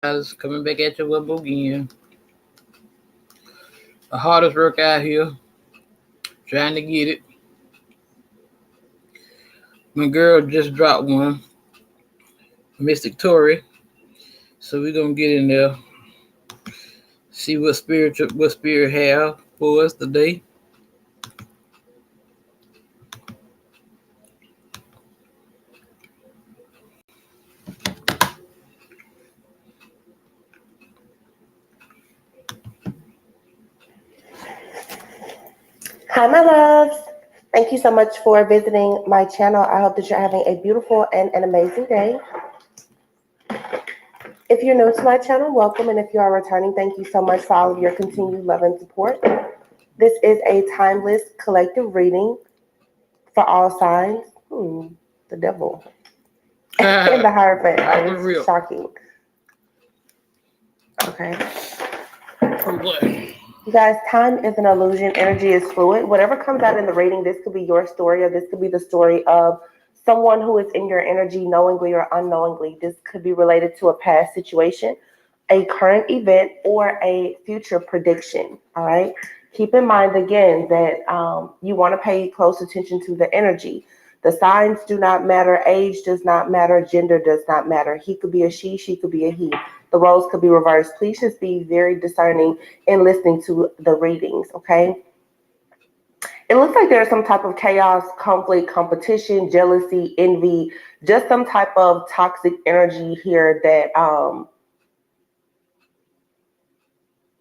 Guys, coming back at you with again. The hardest work out here, trying to get it. My girl just dropped one, Mystic Tory. So we're gonna get in there, see what spirit have for us today. Hi, my loves. Thank you so much for visiting my channel. I hope that you're having a beautiful and an amazing day. If you're new to my channel, welcome. And if you are returning, thank you so much for all of your continued love and support. This is a timeless collective reading for all signs. The devil. And the Hierophant. That was is real. shocking. Okay. For what? You guys, time is an illusion. Energy is fluid. Whatever comes out in the reading, this could be your story, or this could be the story of someone who is in your energy knowingly or unknowingly. This could be related to a past situation, a current event, or a future prediction. All right. Keep in mind again that you want to pay close attention to the energy. The signs do not matter. Age does not matter. Gender does not matter. He could be a she could be a he. The roles could be reversed. Please just be very discerning in listening to the readings, okay? It looks like there's some type of chaos, conflict, competition, jealousy, envy, just some type of toxic energy here that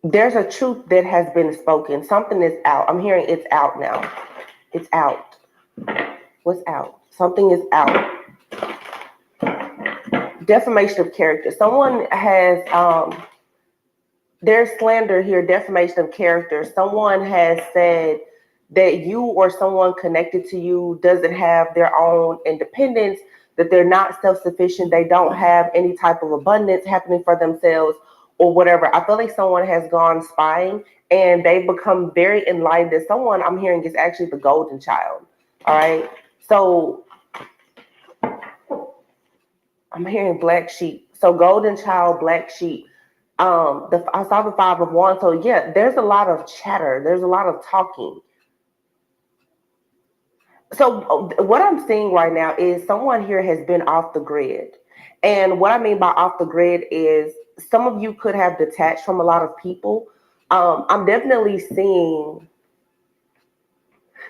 there's a truth that has been spoken. Something is out. I'm hearing it's out now. It's out. What's out? Something is out. Defamation of character. Someone has there's slander here, defamation of character. Someone has said that you or someone connected to you doesn't have their own independence, that they're not self-sufficient, they don't have any type of abundance happening for themselves or whatever. I feel like someone has gone spying and they've become very enlightened. That someone I'm hearing is actually the golden child. All right. So I'm hearing black sheep. So golden child, black sheep. I saw the Five of Wands. So yeah, there's a lot of chatter. There's a lot of talking. So what I'm seeing right now is someone here has been off the grid. And what I mean by off the grid is some of you could have detached from a lot of people. I'm definitely seeing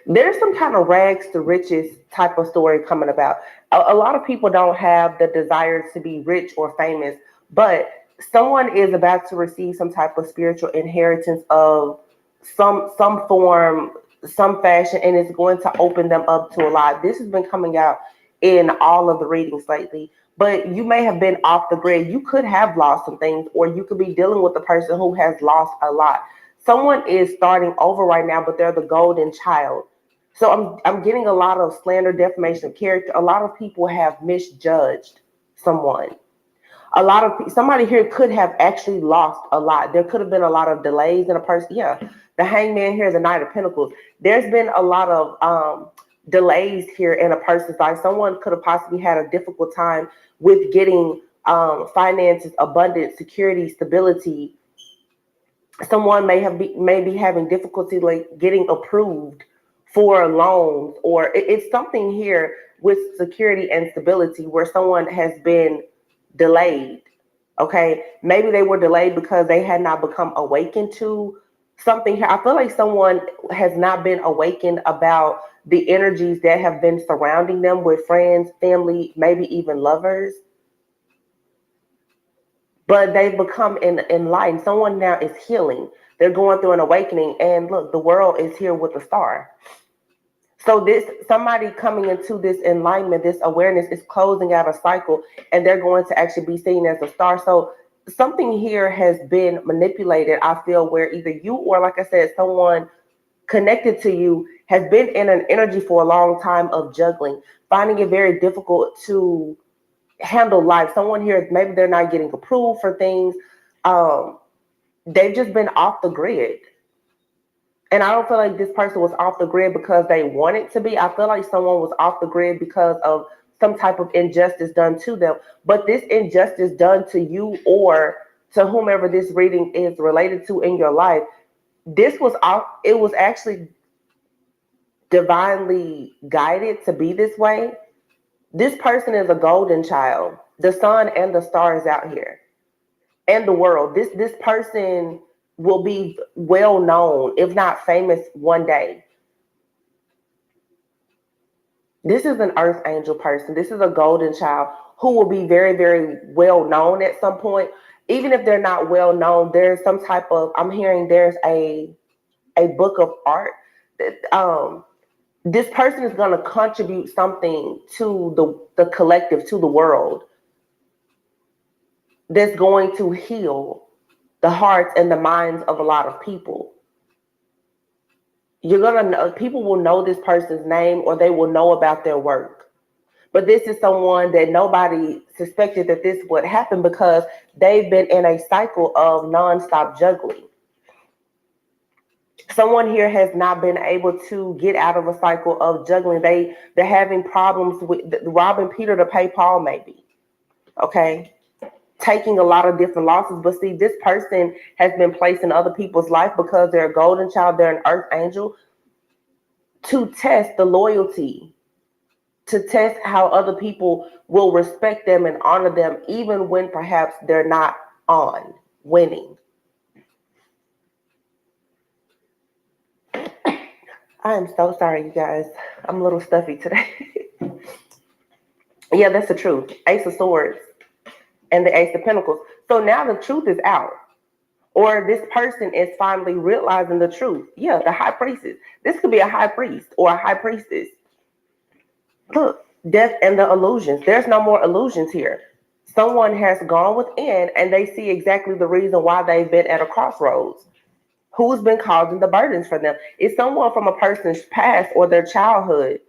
there's some kind of rags to riches type of story coming about. A lot of people don't have the desire to be rich or famous, but someone is about to receive some type of spiritual inheritance of some form, some fashion, and it's going to open them up to a lot. This has been coming out in all of the readings lately. But you may have been off the grid. You could have lost some things, or you could be dealing with a person who has lost a lot. Someone is starting over right now, but they're the golden child. So I'm getting a lot of slander, defamation of character. A lot of people have misjudged someone. A lot of somebody here could have actually lost a lot. There could have been a lot of delays in a person. Yeah, the Hangman here, the Knight of Pentacles. There's been a lot of delays here in a person's life. Someone could have possibly had a difficult time with getting finances, abundance, security, stability. Someone may be having difficulty like getting approved for loans, or it's something here with security and stability where someone has been delayed. Okay, maybe they were delayed because they had not become awakened to something here. I feel like someone has not been awakened about the energies that have been surrounding them with friends, family, maybe even lovers, but they've become enlightened. Someone now is healing. They're going through an awakening, and look, the world is here with a star. So this somebody coming into this enlightenment, this awareness is closing out a cycle, and they're going to actually be seen as a star. So something here has been manipulated, I feel, where either you or, like I said, someone connected to you has been in an energy for a long time of juggling, finding it very difficult to handle life. Someone here, maybe they're not getting approved for things. They've just been off the grid. And I don't feel like this person was off the grid because they wanted to be. I feel like someone was off the grid because of some type of injustice done to them. But this injustice done to you or to whomever this reading is related to in your life, it was actually divinely guided to be this way. This person is a golden child. The sun and the stars out here and the world. This person will be well known, if not famous, one day. This is an earth angel person. This is a golden child who will be very, very well known at some point. Even if they're not well known, there's some type of, I'm hearing there's a book of art that this person is going to contribute something to the collective, to the world, that's going to heal the hearts and the minds of a lot of people. You're going to know, people will know this person's name or they will know about their work. But this is someone that nobody suspected that this would happen because they've been in a cycle of nonstop juggling. Someone here has not been able to get out of a cycle of juggling. They're having problems with robbing Peter to pay Paul, maybe. Okay? Taking a lot of different losses. But see, this person has been placed in other people's life because they're a golden child, they're an earth angel, to test the loyalty, to test how other people will respect them and honor them, even when perhaps they're not on winning. I am so sorry, you guys. I'm a little stuffy today. Yeah, that's the truth. Ace of Swords and the Ace of Pentacles. So now the truth is out. Or this person is finally realizing the truth. Yeah, the high priestess. This could be a high priest or a high priestess. Look, death and the illusions. There's no more illusions here. Someone has gone within and they see exactly the reason why they've been at a crossroads. Who's been causing the burdens for them? It's someone from a person's past or their childhood.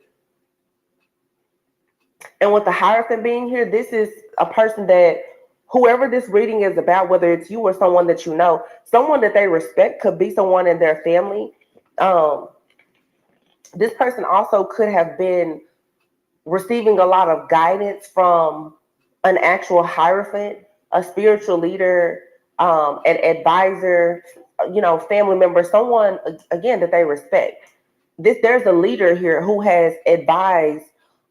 And with the Hierophant being here, this is a person that whoever this reading is about, whether it's you or someone that you know, someone that they respect, could be someone in their family. This person also could have been receiving a lot of guidance from an actual Hierophant, a spiritual leader, an advisor, family member, someone, again, that they respect. There's a leader here who has advised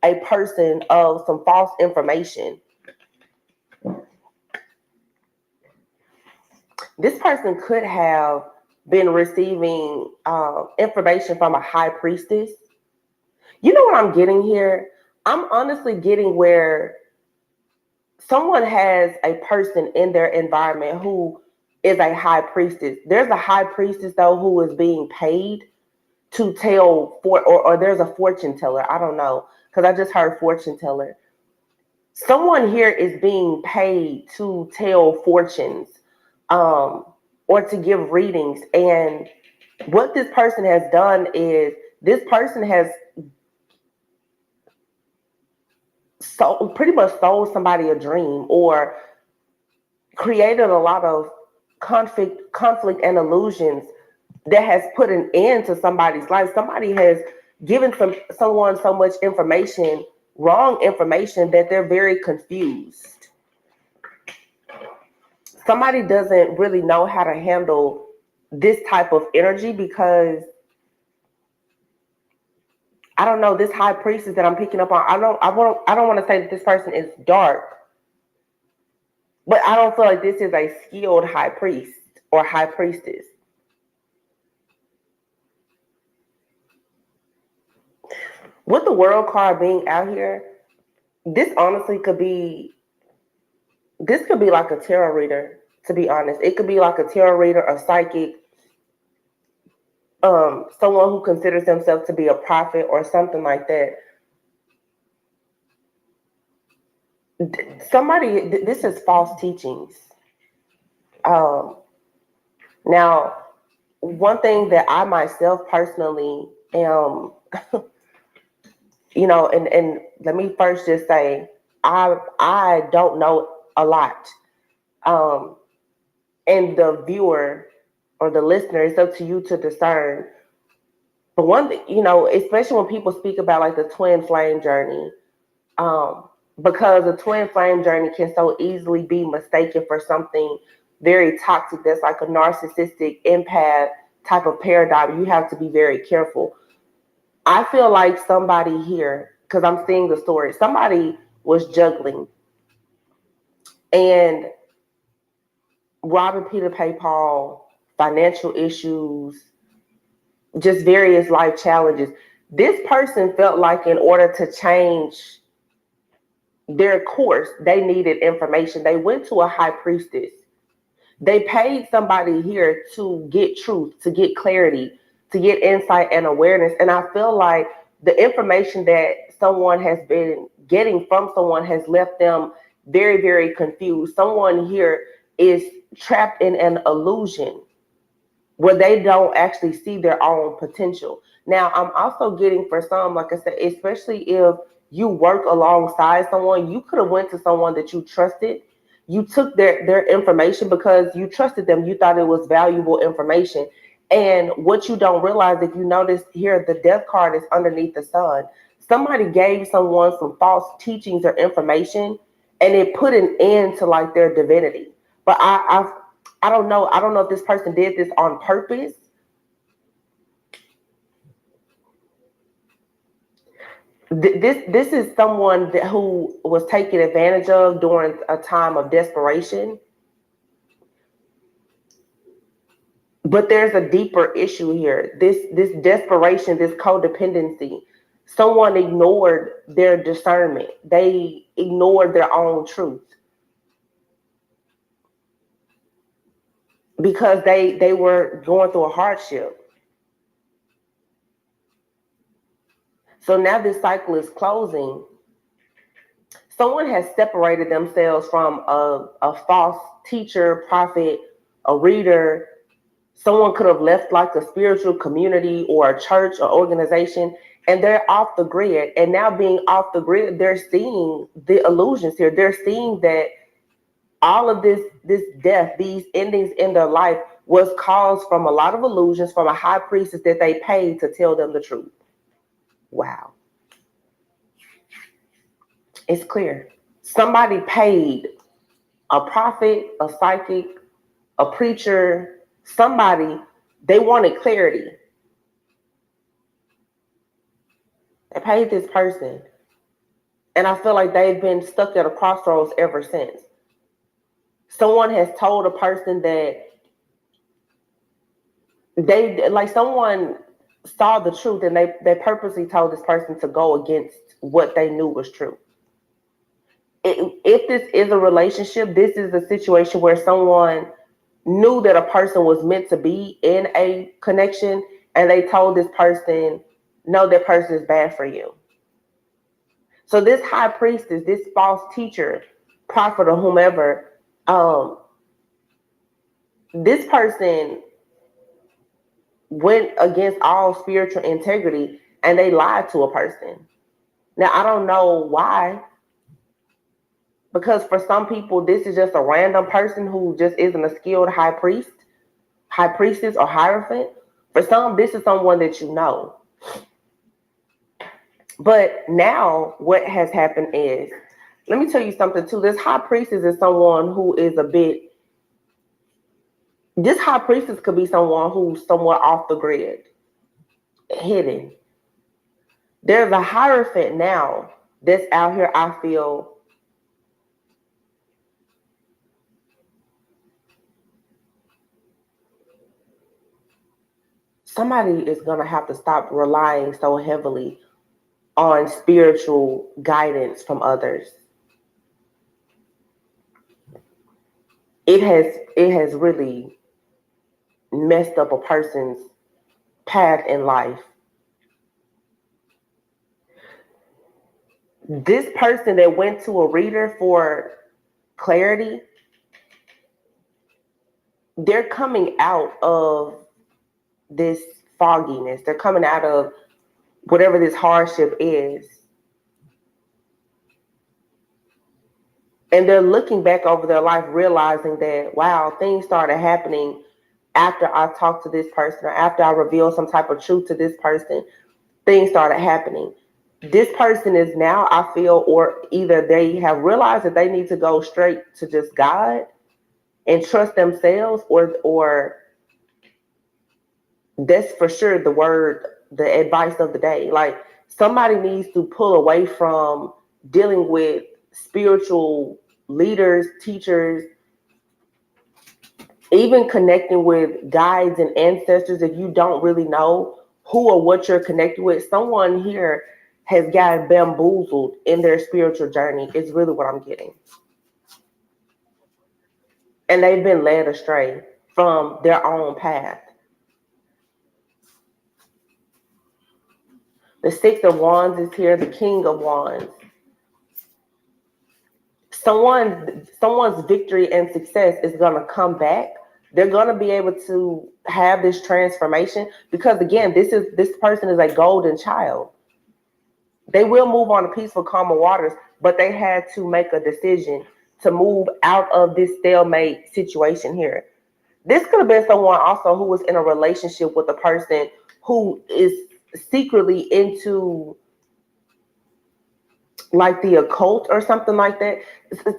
a person of some false information. This person could have been receiving information from a high priestess. You know what I'm getting here? I'm honestly getting where someone has a person in their environment who is a high priestess. There's a high priestess, though, who is being paid to tell, or there's a fortune teller. I don't know, because I just heard fortune teller. Someone here is being paid to tell fortunes, or to give readings. And what this person has done is this person has pretty much sold somebody a dream or created a lot of conflict and illusions that has put an end to somebody's life. Somebody has given someone so much information, wrong information, that they're very confused. Somebody doesn't really know how to handle this type of energy because I don't know, this high priestess that I'm picking up on, I don't want to say that this person is dark, but I don't feel like this is a skilled high priest or high priestess. With the World card being out here, this honestly could be like a tarot reader, to be honest. It could be like a tarot reader, a psychic, someone who considers themselves to be a prophet or something like that. This is false teachings. Now, one thing that I myself personally am, and let me first just say, I don't know a lot. And the viewer or the listener, it's up to you to discern. But one thing, especially when people speak about like the twin flame journey, Because a twin flame journey can so easily be mistaken for something very toxic that's like a narcissistic empath type of paradigm. You have to be very careful. I feel like somebody here, because I'm seeing the story, somebody was juggling and robbing Peter pay Paul, financial issues, just various life challenges. This person felt like in order to change their course, they needed information. They went to a high priestess. They paid somebody here to get truth, to get clarity, to get insight and awareness. And I feel like the information that someone has been getting from someone has left them very, very confused. Someone here is trapped in an illusion where they don't actually see their own potential. Now, I'm also getting for some, like I said, especially if you work alongside someone, you could have went to someone that you trusted. You took their information because you trusted them. You thought it was valuable information. And what you don't realize, if you notice here, the death card is underneath the sun. Somebody gave someone some false teachings or information, and it put an end to like their divinity. But I don't know. I don't know if this person did this on purpose. This is someone who was taken advantage of during a time of desperation. But there's a deeper issue here. This desperation, this codependency. Someone ignored their discernment. They ignored their own truth because they were going through a hardship. So now this cycle is closing. Someone has separated themselves from a false teacher, prophet, a reader. Someone could have left like a spiritual community or a church or organization, and they're off the grid. And now being off the grid, they're seeing the illusions here. They're seeing that all of this death, these endings in their life was caused from a lot of illusions from a high priestess that they paid to tell them the truth. Wow. It's clear. Somebody paid a prophet, a psychic, a preacher, somebody, they wanted clarity. They paid this person. And I feel like they've been stuck at a crossroads ever since. Someone has told a person that someone saw the truth and they purposely told this person to go against what they knew was true. If this is a relationship, this is a situation where someone knew that a person was meant to be in a connection and they told this person, no, that person is bad for you. So this high priestess, this false teacher, prophet or whomever, this person went against all spiritual integrity and they lied to a person. Now, I don't know why, because for some people, this is just a random person who just isn't a skilled high priest, high priestess, or hierophant. For some, this is someone that you know. But now what has happened is, let me tell you something too. This high priestess is someone who is this high priestess could be someone who's somewhat off the grid, hidden. There's a hierophant now that's out here, I feel, somebody is going to have to stop relying so heavily on spiritual guidance from others. It has really messed up a person's path in life. This person that went to a reader for clarity, they're coming out of this fogginess. They're coming out of whatever this hardship is. And they're looking back over their life, realizing that, wow, things started happening after I talked to this person or after I revealed some type of truth to this person. Things started happening. this person is now, I feel, or either they have realized that they need to go straight to just God and trust themselves, or that's for sure the word, the advice of the day. Like, somebody needs to pull away from dealing with spiritual leaders, teachers, even connecting with guides and ancestors. If you don't really know who or what you're connected with, someone here has gotten bamboozled in their spiritual journey, is really what I'm getting. And they've been led astray from their own path. The Six of Wands is here, the King of Wands. Someone's victory and success is going to come back. They're going to be able to have this transformation because, again, this person is a golden child. They will move on to peaceful, calmer waters, but they had to make a decision to move out of this stalemate situation here. This could have been someone also who was in a relationship with a person who is secretly into like the occult or something like that.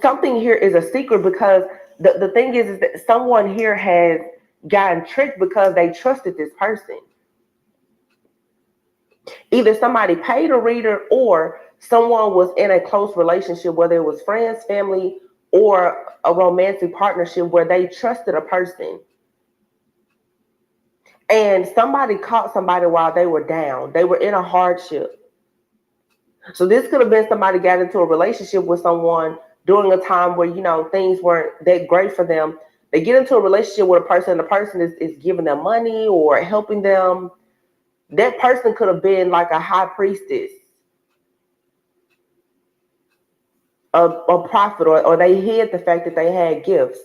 Something here is a secret because the thing is that someone here has gotten tricked because they trusted this person. Either somebody paid a reader or someone was in a close relationship, whether it was friends, family, or a romantic partnership where they trusted a person. And somebody caught somebody while they were down. They were in a hardship. So this could have been somebody got into a relationship with someone during a time where, things weren't that great for them. They get into a relationship with a person, and the person is giving them money or helping them. That person could have been like a high priestess, a prophet, or they hid the fact that they had gifts.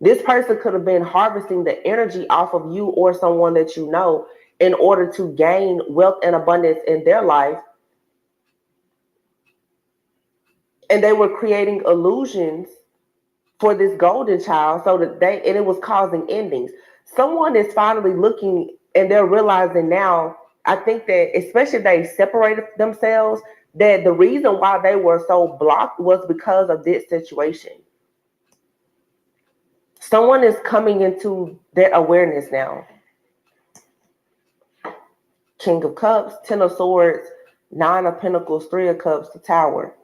This person could have been harvesting the energy off of you or someone that you know in order to gain wealth and abundance in their life. And they were creating illusions for this golden child so that and it was causing endings. Someone is finally looking and they're realizing now, I think that especially if they separated themselves, that the reason why they were so blocked was because of this situation. Someone is coming into that awareness now. King of Cups, Ten of Swords, Nine of Pentacles, Three of Cups, the Tower,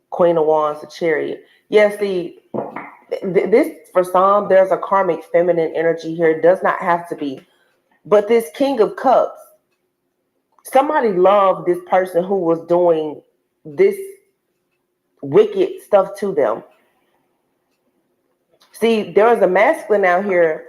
Queen of Wands, the Chariot. Yeah, see, this for some, there's a karmic feminine energy here. It does not have to be. But this King of Cups, somebody loved this person who was doing this wicked stuff to them. See, there is a masculine out here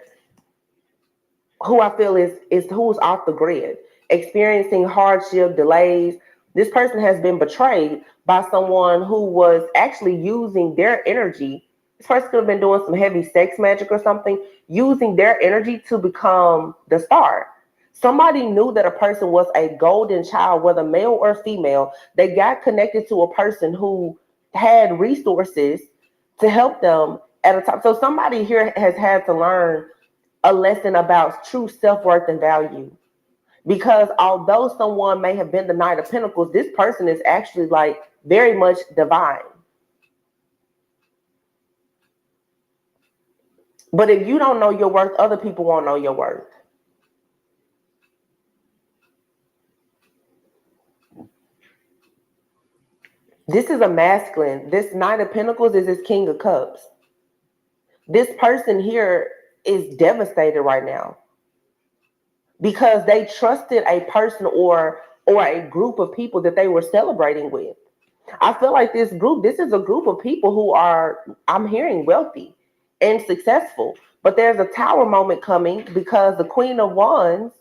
who I feel is who's off the grid, experiencing hardship, delays. This person has been betrayed by someone who was actually using their energy. This person could have been doing some heavy sex magic or something, using their energy to become the star. Somebody knew that a person was a golden child, whether male or female. They got connected to a person who had resources to help them at a time. So somebody here has had to learn a lesson about true self-worth and value. Because although someone may have been the Knight of Pentacles, this person is actually like very much divine. But if you don't know your worth, other people won't know your worth. This is a masculine. This Knight of Pentacles is his King of Cups. This person here is devastated right now because they trusted a person or a group of people that they were celebrating with. I feel like this is a group of people who are, I'm hearing, wealthy and successful. But there's a Tower moment coming because the Queen of Wands,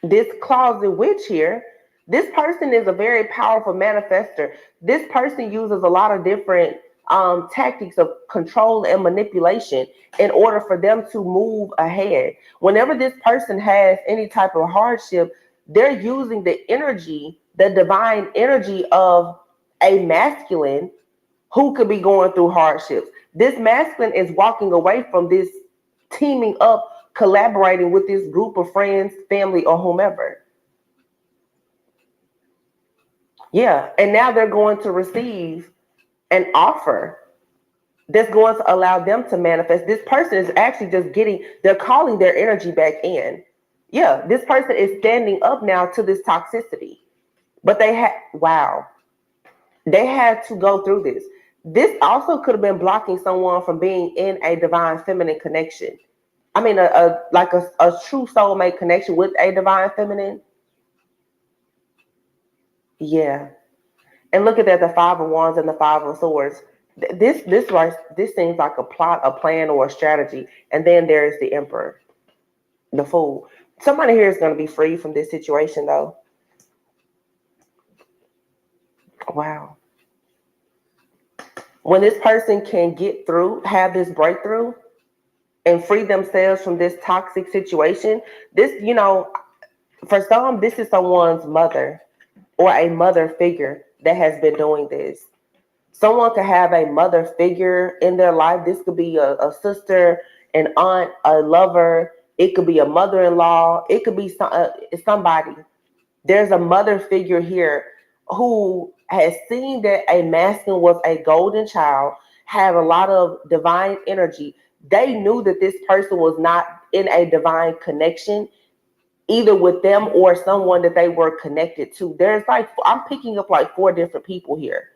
this closet witch here, this person is a very powerful manifester. This person uses a lot of different tactics of control and manipulation in order for them to move ahead. Whenever this person has any type of hardship, they're using the energy, the divine energy of a masculine who could be going through hardships. This masculine is walking away from this teaming up, collaborating with this group of friends, family, or whomever. Yeah. And now they're going to receive an offer that's going to allow them to manifest. This person is actually just they're calling their energy back in. Yeah, this person is standing up now to this toxicity. But wow, they had to go through this. This also could have been blocking someone from being in a divine feminine connection. I mean, a true soulmate connection with a divine feminine. Yeah. And look at that, the Five of Wands and the Five of Swords. This seems like a plot, a plan, or a strategy. And then there's the Emperor, the Fool. Somebody here is going to be free from this situation, though. Wow. When this person can get through, have this breakthrough, and free themselves from this toxic situation, for some, this is someone's mother or a mother figure that has been doing this. Someone could have a mother figure in their life. This could be a sister, an aunt, a lover. It could be a mother-in-law. It could be somebody. There's a mother figure here who has seen that a masculine was a golden child, had a lot of divine energy. They knew that this person was not in a divine connection, either with them or someone that they were connected to. I'm picking up like 4 different people here.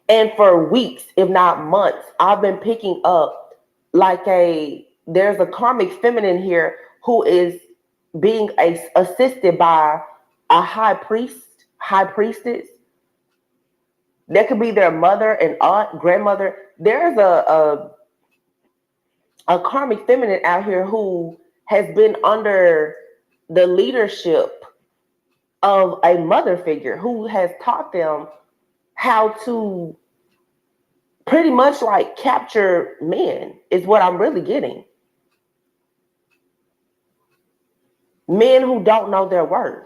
And for weeks, if not months, I've been picking up there's a karmic feminine here who is being assisted by a high priestess. That could be their mother, an aunt, grandmother. There's a karmic feminine out here who has been under the leadership of a mother figure who has taught them how to pretty much like capture men, is what I'm really getting. Men who don't know their worth.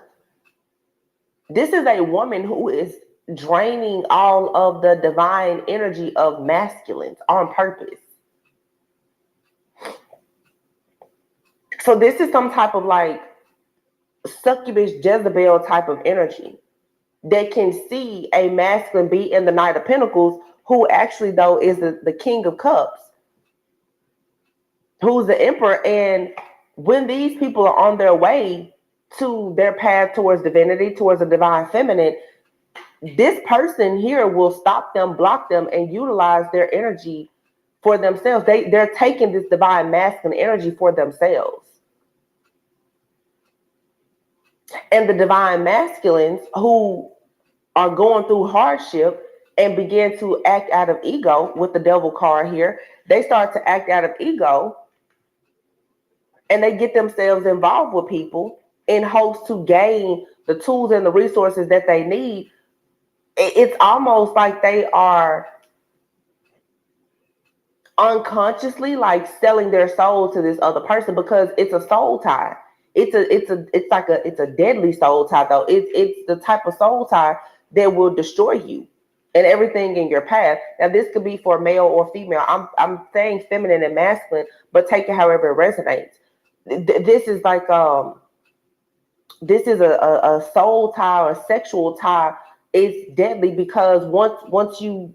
This is a woman who is draining all of the divine energy of masculines on purpose. So this is some type of like succubus Jezebel type of energy that can see a masculine be in the Knight of Pentacles, who actually though is the King of Cups, who's the Emperor. And when these people are on their way to their path towards divinity, towards a divine feminine, this person here will stop them, block them, and utilize their energy for themselves. They're taking this divine masculine energy for themselves. And the divine masculines who are going through hardship and begin to act out of ego, with the devil card here, they start to act out of ego and they get themselves involved with people in hopes to gain the tools and the resources that they need. It's almost like they are unconsciously like selling their soul to this other person, because it's a soul tie. It's a deadly soul tie though. It's the type of soul tie that will destroy you and everything in your path. Now this could be for male or female. I'm saying feminine and masculine, but take it however it resonates. This is like this is a soul tie or a sexual tie. It's deadly because once you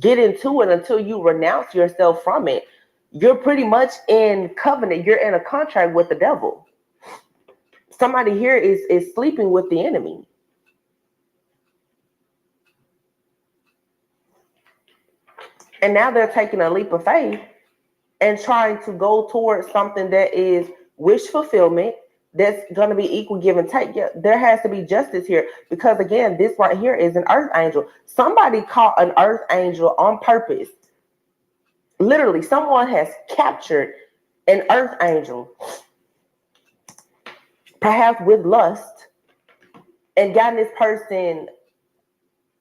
get into it, until you renounce yourself from it, you're pretty much in covenant. You're in a contract with the devil. Somebody here is sleeping with the enemy. And now they're taking a leap of faith and trying to go towards something that is wish fulfillment, that's going to be equal give and take. Yeah, there has to be justice here, because again, this right here is an earth angel. Somebody caught an earth angel on purpose. Literally, someone has captured an earth angel, perhaps with lust, and gotten this person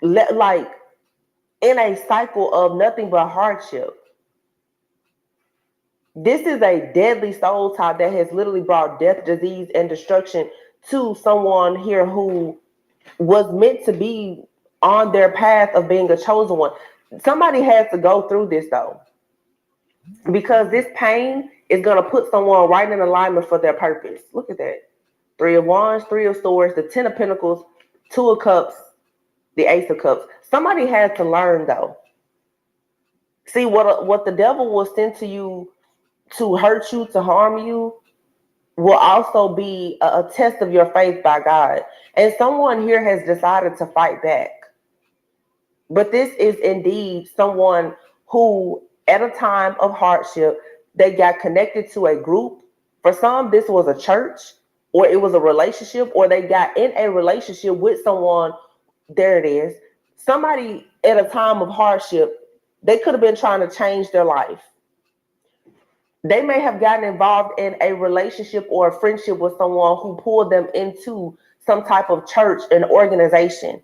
like in a cycle of nothing but hardship. This is a deadly soul tie that has literally brought death, disease, and destruction to someone here who was meant to be on their path of being a chosen one. Somebody has to go through this though, because this pain is going to put someone right in alignment for their purpose. Look at that. Three of Wands, Three of Swords, the Ten of Pentacles, Two of Cups, the Ace of Cups. Somebody had to learn though. See, what the devil will send to you to hurt you, to harm you, will also be a test of your faith by God. And someone here has decided to fight back. But this is indeed someone who, at a time of hardship, they got connected to a group. For some, this was a church, or it was a relationship, or they got in a relationship with someone. There it is. Somebody at a time of hardship, they could have been trying to change their life. They may have gotten involved in a relationship or a friendship with someone who pulled them into some type of church and organization.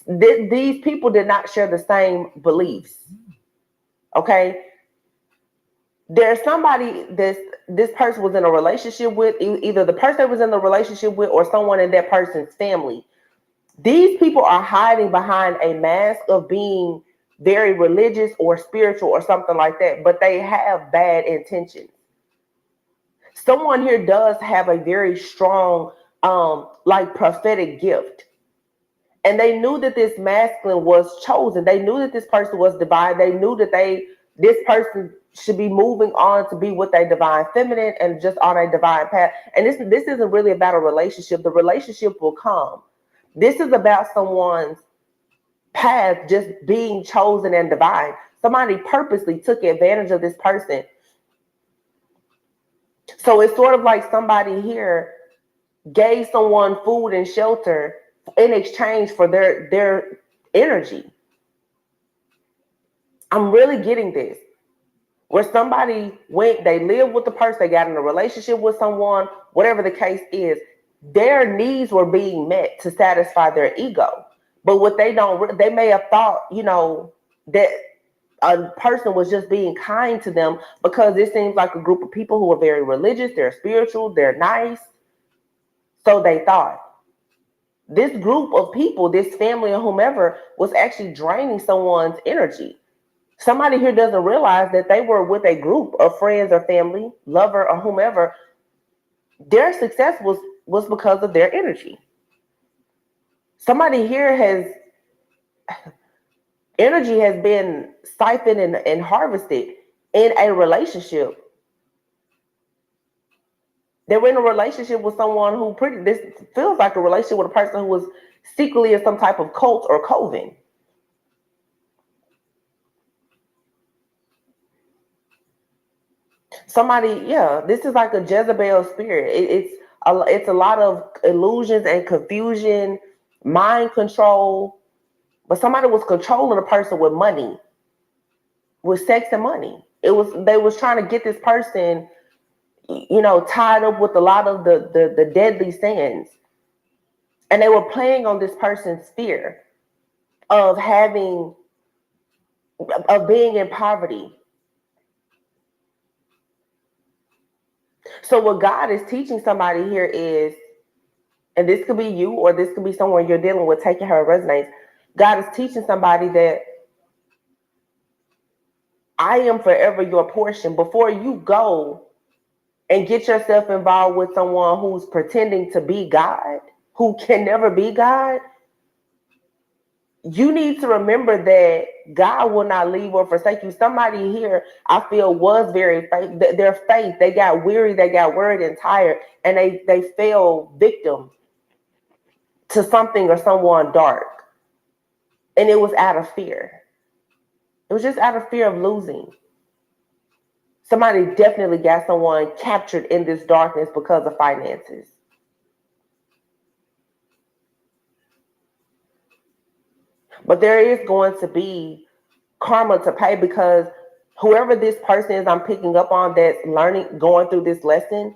These people did not share the same beliefs. Okay. There's somebody this person was in a relationship with, either the person was in the relationship with or someone in that person's family. These people are hiding behind a mask of being very religious or spiritual or something like that, but they have bad intentions. Someone here does have a very strong like prophetic gift. And they knew that this masculine was chosen. They knew that this person was divine. They knew that this person should be moving on to be with a divine feminine and just on a divine path. And this isn't really about a relationship. The relationship will come. This is about someone's path just being chosen and divine. Somebody purposely took advantage of this person. So it's sort of like somebody here gave someone food and shelter in exchange for their energy. I'm really getting this. Where somebody went, they lived with the person, they got in a relationship with someone, whatever the case is, their needs were being met to satisfy their ego. But what they may have thought, that a person was just being kind to them because it seems like a group of people who are very religious, they're spiritual, they're nice. So they thought. This group of people, this family or whomever, was actually draining someone's energy. Somebody here doesn't realize that they were with a group of friends or family, lover or whomever. Their success was because of their energy. Somebody here energy has been siphoned and harvested in a relationship. They were in a relationship with someone who this feels like a relationship with a person who was secretly in some type of cult or coven. Somebody, yeah, this is like a Jezebel spirit. It's a lot of illusions and confusion, mind control. But somebody was controlling a person with money, with sex and money. They was trying to get this person, tied up with a lot of the deadly sins. And they were playing on this person's fear of being in poverty. So what God is teaching somebody here is, and this could be you or this could be someone you're dealing with, taking her resonates. God is teaching somebody that I am forever your portion. Before you go and get yourself involved with someone who's pretending to be God, who can never be God, you need to remember that God will not leave or forsake you. Somebody here, I feel, was very faith. Their faith, they got weary, they got worried and tired, and they fell victim to something or someone dark. And it was out of fear. It was just out of fear of losing. Somebody definitely got someone captured in this darkness because of finances. But there is going to be karma to pay, because whoever this person is I'm picking up on that's going through this lesson,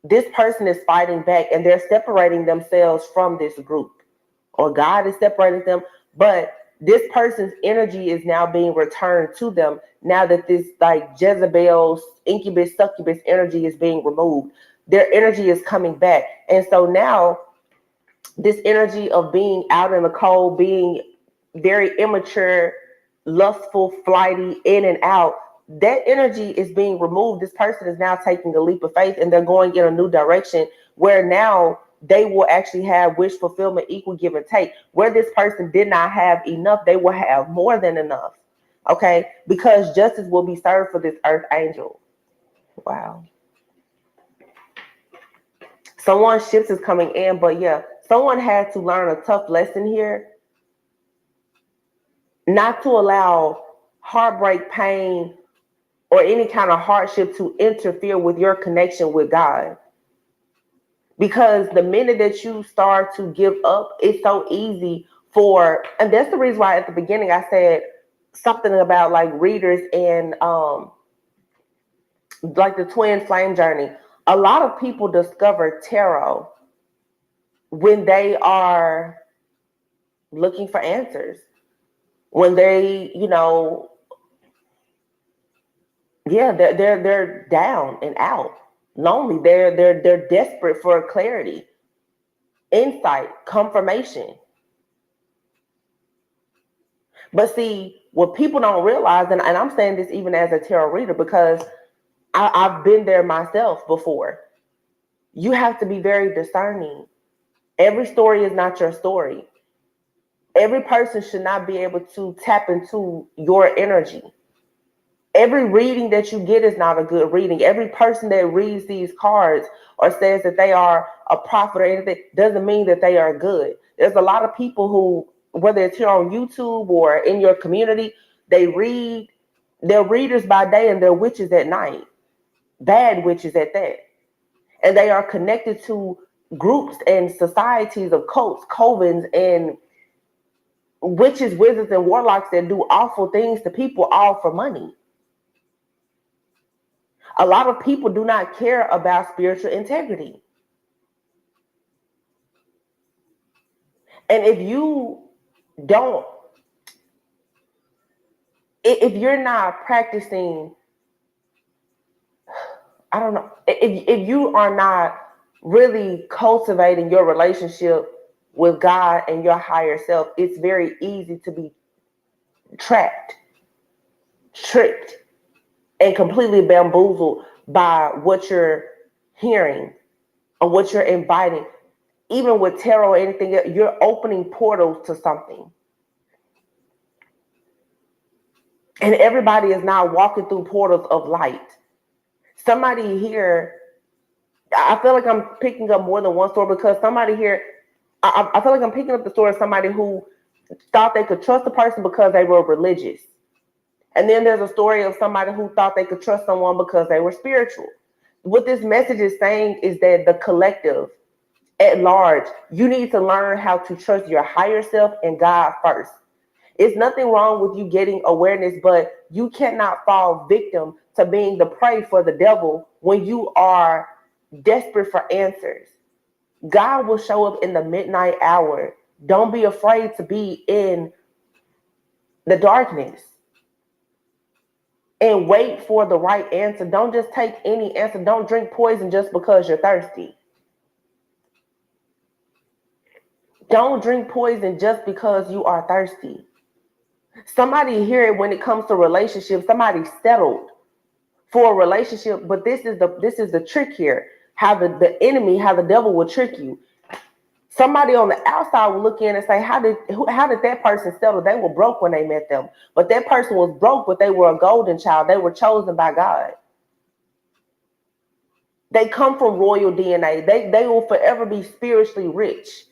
this person is fighting back and they're separating themselves from this group, or God is separating them. But this person's energy is now being returned to them now that this like Jezebel's incubus, succubus energy is being removed. Their energy is coming back. And so now this energy of being out in the cold, being very immature, lustful, flighty, in and out, that energy is being removed. This person is now taking a leap of faith and they're going in a new direction where now they will actually have wish fulfillment, equal give and take. Where this person did not have enough, they will have more than enough. Okay? Because justice will be served for this earth angel. Wow. Someone's ships is coming in, but yeah, someone had to learn a tough lesson here, not to allow heartbreak, pain, or any kind of hardship to interfere with your connection with God. Because the minute that you start to give up, it's so easy and that's the reason why at the beginning I said something about like readers and like the twin flame journey. A lot of people discover tarot when they are looking for answers, when they, yeah, they're down and out, lonely. They're desperate for clarity, insight, confirmation. But see, what people don't realize, and I'm saying this even as a tarot reader, because I've been there myself before. You have to be very discerning. Every story is not your story. Every person should not be able to tap into your energy. Every reading that you get is not a good reading. Every person that reads these cards or says that they are a prophet or anything doesn't mean that they are good. There's a lot of people who, whether it's here on YouTube or in your community, they're readers by day and they're witches at night. Bad witches at that. And they are connected to groups and societies of cults, covens, and witches, wizards, and warlocks that do awful things to people, all for money. A lot of people do not care about spiritual integrity. And if you're not practicing, I don't know, if you are not really cultivating your relationship with God and your higher self, it's very easy to be trapped, tricked, and completely bamboozled by what you're hearing or what you're inviting. Even with tarot or anything else, you're opening portals to something. And everybody is now walking through portals of light. Somebody here, I feel like I'm picking up more than one story, because somebody here, I feel like I'm picking up the story of somebody who thought they could trust a person because they were religious. And then there's a story of somebody who thought they could trust someone because they were spiritual. What this message is saying is that the collective at large, you need to learn how to trust your higher self and God first. It's nothing wrong with you getting awareness, but you cannot fall victim to being the prey for the devil when you are desperate for answers. God will show up in the midnight hour. Don't be afraid to be in the darkness and wait for the right answer. Don't just take any answer. Don't drink poison just because you're thirsty. Don't drink poison just because you are thirsty. Somebody here, when it comes to relationships, somebody settled for a relationship, but this is the trick here. How the enemy, how the devil will trick you. Somebody on the outside will look in and say, how did that person settle? They were broke when they met them. But that person was broke, but they were a golden child. They were chosen by God. They come from royal DNA. They will forever be spiritually rich.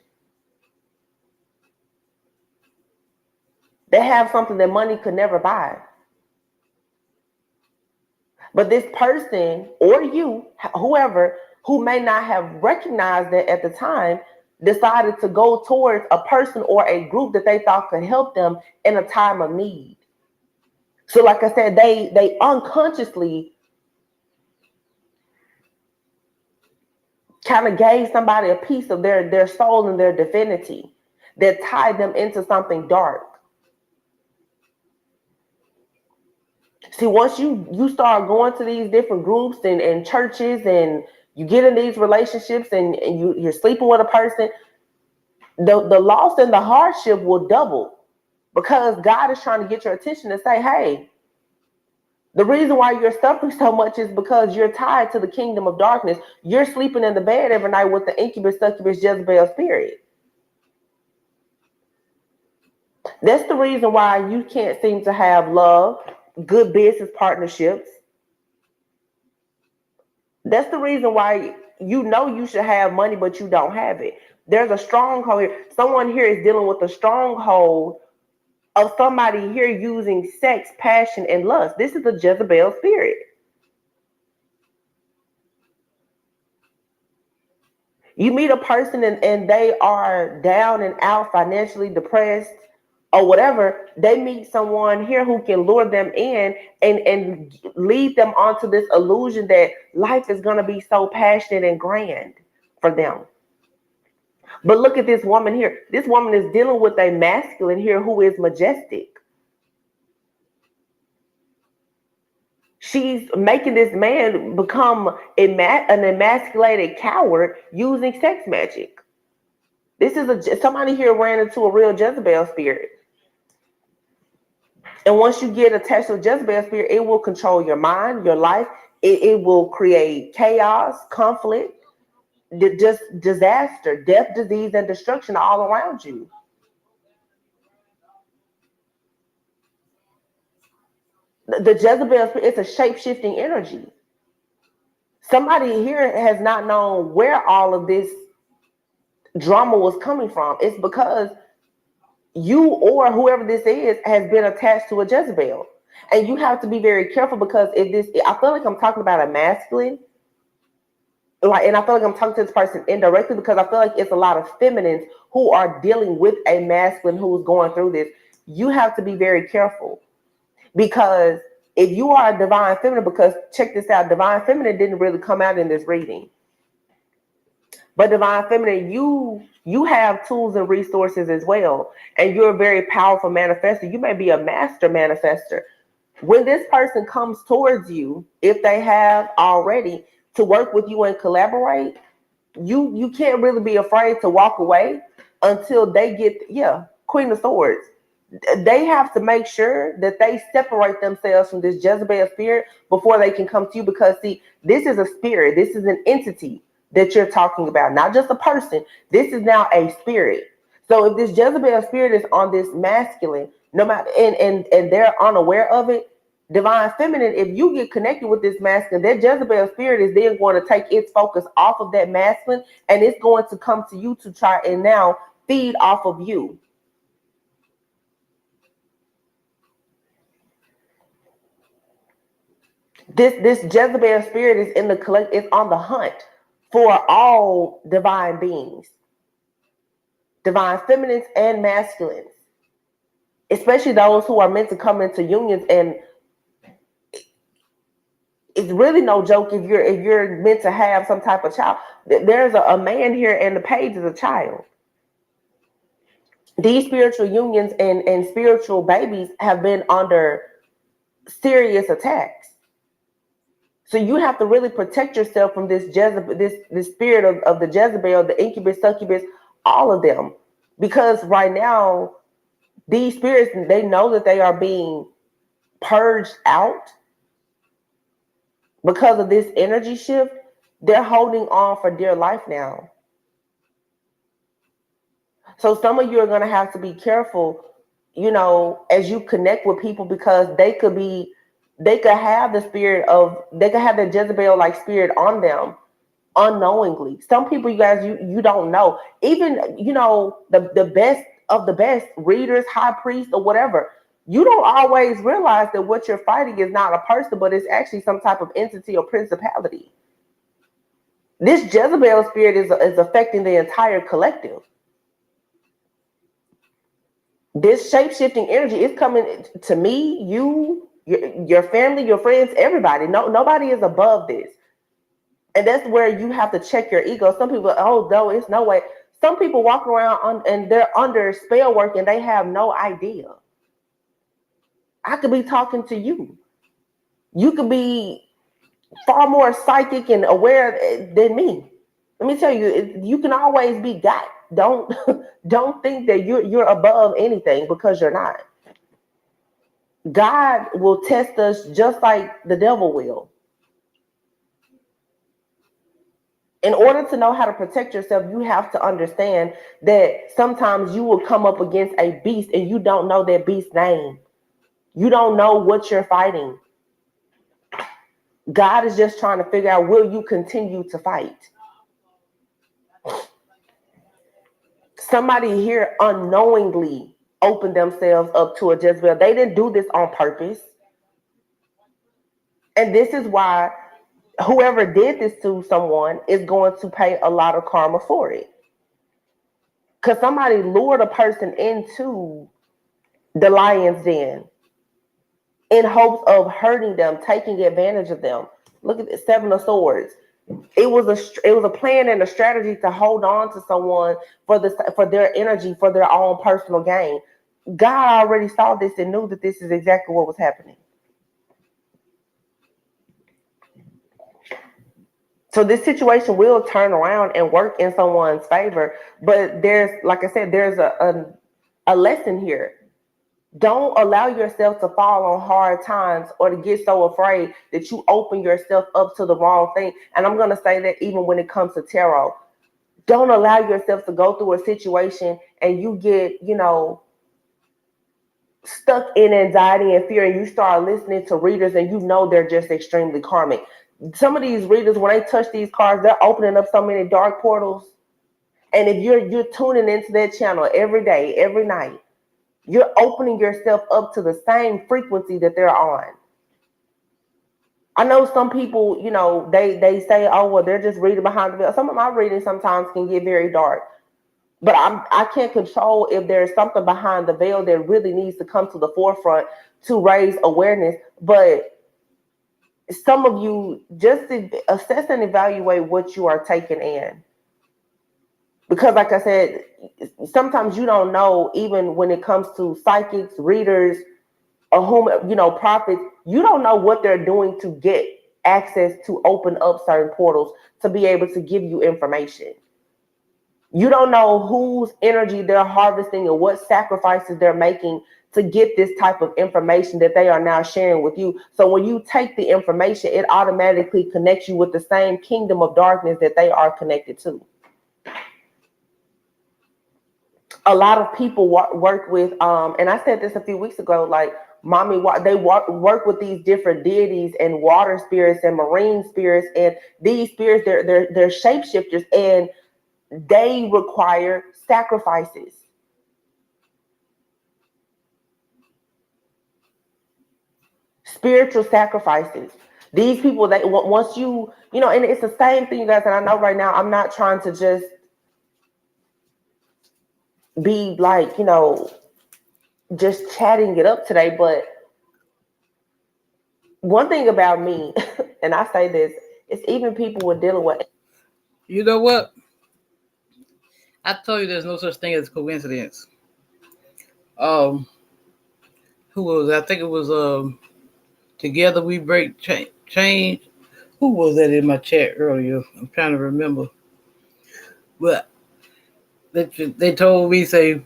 They have something that money could never buy. But this person, or you, whoever, who may not have recognized that at the time, decided to go towards a person or a group that they thought could help them in a time of need. So like I said, they unconsciously kind of gave somebody a piece of their soul and their divinity that tied them into something dark. See, once you start going to these different groups and churches, and you get in these relationships and you're sleeping with a person, the loss and the hardship will double, because God is trying to get your attention and say, hey, The reason why you're suffering so much is because you're tied to the kingdom of darkness. You're sleeping in the bed every night with the incubus, succubus, Jezebel spirit. That's the reason why you can't seem to have love, good business partnerships. That's the reason why you know you should have money, but you don't have it. There's a stronghold here. Someone here is dealing with a stronghold of somebody here using sex, passion, and lust. This is a Jezebel spirit. You meet a person and they are down and out, financially depressed, or whatever. They meet someone here who can lure them in and lead them onto this illusion that life is going to be so passionate and grand for them. But look at this woman here. This woman is dealing with a masculine here who is majestic. She's making this man become an emasculated coward using sex magic. This is somebody here ran into a real Jezebel spirit. And once you get attached to a Jezebel spirit, it will control your mind, your life. It will create chaos, conflict, just disaster, death, disease, and destruction all around you. The Jezebel spirit, it's a shape-shifting energy. Somebody here has not known where all of this drama was coming from. It's because you or whoever this is has been attached to a Jezebel. And you have to be very careful, because if this, I feel like I'm talking about a masculine, like, and I feel like I'm talking to this person indirectly, because I feel like it's a lot of feminines who are dealing with a masculine who's going through this. You have to be very careful, because if you are a divine feminine, because check this out, divine feminine didn't really come out in this reading. But divine feminine, you have tools and resources as well, and you're a very powerful manifester. You may be a master manifester. When this person comes towards you, if they have already, to work with you and collaborate, you can't really be afraid to walk away until they get, Queen of Swords. They have to make sure that they separate themselves from this Jezebel spirit before they can come to you, because see, this is a spirit, this is an entity that you're talking about, not just a person. This is now a spirit. So if this Jezebel spirit is on this masculine, no matter, and they're unaware of it, divine feminine, if you get connected with this masculine, that Jezebel spirit is then going to take its focus off of that masculine, and it's going to come to you to try and now feed off of you. This Jezebel spirit is in the collect, it's on the hunt for all divine beings, divine feminines and masculines, especially those who are meant to come into unions. And it's really no joke if you're meant to have some type of child. There's a man here, and the page is a child. These spiritual unions and spiritual babies have been under serious attacks. So you have to really protect yourself from this Jezebel, this spirit of the Jezebel, the incubus, succubus, all of them. Because right now, these spirits, they know that they are being purged out because of this energy shift. They're holding on for dear life now. So some of you are going to have to be careful, as you connect with people, because they could have the spirit of, they could have the Jezebel like spirit on them unknowingly. Some people, you guys, you don't know. Even, the best of the best readers, high priests, or whatever, you don't always realize that what you're fighting is not a person, but it's actually some type of entity or principality. This Jezebel spirit is affecting the entire collective. This shape-shifting energy is coming to me, you, your family, your friends, everybody. Nobody is above this. And that's where you have to check your ego. Some people, oh, no, it's no way. Some people walk around and they're under spell work and they have no idea. I could be talking to you. You could be far more psychic and aware than me. Let me tell you, you can always be got. Don't think that you're above anything, because you're not. God will test us just like the devil will. In order to know how to protect yourself, you have to understand that sometimes you will come up against a beast and you don't know that beast's name. You don't know what you're fighting. God is just trying to figure out, will you continue to fight? Somebody here unknowingly opened themselves up to a Jezebel. They didn't do this on purpose. And this is why whoever did this to someone is going to pay a lot of karma for it. Because somebody lured a person into the lion's den in hopes of hurting them, taking advantage of them. Look at the Seven of Swords. It was a plan and a strategy to hold on to someone for their energy, for their own personal gain. God already saw this and knew that this is exactly what was happening. So this situation will turn around and work in someone's favor. But there's, like I said, there's a lesson here. Don't allow yourself to fall on hard times or to get so afraid that you open yourself up to the wrong thing. And I'm going to say that even when it comes to tarot, don't allow yourself to go through a situation and you get, stuck in anxiety and fear, and you start listening to readers and you know they're just extremely karmic. Some of these readers, when they touch these cards, they're opening up so many dark portals. And if you're tuning into that channel every day, every night, you're opening yourself up to the same frequency that they're on. I know some people, they say, oh, well, they're just reading behind the veil. Some of my readings sometimes can get very dark. But I can't control if there's something behind the veil that really needs to come to the forefront to raise awareness. But some of you just assess and evaluate what you are taking in. Because like I said, sometimes you don't know, even when it comes to psychics, readers, or whom, prophets, you don't know what they're doing to get access to open up certain portals to be able to give you information. You don't know whose energy they're harvesting and what sacrifices they're making to get this type of information that they are now sharing with you. So when you take the information, it automatically connects you with the same kingdom of darkness that they are connected to. A lot of people work with, and I said this a few weeks ago, like they work with these different deities and water spirits and marine spirits, and these spirits, they're shapeshifters, and they require sacrifices. Spiritual sacrifices. These people, that once and it's the same thing, you guys. And I know right now I'm not trying to just be like, just chatting it up today. But one thing about me, and I say this, it's even people with dealing with. You know what? I told you there's no such thing as coincidence. Who was it? I think it was Together We Break Change. Who was that in my chat earlier? I'm trying to remember. But they told me, say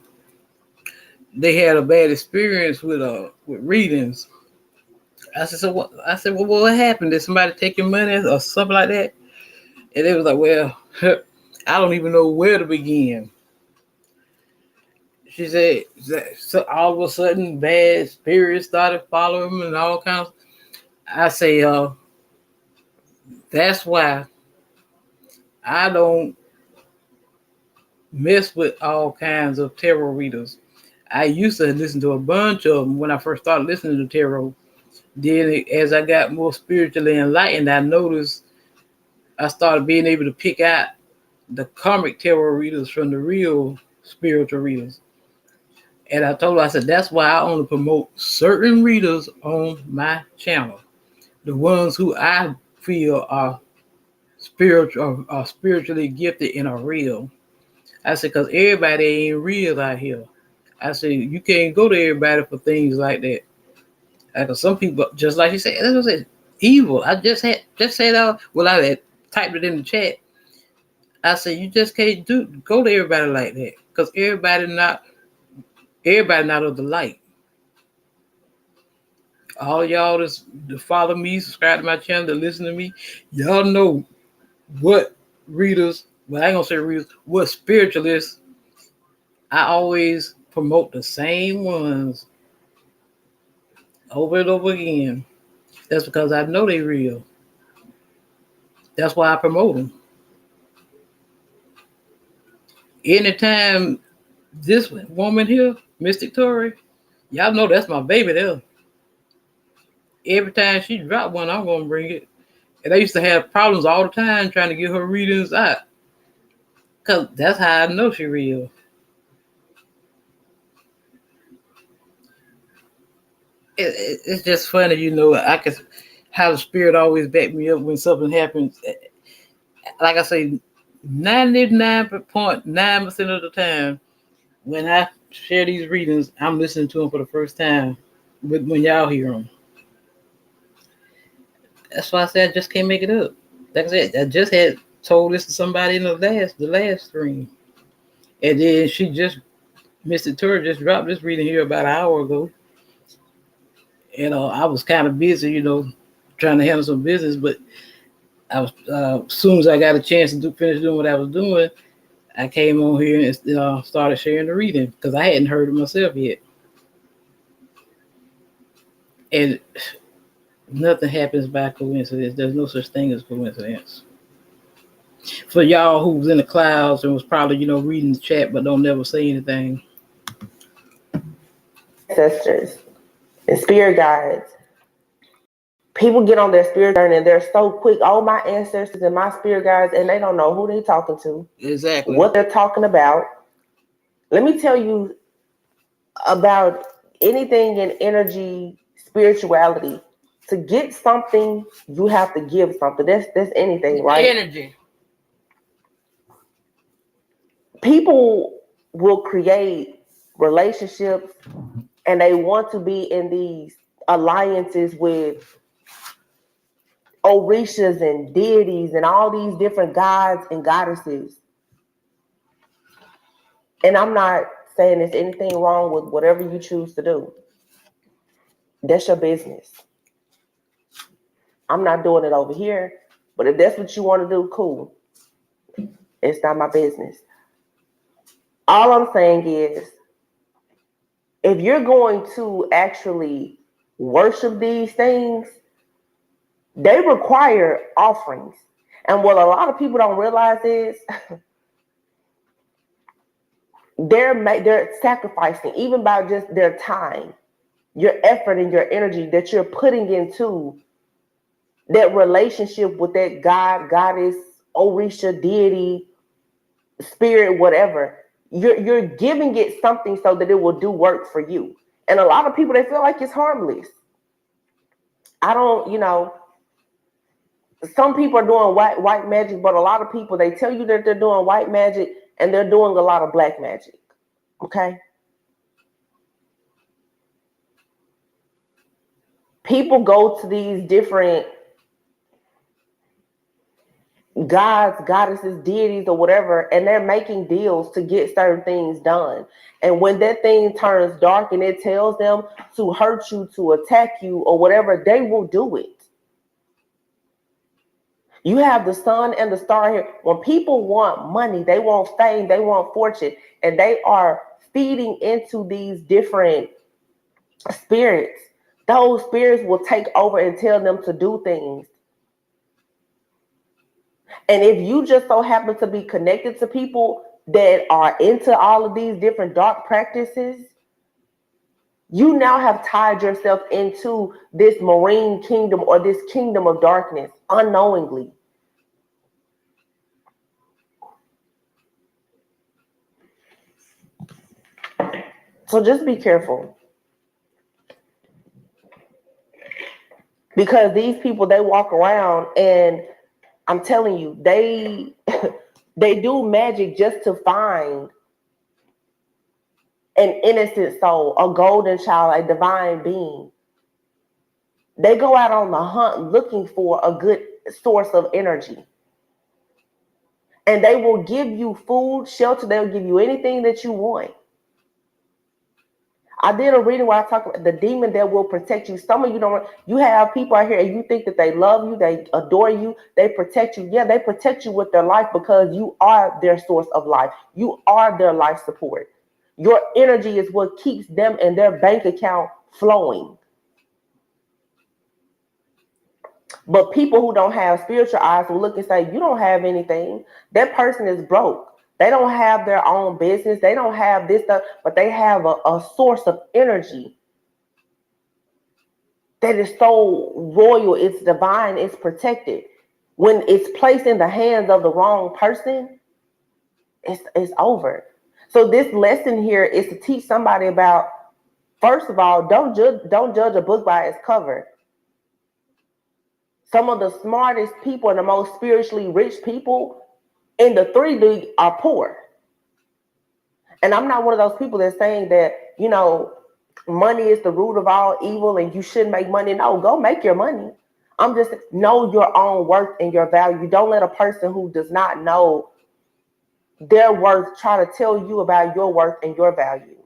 they had a bad experience with readings. I said, so what? I said, well, what happened? Did somebody take your money or something like that? And they was like, well, I don't even know where to begin. She said, so all of a sudden, bad spirits started following them and all kinds. I say, that's why I don't mess with all kinds of tarot readers. I used to listen to a bunch of them when I first started listening to tarot. Then, as I got more spiritually enlightened, I noticed I started being able to pick out the karmic tarot readers from the real spiritual readers. And I told her, I said, that's why I only promote certain readers on my channel. The ones who I feel are spiritually gifted and are real. I said, because everybody ain't real out here. I said, you can't go to everybody for things like that. Because some people, just like you said, that's what I said, evil. I just said, well, I had typed it in the chat. I said, you just can't go to everybody like that. Because everybody not of the light. All y'all that follow me, subscribe to my channel, that listen to me, y'all know what readers, well, I ain't gonna say readers, what spiritualists I always promote the same ones over and over again. That's because I know they real. That's why I promote them. Anytime this woman here, Mystic Tory, y'all know that's my baby there. Every time she drop one, I'm gonna bring it. And I used to have problems all the time trying to get her readings out. Cause that's how I know she real. It's just funny, I can how the spirit always back me up when something happens. Like I say, 99.9% of the time when I share these readings, I'm listening to them for the first time when y'all hear them. That's why I said I just can't make it up. Like I said, I just had told this to somebody in the last stream. And then Mr. Tour just dropped this reading here about an hour ago. I was kind of busy, trying to handle some business, but I was as soon as I got a chance to finish doing what I was doing, I came on here and started sharing the reading because I hadn't heard it myself yet. And nothing happens by coincidence. There's no such thing as coincidence. For y'all who was in the clouds and was probably, reading the chat but don't never say anything. Ancestors and spirit guides. People get on their spirit journey and they're so quick. Oh, my ancestors and my spirit guides, and they don't know who they're talking to. Exactly. What they're talking about. Let me tell you about anything in energy, spirituality. To get something, you have to give something. That's anything, right? Energy. People will create relationships and they want to be in these alliances with orishas and deities and all these different gods and goddesses. And I'm not saying there's anything wrong with whatever you choose to do. That's your business. I'm not doing it over here, but if that's what you want to do, cool. It's not my business. All I'm saying is, if you're going to actually worship these things, they require offerings. And what a lot of people don't realize is they're sacrificing, even by just their time, your effort and your energy that you're putting into that relationship with that God, goddess, orisha, deity, spirit, whatever. You're giving it something so that it will do work for you. And a lot of people, they feel like it's harmless. I don't, some people are doing white magic, but a lot of people, they tell you that they're doing white magic and they're doing a lot of black magic. Okay? People go to these different gods, goddesses, deities, or whatever, and they're making deals to get certain things done. And when that thing turns dark and it tells them to hurt you, to attack you, or whatever, they will do it. You have the sun and the star here. When people want money, they want fame, they want fortune, and they are feeding into these different spirits. Those spirits will take over and tell them to do things. And if you just so happen to be connected to people that are into all of these different dark practices, you now have tied yourself into this marine kingdom or this kingdom of darkness unknowingly. So just be careful. Because these people, they walk around and I'm telling you, they do magic just to find an innocent soul, a golden child, a divine being. They go out on the hunt looking for a good source of energy. And they will give you food, shelter, they'll give you anything that you want. I did a reading where I talk about the demon that will protect you. Some of you don't. You have people out here and you think that they love you, they adore you, they protect you. Yeah, they protect you with their life because you are their source of life. You are their life support. Your energy is what keeps them and their bank account flowing. But people who don't have spiritual eyes will look and say, you don't have anything. That person is broke. They don't have their own business. They don't have this stuff, but they have a source of energy that is so royal, it's divine, it's protected. When it's placed in the hands of the wrong person, it's over. So this lesson here is to teach somebody about, first of all, don't judge a book by its cover. Some of the smartest people and the most spiritually rich people in the 3D are poor. And I'm not one of those people that's saying that, money is the root of all evil and you shouldn't make money. No, go make your money. I'm just, know your own worth and your value. Don't let a person who does not know their worth try to tell you about your worth and your value.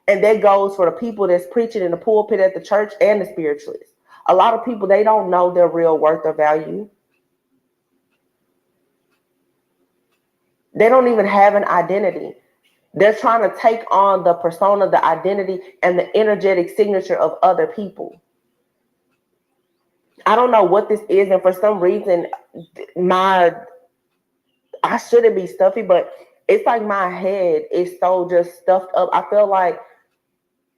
And that goes for the people that's preaching in the pulpit at the church and the spiritualists. A lot of people, they don't know their real worth or value. They don't even have an identity. They're trying to take on the persona, the identity, and the energetic signature of other people. I don't know what this is, and for some reason, I shouldn't be stuffy, but it's like my head is so just stuffed up. I feel like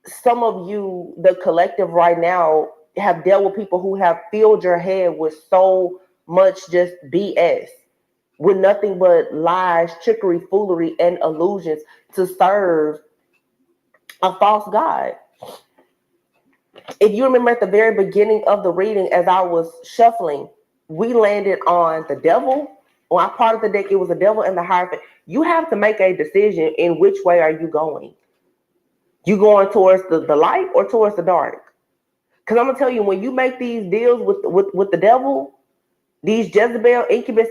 some of you, the collective right now, have dealt with people who have filled your head with so much just BS, with nothing but lies, trickery, foolery, and illusions to serve a false god. If you remember at the very beginning of the reading, as I was shuffling, we landed on the devil. On our part of the deck, it was the devil and the Hierophant. You have to make a decision in which way are you going. You going towards the light or towards the dark? Because I'm going to tell you, when you make these deals with the devil, these Jezebel, incubus,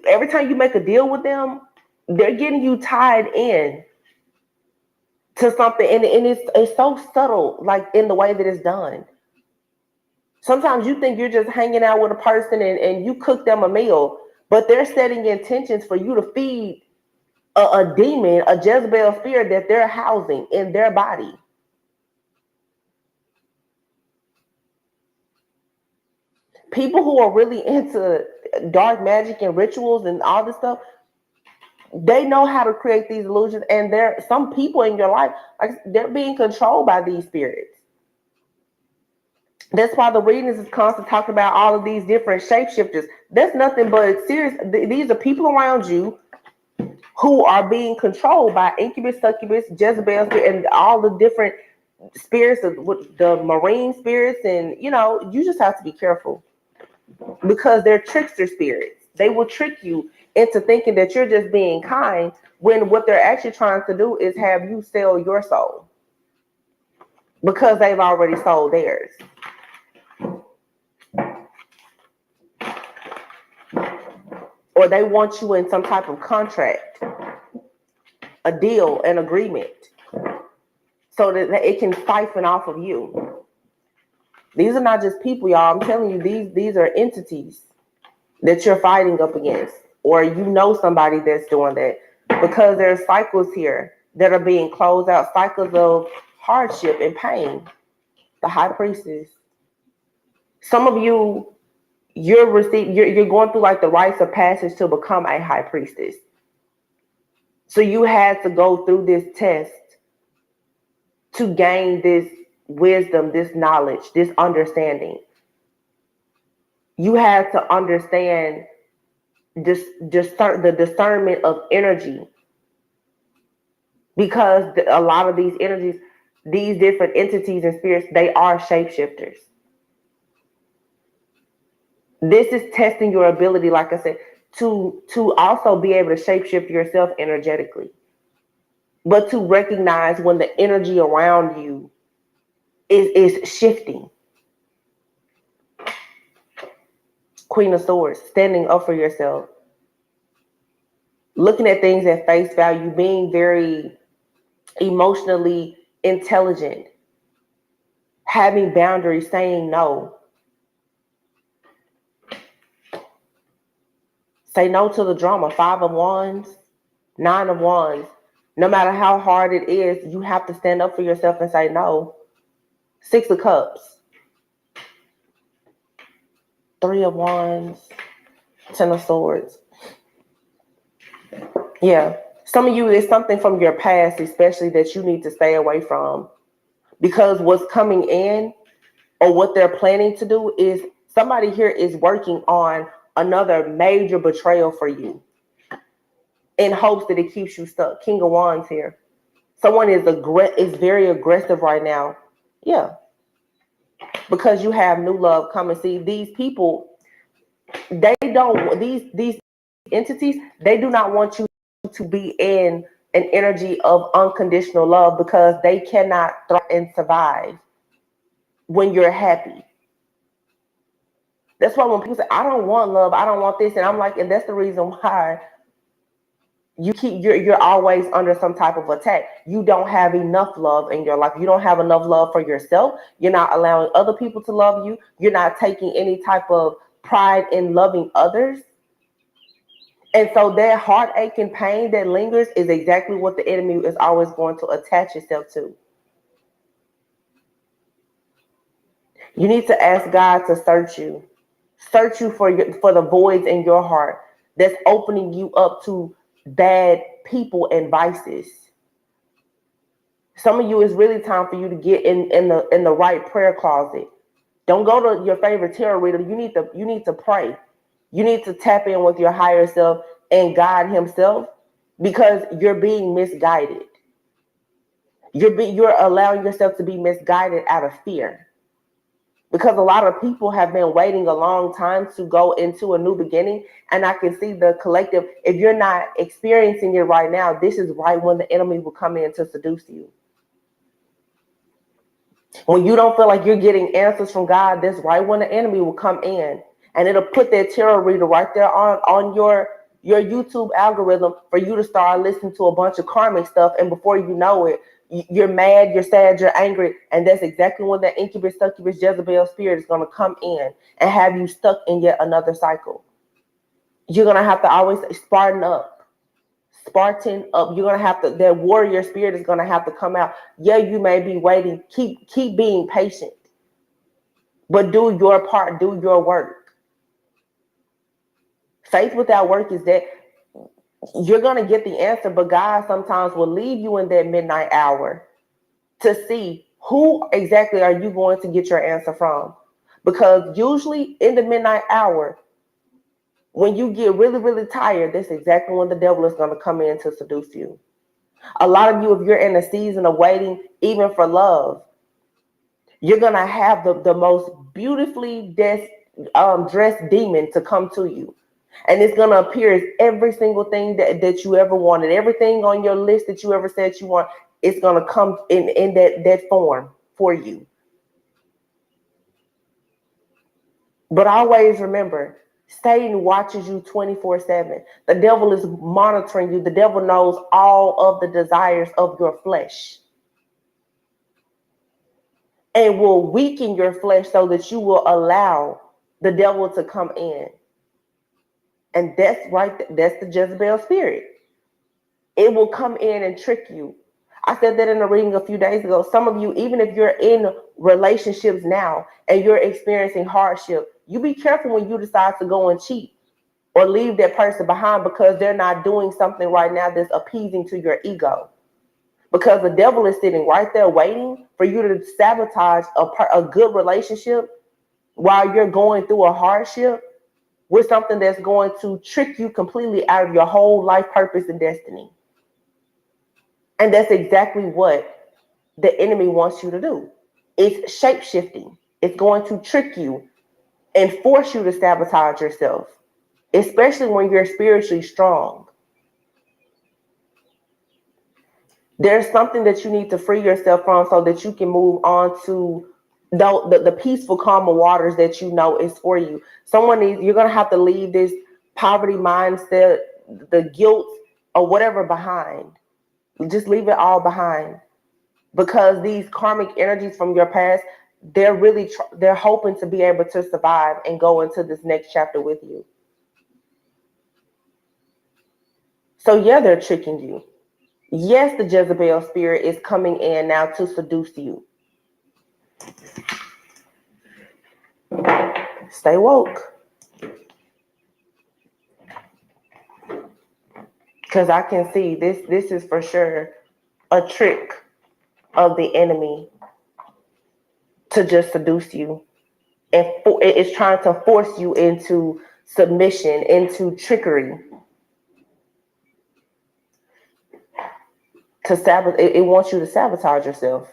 every time you make a deal with them, they're getting you tied in to something. And it's so subtle, like in the way that it's done. Sometimes you think you're just hanging out with a person and you cook them a meal, but they're setting intentions for you to feed a demon, a Jezebel spirit that they're housing in their body. People who are really into dark magic and rituals and all this stuff, they know how to create these illusions. And there are some people in your life, like, they're being controlled by these spirits. That's why the readings is constantly talking about all of these different shapeshifters. That's nothing but serious. These are people around you who are being controlled by incubus, succubus, Jezebel, and all the different spirits, the marine spirits. And, you just have to be careful because they're trickster spirits. They will trick you into thinking that you're just being kind when what they're actually trying to do is have you sell your soul because they've already sold theirs. Or they want you in some type of contract, a deal, an agreement, so that it can siphon off of you. These are not just people, y'all. I'm telling you, these are entities that you're fighting up against, or somebody that's doing that, because there are cycles here that are being closed out, cycles of hardship and pain. The high priestess. Some of you, you're going through like the rites of passage to become a high priestess. So you had to go through this test to gain this wisdom, this knowledge, this understanding. You had to understand the discernment of energy, because a lot of these energies, these different entities and spirits, they are shapeshifters. This is testing your ability, like I said, to also be able to shapeshift yourself energetically, but to recognize when the energy around you is shifting. Queen of Swords, standing up for yourself, looking at things at face value, being very emotionally intelligent, having boundaries, saying no. Say no to the drama. 5 of Wands, 9 of Wands. No matter how hard it is, you have to stand up for yourself and say no. 6 of Cups, 3 of Wands, 10 of Swords. Yeah. Some of you, it's something from your past, especially that you need to stay away from. Because what's coming in or what they're planning to do is somebody here is working on another major betrayal for you in hopes that it keeps you stuck. King of Wands here. Someone is very aggressive right now. Yeah. Because you have new love coming. See, these people, these entities, they do not want you to be in an energy of unconditional love because they cannot thrive and survive when you're happy. That's why when people say, I don't want love, I don't want this, and I'm like, and that's the reason why you're always under some type of attack. You don't have enough love in your life. You don't have enough love for yourself. You're not allowing other people to love you. You're not taking any type of pride in loving others. And so that heartache and pain that lingers is exactly what the enemy is always going to attach itself to. You need to ask God to search you for the voids in your heart that's opening you up to bad people and vices. Some of you, it's really time for you to get in the right prayer closet. Don't go to your favorite tarot reader. You need to pray. You need to tap in with your higher self and God himself, because you're being misguided. You're allowing yourself to be misguided out of fear. Because a lot of people have been waiting a long time to go into a new beginning. And I can see the collective, if you're not experiencing it right now, this is right when the enemy will come in to seduce you. When you don't feel like you're getting answers from God, that's right when the enemy will come in. And it'll put that tarot reader right there on your YouTube algorithm for you to start listening to a bunch of karmic stuff. And before you know it, you're mad, you're sad, you're angry. And that's exactly when that incubus, succubus, Jezebel spirit is going to come in and have you stuck in yet another cycle. You're going to have to always Spartan up. You're going to have to, that warrior spirit is going to have to come out. Yeah, you may be waiting. Keep being patient. But do your part, do your work. Faith without work is that you're going to get the answer, but God sometimes will leave you in that midnight hour to see who exactly are you going to get your answer from. Because usually in the midnight hour, when you get really, really tired, that's exactly when the devil is going to come in to seduce you. A lot of you, if you're in a season of waiting, even for love, you're going to have the most beautifully dressed demon to come to you. And it's going to appear as every single thing that you ever wanted. Everything on your list that you ever said you want, it's going to come in that form for you. But always remember, Satan watches you 24/7. The devil is monitoring you. The devil knows all of the desires of your flesh and will weaken your flesh so that you will allow the devil to come in. And that's right. That's the Jezebel spirit. It will come in and trick you. I said that in a reading a few days ago. Some of you, even if you're in relationships now and you're experiencing hardship, you be careful when you decide to go and cheat or leave that person behind because they're not doing something right now that's appeasing to your ego. Because the devil is sitting right there waiting for you to sabotage a good relationship while you're going through a hardship with something that's going to trick you completely out of your whole life purpose and destiny. And that's exactly what the enemy wants you to do. It's shape-shifting. It's going to trick you and force you to sabotage yourself, especially when you're spiritually strong. There's something that you need to free yourself from so that you can move on to the peaceful, calmer waters that you know is for you. You're going to have to leave this poverty mindset, the guilt or whatever behind. Just leave it all behind. because these karmic energies from your past, they're hoping to be able to survive and go into this next chapter with you. So yeah, they're tricking you. Yes, the Jezebel spirit is coming in now to seduce you. Stay woke. Because I can see this is for sure a trick of the enemy to just seduce you. And it's trying to force you into submission, into trickery. To sabotage, it wants you to sabotage yourself.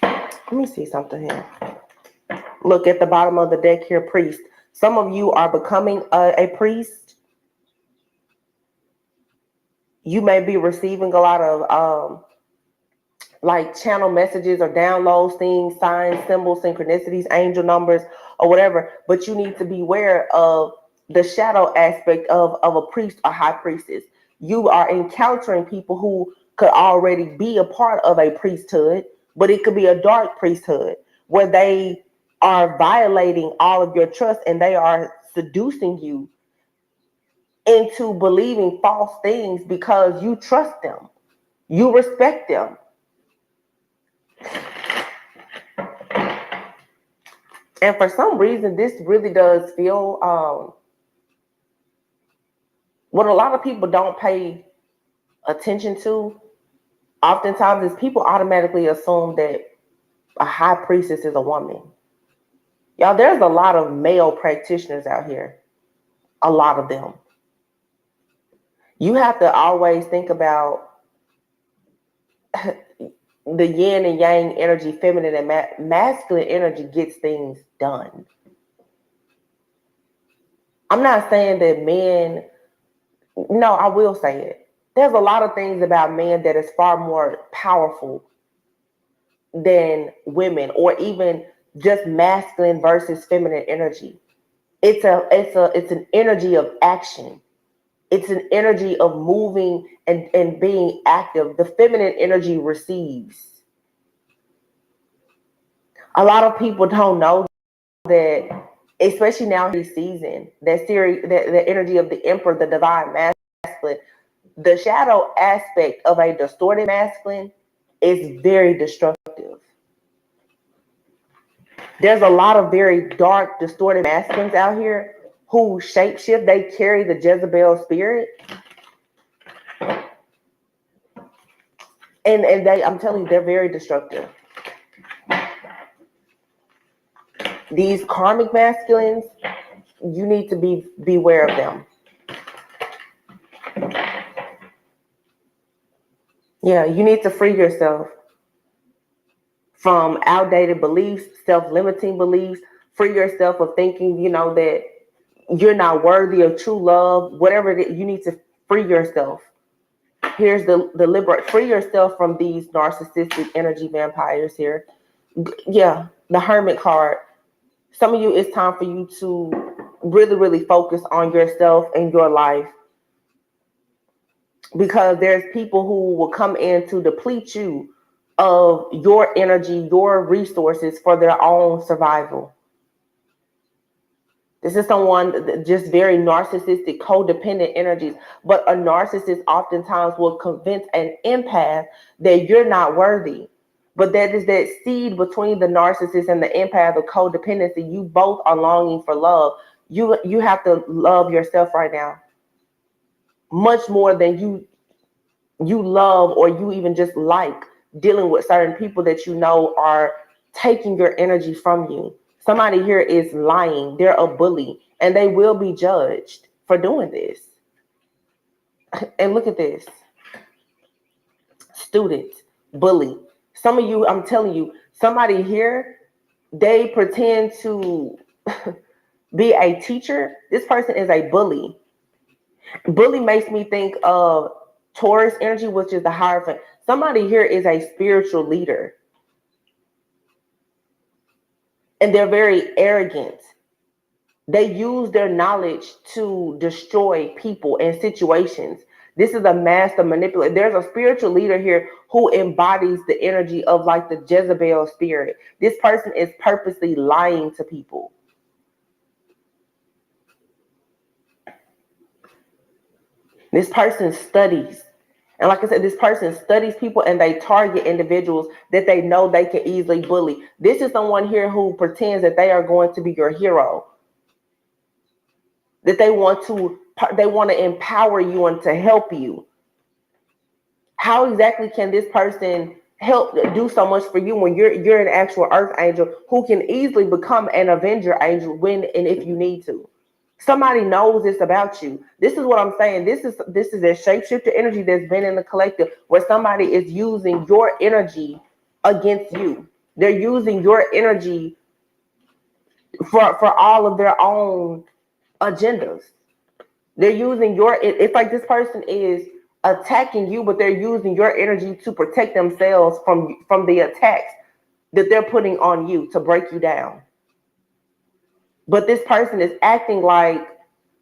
Let me see something here. Look at the bottom of the deck here, priest. Some of you are becoming a priest. You may be receiving a lot of like channel messages or downloads, things, signs, symbols, synchronicities, angel numbers, or whatever. But you need to be aware of the shadow aspect of a priest or high priestess. You are encountering people who could already be a part of a priesthood, but it could be a dark priesthood where they are violating all of your trust and they are seducing you into believing false things because you trust them, you respect them. And for some reason, this really does feel what a lot of people don't pay attention to. Oftentimes, is people automatically assume that a high priestess is a woman. Y'all, there's a lot of male practitioners out here. A lot of them. You have to always think about the yin and yang energy, feminine and masculine energy gets things done. I'm not saying that men, no, I will say it. There's a lot of things about men that is far more powerful than women, or even just masculine versus feminine energy. It's an energy of action. It's an energy of moving and being active. The feminine energy receives. A lot of people don't know that, especially now this season, that series, the energy of the emperor, the divine masculine, the shadow aspect of a distorted masculine is very destructive. There's a lot of very dark, distorted masculines out here who shapeshift. They carry the Jezebel spirit. And I'm telling you, they're very destructive. These karmic masculines, you need to beware of them. Yeah, you need to free yourself from outdated beliefs, self-limiting beliefs. Free yourself of thinking, that you're not worthy of true love. Whatever it is, you need to free yourself. Here's the liberate. Free yourself from these narcissistic energy vampires here. Yeah, the Hermit card. Some of you, it's time for you to really, really focus on yourself and your life, because there's people who will come in to deplete you of your energy, your resources for their own survival. This is someone just very narcissistic, codependent energies. But a narcissist oftentimes will convince an empath that you're not worthy. But that is that seed between the narcissist and the empath of codependency. You both are longing for love. You have to love yourself right now, much more than you love or you even just like dealing with certain people that you know are taking your energy from you. Somebody here is lying. They're a bully, and they will be judged for doing this. And look at this. Student, bully. Some of you, I'm telling you, somebody here, they pretend to be a teacher. This person is a bully. Bully makes me think of Taurus energy, which is the Hierophant. Somebody here is a spiritual leader. And they're very arrogant. They use their knowledge to destroy people and situations. This is a master manipulator. There's a spiritual leader here who embodies the energy of like the Jezebel spirit. This person is purposely lying to people. This person studies. And like I said, this person studies people and they target individuals that they know they can easily bully. This is someone here who pretends that they are going to be your hero, that they want to empower you and to help you. How exactly can this person help do so much for you when you're an actual earth angel who can easily become an avenger angel when and if you need to? Somebody knows this about you. This is what I'm saying. This is a shapeshifter energy that's been in the collective where somebody is using your energy against you. They're using your energy for all of their own agendas. They're using it's like this person is attacking you, but they're using your energy to protect themselves from the attacks that they're putting on you to break you down. But this person is acting like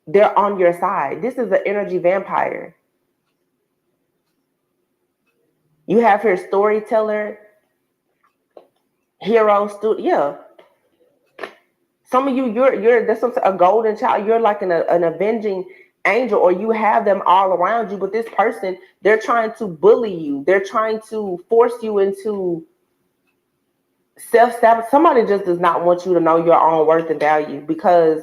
they're on your side. This is an energy vampire. You have here storyteller, hero, yeah. Some of you, you're that's a golden child. You're like an avenging angel, or you have them all around you. But this person, they're trying to bully you. They're trying to force you into self-sabotage. Somebody just does not want you to know your own worth and value because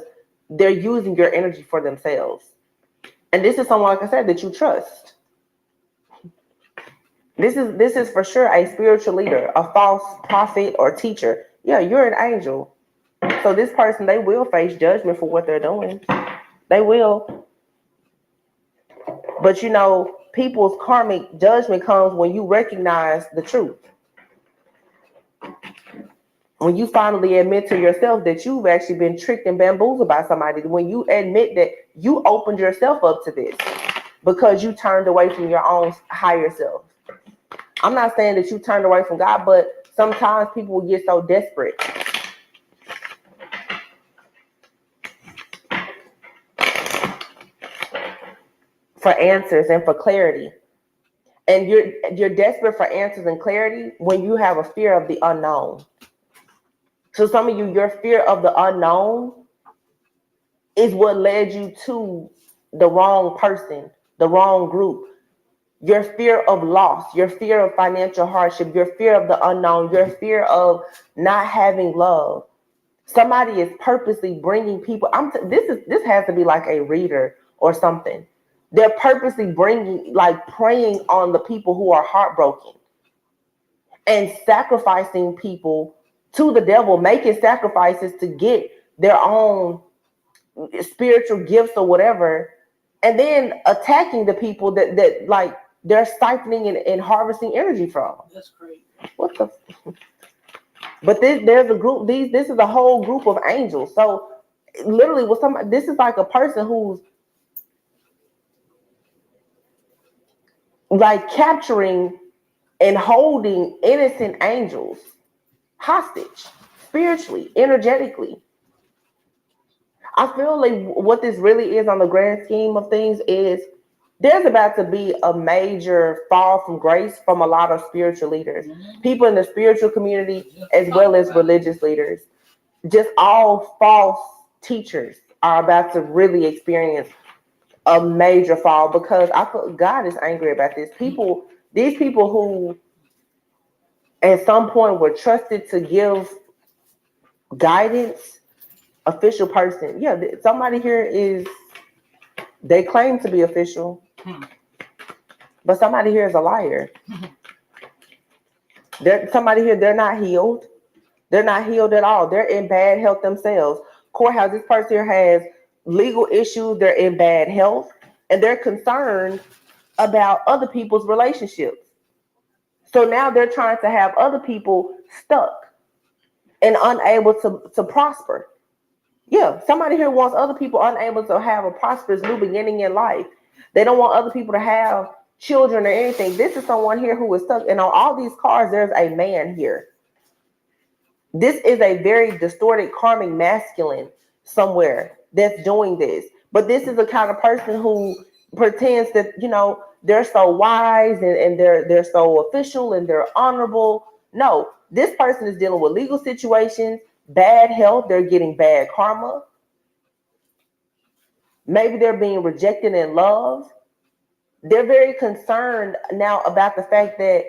they're using your energy for themselves. And this is someone, like I said, that you trust. This is for sure a spiritual leader, a false prophet or teacher. Yeah, you're an angel. So this person, they will face judgment for what they're doing. They will. But people's karmic judgment comes when you recognize the truth. When you finally admit to yourself that you've actually been tricked and bamboozled by somebody. When you admit that you opened yourself up to this because you turned away from your own higher self. I'm not saying that you turned away from God, but sometimes people will get so desperate. For answers and for clarity. And you're desperate for answers and clarity when you have a fear of the unknown. So some of you, your fear of the unknown is what led you to the wrong person, the wrong group. Your fear of loss, your fear of financial hardship, your fear of the unknown, your fear of not having love. Somebody is purposely bringing people. This has to be like a reader or something. They're purposely preying on the people who are heartbroken and sacrificing people to the devil, making sacrifices to get their own spiritual gifts or whatever, and then attacking the people that they're siphoning and harvesting energy from. That's crazy. What the? But there's a group. This is a whole group of angels. So literally, this is like a person who's like capturing and holding innocent angels hostage, spiritually, energetically. I feel like what this really is on the grand scheme of things is there's about to be a major fall from grace from a lot of spiritual leaders, people in the spiritual community, as well as religious leaders. Just all false teachers are about to really experience a major fall because I feel God is angry about this. These people who at some point were trusted to give guidance, official person. Yeah, somebody here they claim to be official, but somebody here is a liar. Somebody here, they're not healed. They're not healed at all. They're in bad health themselves. Courthouse, this person here has legal issues. They're in bad health, and they're concerned about other people's relationships. So now they're trying to have other people stuck and unable to prosper. Yeah, somebody here wants other people unable to have a prosperous new beginning in life. They don't want other people to have children or anything. This is someone here who is stuck. And on all these cards, there's a man here. This is a very distorted karmic masculine somewhere that's doing this. But this is the kind of person who pretends that, they're so wise, and they're so official and they're honorable. No, this person is dealing with legal situations, bad health, they're getting bad karma. Maybe they're being rejected in love. They're very concerned now about the fact that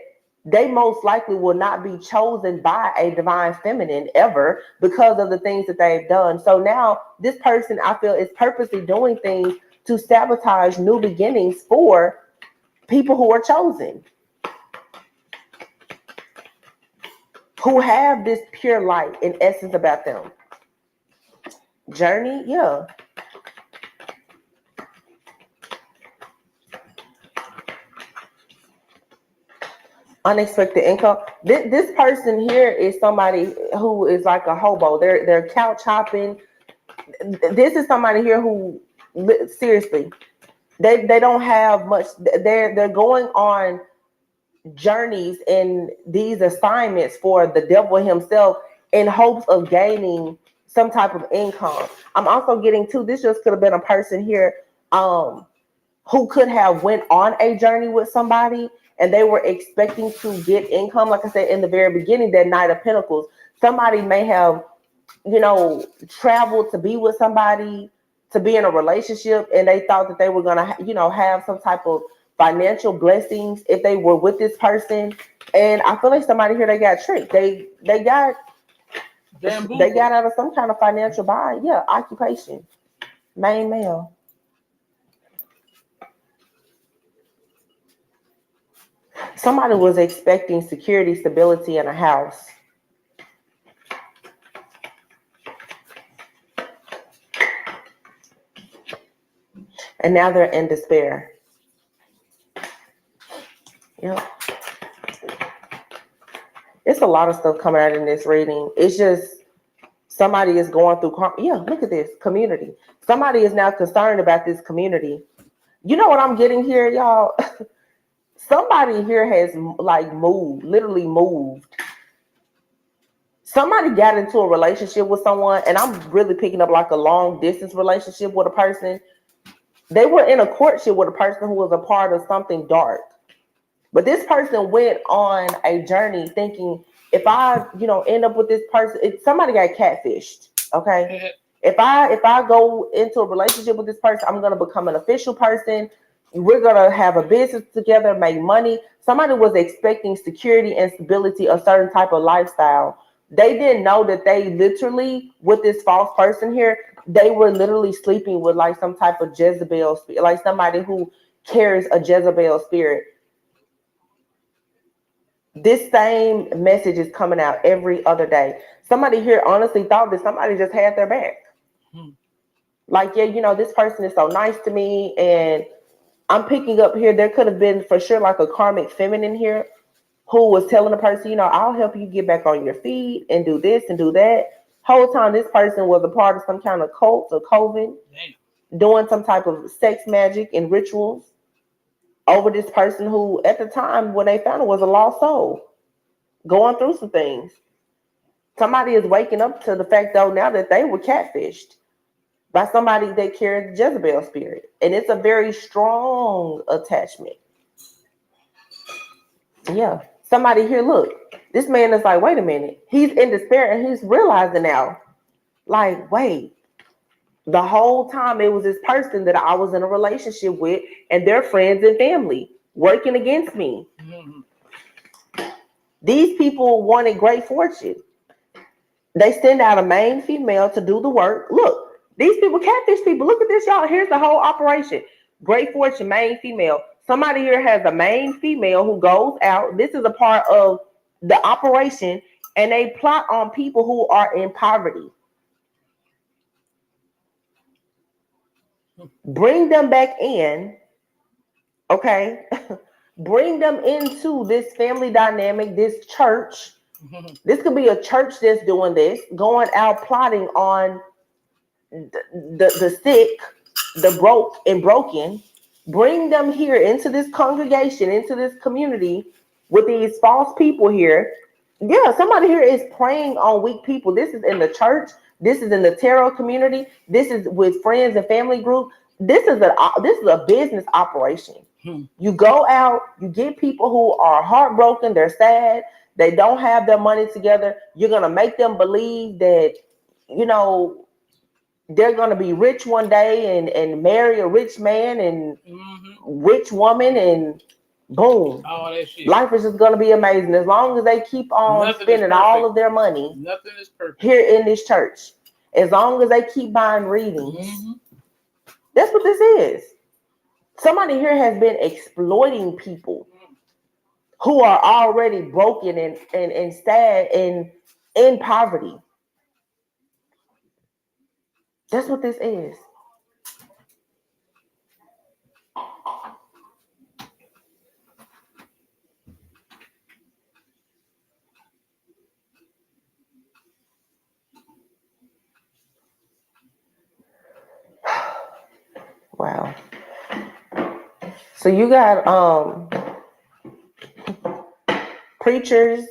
they most likely will not be chosen by a divine feminine ever because of the things that they've done. So now this person, I feel, is purposely doing things to sabotage new beginnings for people who are chosen, who have this pure light in essence about them. Journey, yeah. Unexpected income. This person here is somebody who is like a hobo. They're couch hopping. This is somebody here who, seriously, they don't have much. They're going on journeys and these assignments for the devil himself in hopes of gaining some type of income. I'm also getting to, this just could have been a person here who could have went on a journey with somebody and they were expecting to get income. Like I said in the very beginning, that Knight of Pentacles, somebody may have, traveled to be with somebody, to be in a relationship, and they thought that they were going to, have some type of financial blessings if they were with this person. And I feel like somebody here, they got tricked. They got out of some kind of financial bind. Yeah, occupation, main male. Somebody was expecting security, stability in a house. And now they're in despair. Yep. It's a lot of stuff coming out in this reading. It's just somebody is going through. Yeah, look at this community. Somebody is now concerned about this community. You know what I'm getting here, y'all? Somebody here has like literally moved. Somebody got into a relationship with someone, and I'm really picking up like a long distance relationship with a person. They were in a courtship with a person who was a part of something dark. But this person went on a journey thinking, if I, end up with this person, somebody got catfished. Okay. If I go into a relationship with this person, I'm going to become an official person. We're going to have a business together, make money. Somebody was expecting security and stability, a certain type of lifestyle. They didn't know that they literally, with this false person here, they were literally sleeping with like some type of Jezebel spirit, like somebody who carries a Jezebel spirit. This same message is coming out every other day. Somebody here honestly thought that somebody just had their back. Like, yeah, this person is so nice to me. And I'm picking up here, there could have been for sure like a karmic feminine here who was telling the person, I'll help you get back on your feet and do this and do that. Whole time this person was a part of some kind of cult or coven, doing some type of sex magic and rituals over this person who at the time when they found it was a lost soul, going through some things. Somebody is waking up to the fact though now that they were catfished by somebody that carried the Jezebel spirit. And it's a very strong attachment. Yeah. Somebody here, look, this man is like, wait a minute. He's in despair and he's realizing now, like, wait, the whole time it was this person that I was in a relationship with and their friends and family working against me. These people wanted great fortune. They send out a main female to do the work. Look, these people catfish people. Look at this, y'all. Here's the whole operation. Great fortune, main female. Somebody here has a main female who goes out. This is a part of the operation, and they plot on people who are in poverty. Bring them back in, okay? Bring them into this family dynamic, this church. This could be a church that's doing this, going out plotting on the sick, the broke and broken. Bring them here into this congregation, into this community with these false people here. Yeah, somebody here is preying on weak people. This is in the church. This is in the tarot community. This is with friends and family group. This is a business operation. You go out, you get people who are heartbroken, they're sad, they don't have their money together. You're gonna make them believe that, you know, they're gonna be rich one day and marry a rich man and rich woman and boom. All that shit. Life is just gonna be amazing as long as they keep on Nothing is spending all perfect. of their money Nothing is perfect. here in this church. As long as they keep buying readings. That's what this is. Somebody here has been exploiting people who are already broken and sad and in poverty. That's what this is. Wow. So you got preachers,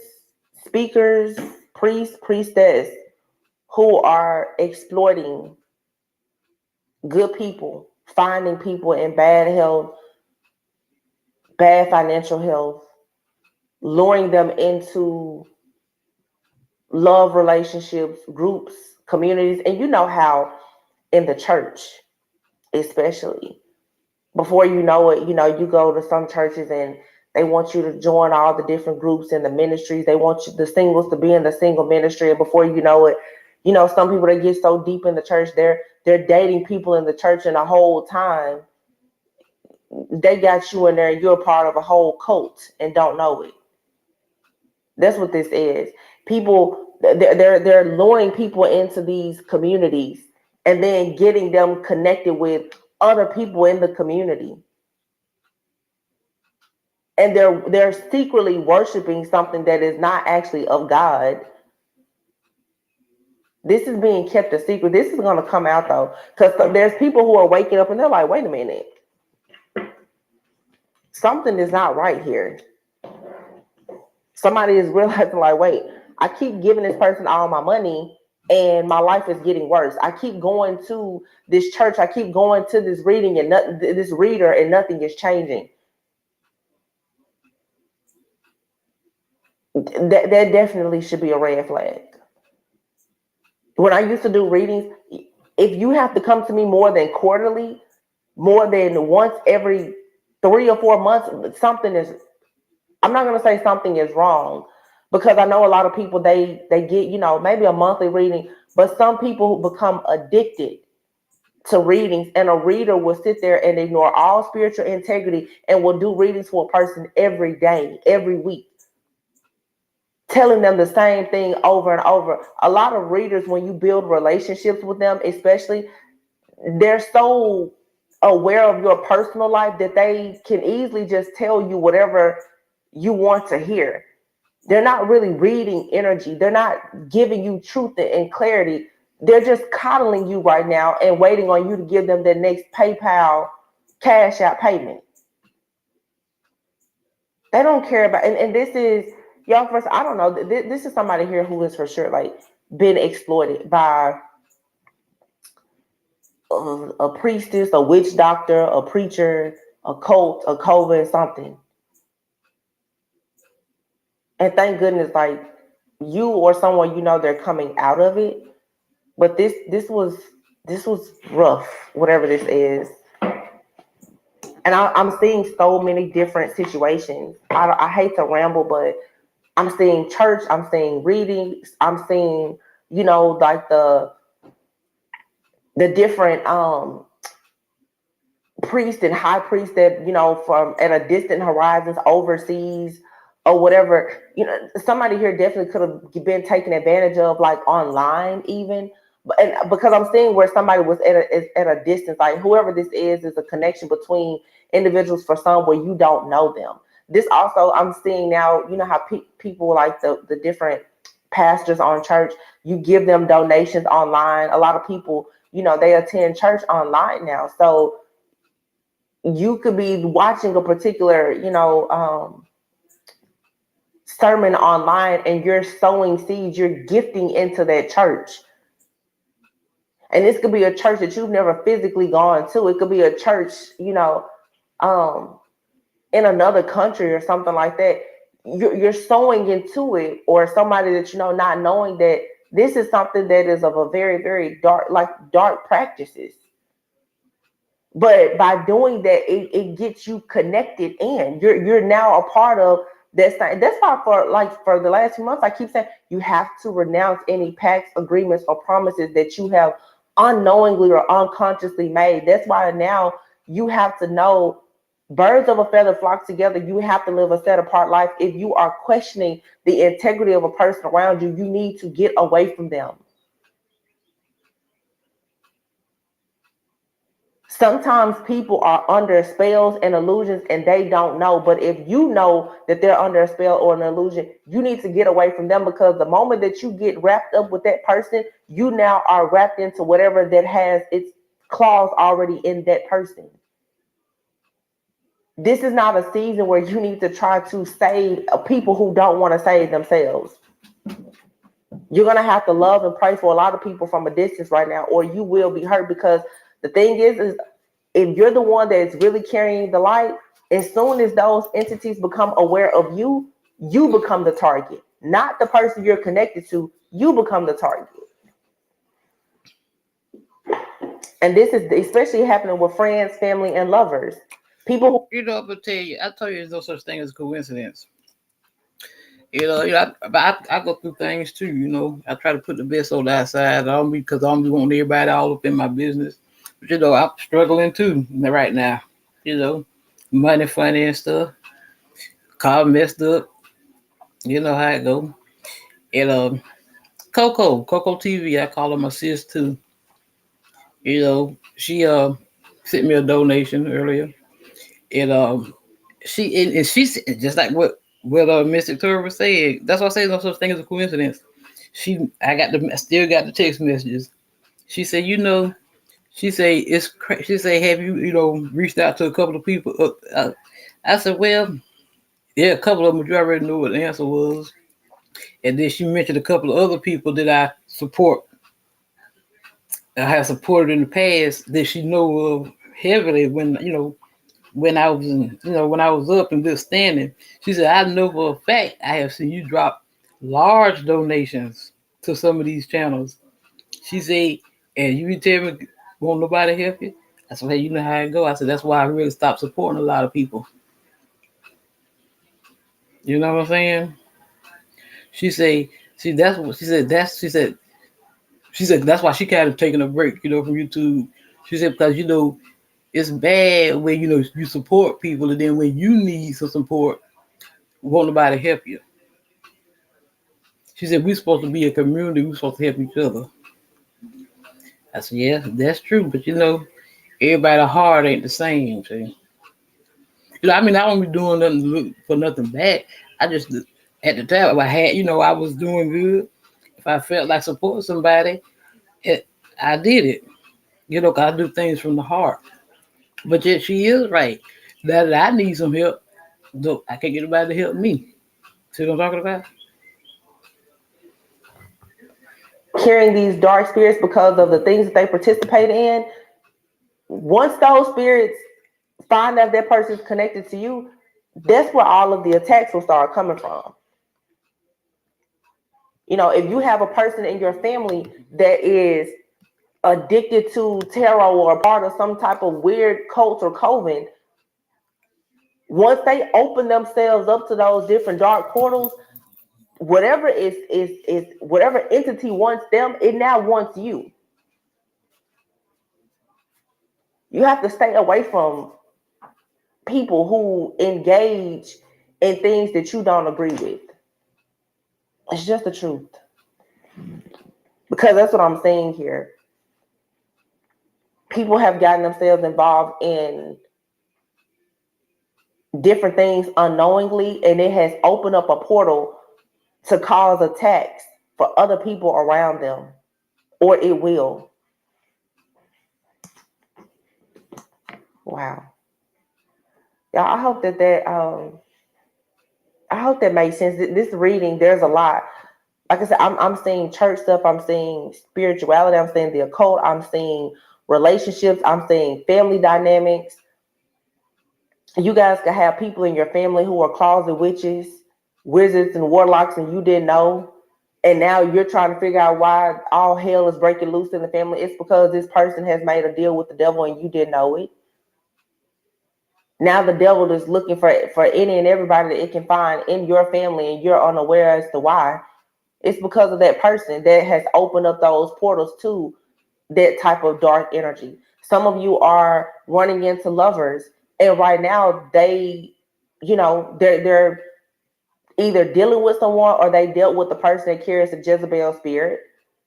speakers, priests, priestess who are exploiting good people, finding people in bad health, bad financial health, luring them into love relationships, groups, communities. And you know how in the church, especially, before you know it, you go to some churches and they want you to join all the different groups in the ministries. They want the singles to be in the single ministry. And before you know it, some people, they get so deep in the church, they're dating people in the church, and the whole time they got you in there and you're a part of a whole cult and don't know it. That's what this is. People, they're luring people into these communities and then getting them connected with other people in the community. And they're secretly worshiping something that is not actually of God. This is being kept a secret. This is going to come out though, because there's people who are waking up and they're like, wait a minute, something is not right here. Somebody is realizing like, wait, I keep giving this person all my money and my life is getting worse. I keep going to this church, I keep going to this reading and this reader, and nothing is changing. That definitely should be a red flag. When I used to do readings, if you have to come to me more than quarterly, more than once every 3 or 4 months, something is, I'm not going to say something is wrong, because I know a lot of people, they get, maybe a monthly reading, but some people become addicted to readings, and a reader will sit there and ignore all spiritual integrity and will do readings for a person every day, every week, telling them the same thing over and over. A lot of readers, when you build relationships with them, especially, they're so aware of your personal life that they can easily just tell you whatever you want to hear. They're not really reading energy. They're not giving you truth and clarity. They're just coddling you right now and waiting on you to give them their next PayPal cash out payment. They don't care about, and this is, y'all, first, I don't know, this is somebody here who is for sure like been exploited by a priestess, a witch doctor, a preacher, a cult, a coven, something. And thank goodness, like, you or someone they're coming out of it. But this was rough, whatever this is. And I'm seeing so many different situations. I hate to ramble, but I'm seeing church, I'm seeing readings, I'm seeing, like the different priest and high priest that, from at a distant horizons overseas or whatever. Somebody here definitely could have been taken advantage of, like online even. And because I'm seeing where somebody was at a distance, like whoever this is a connection between individuals for some where you don't know them. This also, I'm seeing now, how people like the different pastors on church, you give them donations online. A lot of people, they attend church online now. So you could be watching a particular, sermon online and you're sowing seeds, you're gifting into that church. And this could be a church that you've never physically gone to. It could be a church, in another country or something like that. You're sowing into it, or somebody that not knowing that this is something that is of a very, very dark practices. But by doing that, it gets you connected in. You're now a part of that thing. That's why for the last few months, I keep saying you have to renounce any pacts, agreements, or promises that you have unknowingly or unconsciously made. That's why now you have to know birds of a feather flock together. You have to live a set apart life. If you are questioning the integrity of a person around you, you need to get away from them. Sometimes people are under spells and illusions and they don't know. But if you know that they're under a spell or an illusion, you need to get away from them, because the moment that you get wrapped up with that person, you now are wrapped into whatever that has its claws already in that person. This is not a season where you need to try to save people who don't want to save themselves. You're going to have to love and pray for a lot of people from a distance right now, or you will be hurt. Because the thing is if you're the one that's really carrying the light, as soon as those entities become aware of you, you become the target. Not the person you're connected to, you become the target. And this is especially happening with friends, family, and lovers. People I'm gonna tell you, I told you there's no such thing as coincidence. I go through things too. I try to put the best on the outside. I don't because I don't want everybody all up in my business. But I'm struggling too right now. You know, money, funny and stuff. Car messed up. You know how it go. And Coco TV, I call her my sis too. She sent me a donation earlier, and and she said just like what Mystic Tour was saying. That's why I say no such thing as a coincidence. I still got the text messages. She said, she say she say, have you reached out to a couple of people? I said, well, yeah, a couple of them, but you already knew what the answer was. And then she mentioned a couple of other people that I have supported in the past that she know of heavily when I was when I was up in good standing. She said, I know for a fact I have seen you drop large donations to some of these channels. She said, and you tell me, won't nobody help you? I said, hey, you know how it go. I said, that's why I really stopped supporting a lot of people. You know what I'm saying? She said, see, that's what she said. She said that's why she kind of taking a break, from YouTube. She said because it's bad when you support people, and then when you need some support, won't nobody help you. She said we're supposed to be a community. We're supposed to help each other. I said, yeah, that's true, but everybody's heart ain't the same. See, I mean, I don't be doing nothing to look for nothing bad. I just at the time I had, I was doing good. If I felt like supporting somebody, I did it. 'Cause I do things from the heart. But yet she is right. That I need some help, though I can't get anybody to help me. See what I'm talking about? carrying these dark spirits because of the things that they participate in, once those spirits find out that person's connected to you, that's where all of the attacks will start coming from. If you have a person in your family that is addicted to tarot or a part of some type of weird cult or coven, once they open themselves up to those different dark portals, whatever is whatever entity wants them, it now wants you. You have to stay away from people who engage in things that you don't agree with. It's just the truth. Because that's what I'm saying here. People have gotten themselves involved in different things unknowingly, and it has opened up a portal to cause attacks for other people around them, or it will. Wow. Yeah, I hope that I hope that makes sense. This reading, there's a lot. Like I said, I'm seeing church stuff, I'm seeing spirituality, I'm seeing the occult, I'm seeing relationships, I'm seeing family dynamics. You guys could have people in your family who are closet witches, wizards, and warlocks, and you didn't know. And now you're trying to figure out why all hell is breaking loose in the family. It's because this person has made a deal with the devil and you didn't know it. Now the devil is looking for any and everybody that it can find in your family, and you're unaware as to why. It's because of that person that has opened up those portals to that type of dark energy. Some of you are running into lovers, and right now they, they're either dealing with someone or they dealt with the person that carries a Jezebel spirit.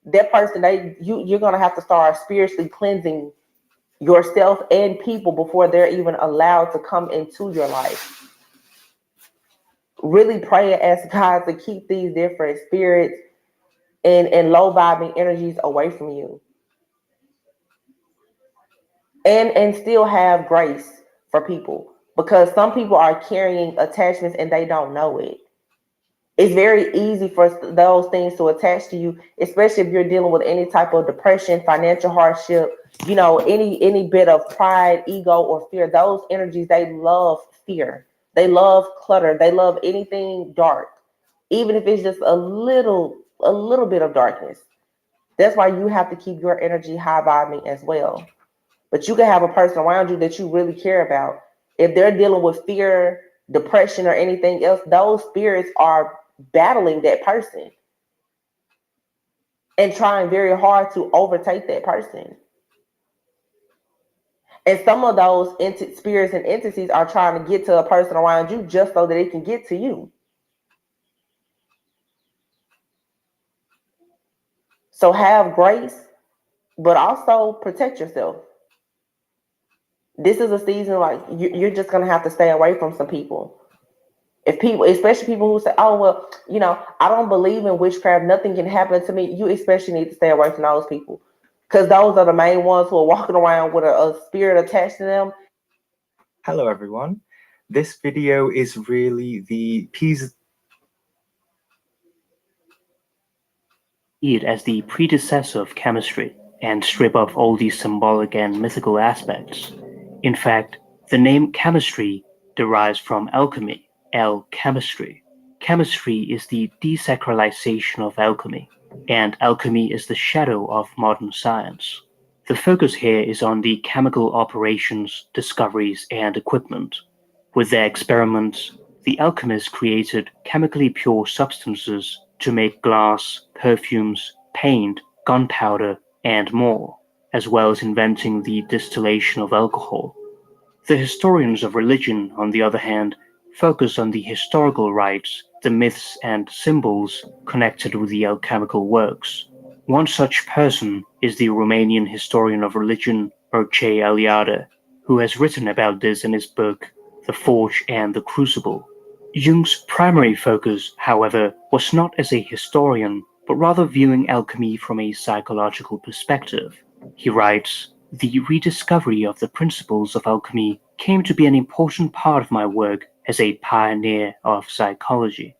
That person, you're gonna have to start spiritually cleansing yourself and people before they're even allowed to come into your life. Really pray and ask God to keep these different spirits and low vibing energies away from you. And still have grace for people, because some people are carrying attachments and they don't know it. It's very easy for those things to attach to you, especially if you're dealing with any type of depression, financial hardship, any bit of pride, ego, or fear. Those energies, they love fear. They love clutter. They love anything dark, even if it's just a little bit of darkness. That's why you have to keep your energy high vibing as well. But you can have a person around you that you really care about. If they're dealing with fear, depression, or anything else, those spirits are battling that person and trying very hard to overtake that person. And some of those spirits and entities are trying to get to a person around you just so that it can get to you. So have grace, but also protect yourself. This is a season like you're just going to have to stay away from some people. If people, especially people who say, oh, well, I don't believe in witchcraft, nothing can happen to me, you especially need to stay away from those people. Because those are the main ones who are walking around with a spirit attached to them. Hello everyone. This video is really the piece it as the predecessor of chemistry and strip off all the symbolic and mythical aspects. In fact, the name chemistry derives from alchemy, alchemistry. Chemistry is the desacralization of alchemy, and alchemy is the shadow of modern science. The focus here is on the chemical operations, discoveries, and equipment. With their experiments, the alchemists created chemically pure substances to make glass, perfumes, paint, gunpowder, and more, as well as inventing the distillation of alcohol. The historians of religion, on the other hand, focus on the historical rites, the myths and symbols connected with the alchemical works. One such person is the Romanian historian of religion, Mircea Eliade, who has written about this in his book The Forge and the Crucible. Jung's primary focus, however, was not as a historian, but rather viewing alchemy from a psychological perspective. He writes, "The rediscovery of the principles of alchemy came to be an important part of my work as a pioneer of psychology."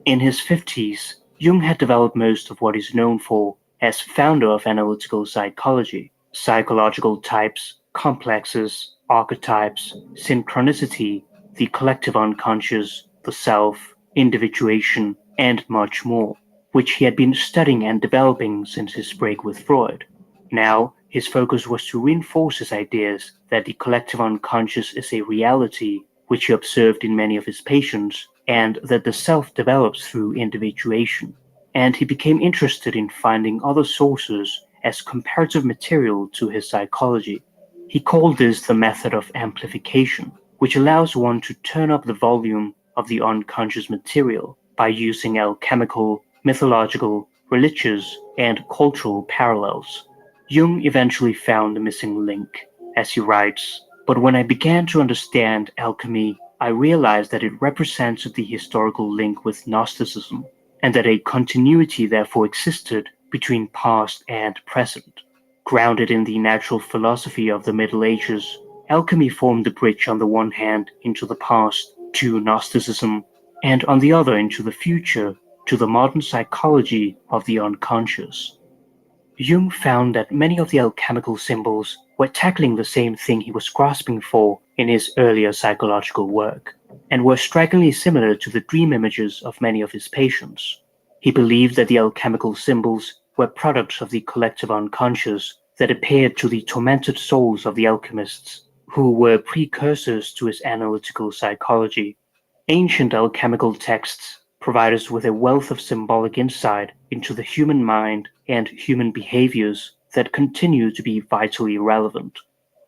In his 50s, Jung had developed most of what is known for as founder of analytical psychology: psychological types, complexes, archetypes, synchronicity, the collective unconscious, the self, individuation, and much more, which he had been studying and developing since his break with Freud. Now, his focus was to reinforce his ideas that the collective unconscious is a reality which he observed in many of his patients, and that the self develops through individuation. And he became interested in finding other sources as comparative material to his psychology. He called this the method of amplification, which allows one to turn up the volume of the unconscious material by using alchemical, mythological, religious, and cultural parallels. Jung eventually found the missing link, as he writes, "But when I began to understand alchemy, I realized that it represents the historical link with Gnosticism, and that a continuity therefore existed between past and present. Grounded in the natural philosophy of the Middle Ages, alchemy formed the bridge on the one hand into the past to Gnosticism, and on the other into the future, to the modern psychology of the unconscious. Jung found that many of the alchemical symbols were tackling the same thing he was grasping for in his earlier psychological work, and were strikingly similar to the dream images of many of his patients. He believed that the alchemical symbols were products of the collective unconscious that appeared to the tormented souls of the alchemists, who were precursors to his analytical psychology. Ancient alchemical texts provide us with a wealth of symbolic insight into the human mind and human behaviors that continue to be vitally relevant.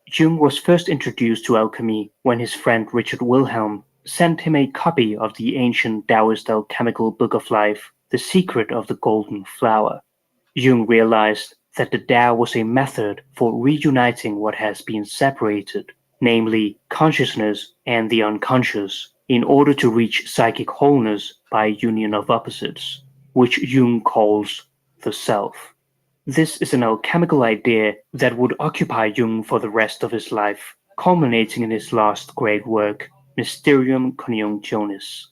Jung was first introduced to alchemy when his friend Richard Wilhelm sent him a copy of the ancient Taoist alchemical book of life, The Secret of the Golden Flower. Jung realized that the Tao was a method for reuniting what has been separated, namely consciousness and the unconscious, in order to reach psychic wholeness by union of opposites, which Jung calls the self. This is an alchemical idea that would occupy Jung for the rest of his life, culminating in his last great work, Mysterium Conjunctionis.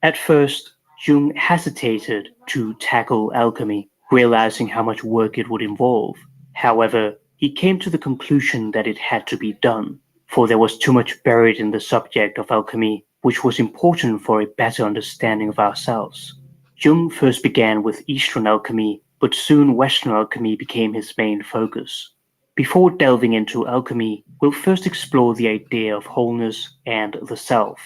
At first, Jung hesitated to tackle alchemy, realizing how much work it would involve. However, he came to the conclusion that it had to be done, for there was too much buried in the subject of alchemy, which was important for a better understanding of ourselves. Jung first began with Eastern alchemy, but soon Western alchemy became his main focus. Before delving into alchemy, we'll first explore the idea of wholeness and the self.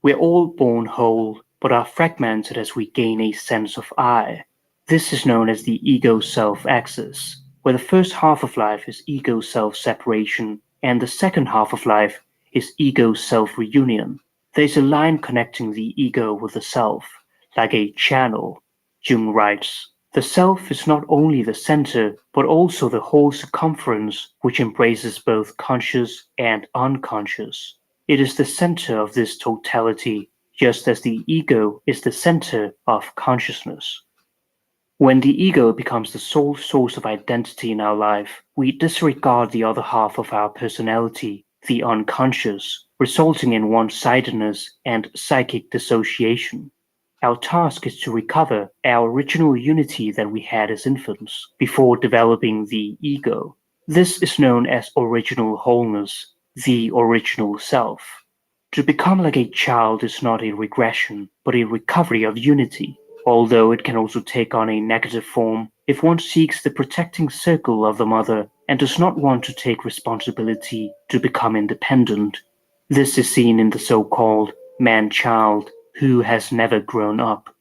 We're all born whole, but are fragmented as we gain a sense of I. This is known as the ego-self axis, where the first half of life is ego-self separation, and the second half of life is ego-self reunion. There's a line connecting the ego with the self, like a channel. Jung writes, "The self is not only the center, but also the whole circumference which embraces both conscious and unconscious. It is the center of this totality, just as the ego is the center of consciousness." When the ego becomes the sole source of identity in our life, we disregard the other half of our personality, the unconscious, resulting in one-sidedness and psychic dissociation. Our task is to recover our original unity that we had as infants before developing the ego. This is known as original wholeness, the original self. To become like a child is not a regression, but a recovery of unity, although it can also take on a negative form if one seeks the protecting circle of the mother and does not want to take responsibility to become independent. This is seen in the so-called man-child who has never grown up.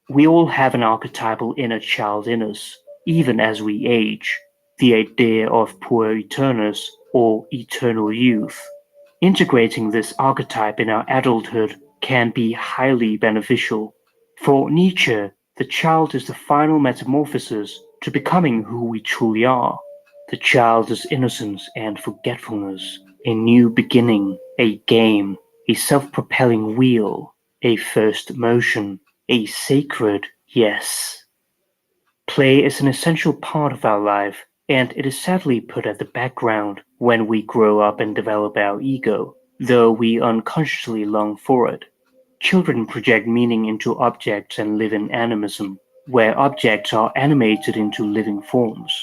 We all have an archetypal inner child in us, even as we age, the idea of puer aeternus, or eternal youth. Integrating this archetype in our adulthood can be highly beneficial. For Nietzsche, the child is the final metamorphosis to becoming who we truly are. The child is innocence and forgetfulness, a new beginning, a game, a self-propelling wheel, a first motion, a sacred yes. Play is an essential part of our life, and it is sadly put at the background when we grow up and develop our ego, though we unconsciously long for it. Children project meaning into objects and live in animism, where objects are animated into living forms.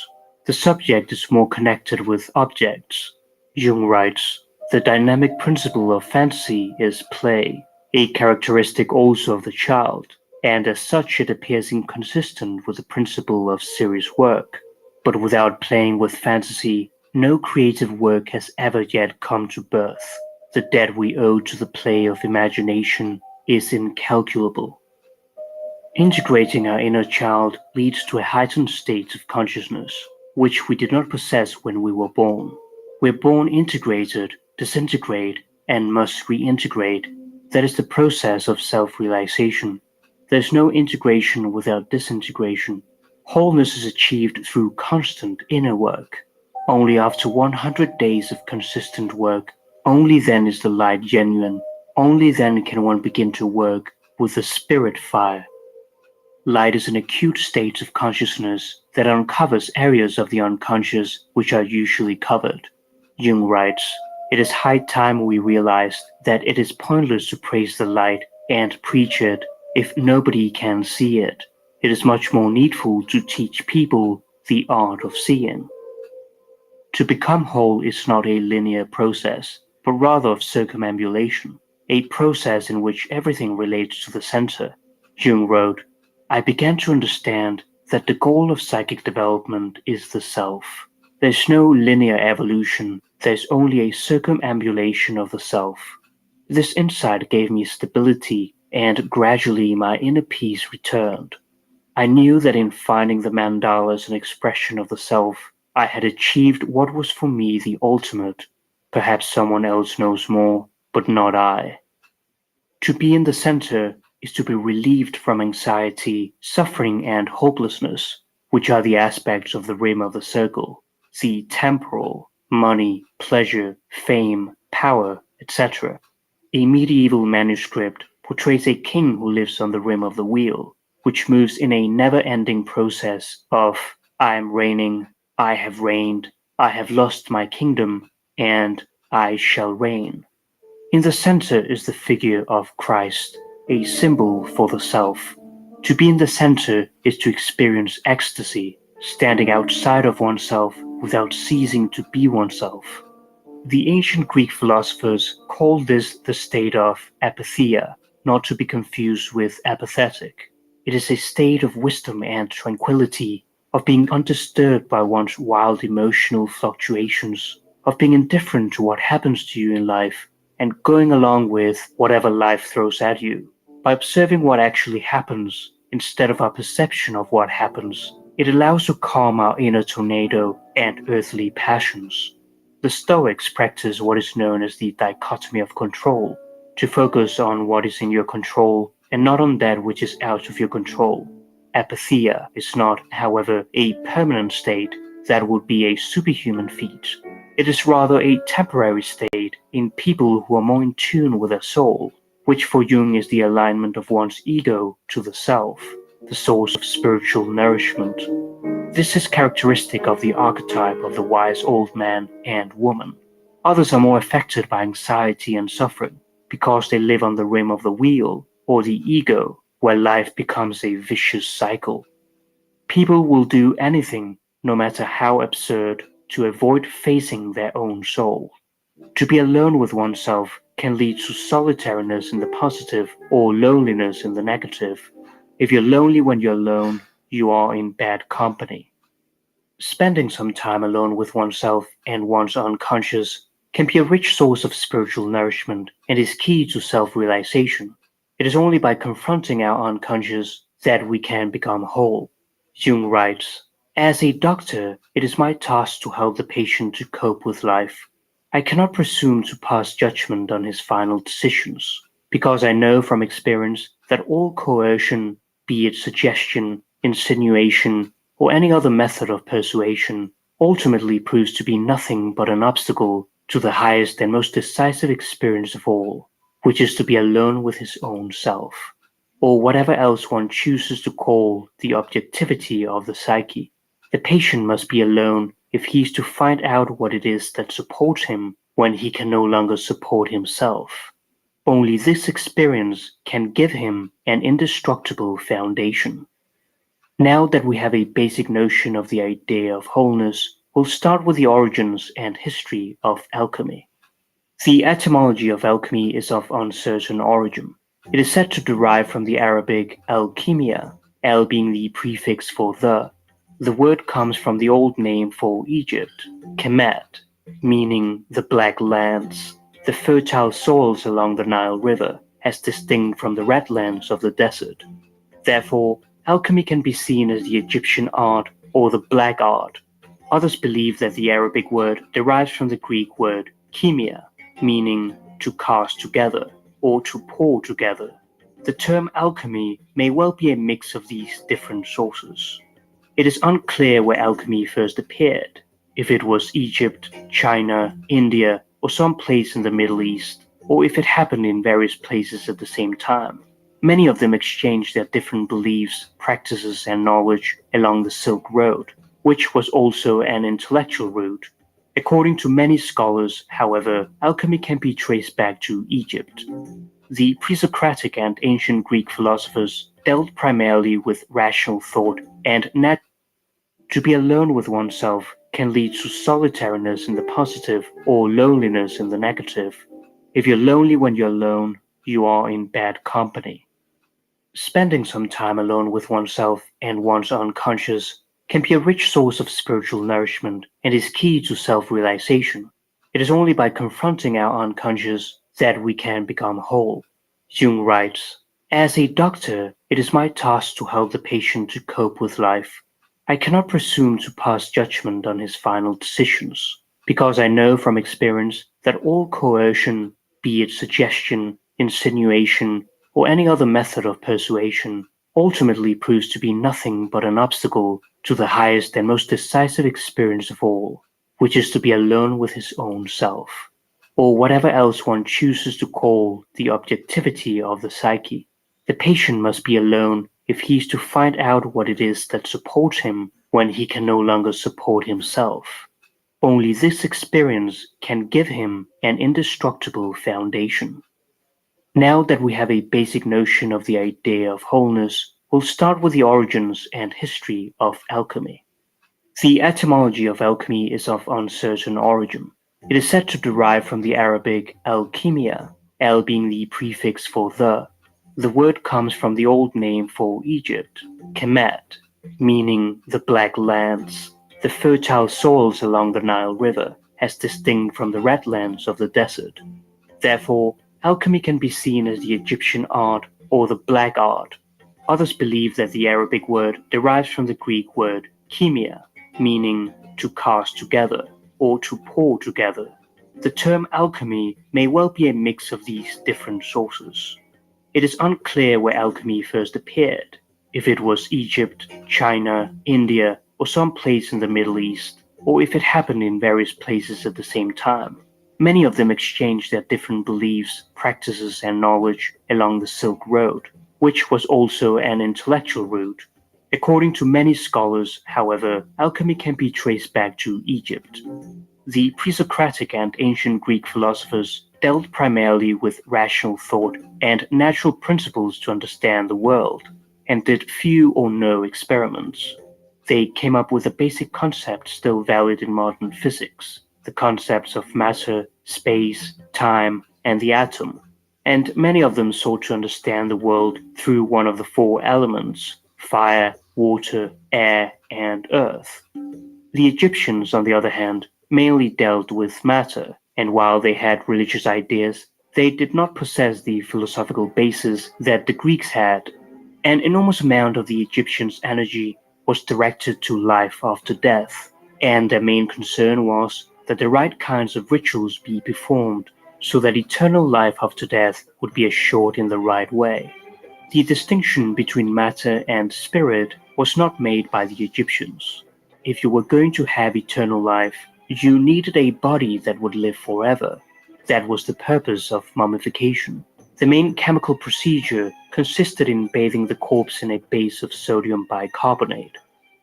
The subject is more connected with objects. Jung writes, "The dynamic principle of fantasy is play, a characteristic also of the child, and as such it appears inconsistent with the principle of serious work. But without playing with fantasy, no creative work has ever yet come to birth. The debt we owe to the play of imagination is incalculable." Integrating our inner child leads to a heightened state of consciousness, which we did not possess when we were born. We're born integrated, disintegrate, and must reintegrate. That is the process of self-realization. There's no integration without disintegration. Wholeness is achieved through constant inner work. Only after 100 days of consistent work, only then is the light genuine. Only then can one begin to work with the spirit fire. Light is an acute state of consciousness that uncovers areas of the unconscious which are usually covered. Jung writes, "It is high time we realized that it is pointless to praise the light and preach it if nobody can see it. It is much more needful to teach people the art of seeing. To become whole is not a linear process, but rather of circumambulation, a process in which everything relates to the center. Jung wrote, "I began to understand that the goal of psychic development is the self. There's no linear evolution, there's only a circumambulation of the self." This insight gave me stability, and gradually my inner peace returned. I knew that in finding the mandala as an expression of the self, I had achieved what was for me the ultimate. Perhaps someone else knows more, but not I. To be in the center is to be relieved from anxiety, suffering, and hopelessness, which are the aspects of the rim of the circle, the temporal, money, pleasure, fame, power, etc. A medieval manuscript portrays a king who lives on the rim of the wheel, which moves in a never-ending process of "I am reigning, I have reigned, I have lost my kingdom, and I shall reign." In the center is the figure of Christ, a symbol for the self. To be in the center is to experience ecstasy, standing outside of oneself without ceasing to be oneself. The ancient Greek philosophers called this the state of apatheia, not to be confused with apathetic. It is a state of wisdom and tranquility, of being undisturbed by one's wild emotional fluctuations, of being indifferent to what happens to you in life, and going along with whatever life throws at you. By observing what actually happens, instead of our perception of what happens, it allows to calm our inner tornado and earthly passions. The Stoics practice what is known as the dichotomy of control, to focus on what is in your control and not on that which is out of your control. Apatheia is not, however, a permanent state that would be a superhuman feat. It is rather a temporary state in people who are more in tune with their soul, which for Jung is the alignment of one's ego to the self, the source of spiritual nourishment. This is characteristic of the archetype of the wise old man and woman. Others are more affected by anxiety and suffering because they live on the rim of the wheel or the ego, where life becomes a vicious cycle. People will do anything, no matter how absurd, to avoid facing their own soul. To be alone with oneself can lead to solitariness in the positive or loneliness in the negative. If you're lonely when you're alone, you are in bad company. Spending some time alone with oneself and one's unconscious can be a rich source of spiritual nourishment and is key to self-realization. It is only by confronting our unconscious that we can become whole. Jung writes, "As a doctor, it is my task to help the patient to cope with life. I cannot presume to pass judgment on his final decisions, because I know from experience that all coercion, be it suggestion, insinuation, or any other method of persuasion, ultimately proves to be nothing but an obstacle to the highest and most decisive experience of all, which is to be alone with his own self, or whatever else one chooses to call the objectivity of the psyche. The patient must be alone if he is to find out what it is that supports him when he can no longer support himself. Only this experience can give him an indestructible foundation." Now that we have a basic notion of the idea of wholeness, we'll start with the origins and history of alchemy. The etymology of alchemy is of uncertain origin. It is said to derive from the Arabic alchimia, al being the prefix for the. The word comes from the old name for Egypt, Kemet, meaning the black lands, the fertile soils along the Nile River, as distinct from the red lands of the desert. Therefore, alchemy can be seen as the Egyptian art or the black art. Others believe that the Arabic word derives from the Greek word chemia, meaning to cast together or to pour together. The term alchemy may well be a mix of these different sources. It is unclear where alchemy first appeared, if it was Egypt, China, India, or some place in the Middle East, or if it happened in various places at the same time. Many of them exchanged their different beliefs, practices, and knowledge along the Silk Road, which was also an intellectual route. According to many scholars, however, alchemy can be traced back to Egypt. The pre-Socratic and ancient Greek philosophers dealt primarily with rational thought, and to be alone with oneself can lead to solitariness in the positive or loneliness in the negative. If you're lonely when you're alone, you are in bad company. Spending some time alone with oneself and one's unconscious can be a rich source of spiritual nourishment and is key to self-realization. It is only by confronting our unconscious that we can become whole. Jung writes, "As a doctor, it is my task to help the patient to cope with life. I cannot presume to pass judgment on his final decisions, because I know from experience that all coercion, be it suggestion, insinuation, or any other method of persuasion, ultimately proves to be nothing but an obstacle to the highest and most decisive experience of all, which is to be alone with his own self, or whatever else one chooses to call the objectivity of the psyche. The patient must be alone if he is to find out what it is that supports him when he can no longer support himself. Only this experience can give him an indestructible foundation." Now that we have a basic notion of the idea of wholeness, we'll start with the origins and history of alchemy. The etymology of alchemy is of uncertain origin. It is said to derive from the Arabic alchimia, al being the prefix for the. The word comes from the old name for Egypt, Kemet, meaning the black lands, the fertile soils along the Nile River, as distinct from the red lands of the desert. Therefore, alchemy can be seen as the Egyptian art or the black art. Others believe that the Arabic word derives from the Greek word chemia, meaning to cast together or to pour together. The term alchemy may well be a mix of these different sources. It is unclear where alchemy first appeared, if it was Egypt, China, India, or some place in the Middle East, or if it happened in various places at the same time. Many of them exchanged their different beliefs, practices, and knowledge along the Silk Road, which was also an intellectual route. According to many scholars, however, alchemy can be traced back to Egypt. The pre-Socratic and ancient Greek philosophers dealt primarily with rational thought and natural principles to understand the world, and did few or no experiments. They came up with a basic concept still valid in modern physics, the concepts of matter, space, time, and the atom, and many of them sought to understand the world through one of the four elements: fire, water, air, and earth. The Egyptians, on the other hand, mainly dealt with matter, and while they had religious ideas, they did not possess the philosophical basis that the Greeks had. An enormous amount of the Egyptians' energy was directed to life after death, and their main concern was that the right kinds of rituals be performed so that eternal life after death would be assured in the right way. The distinction between matter and spirit was not made by the Egyptians. If you were going to have eternal life, you needed a body that would live forever. That was the purpose of mummification. The main chemical procedure consisted in bathing the corpse in a base of sodium bicarbonate.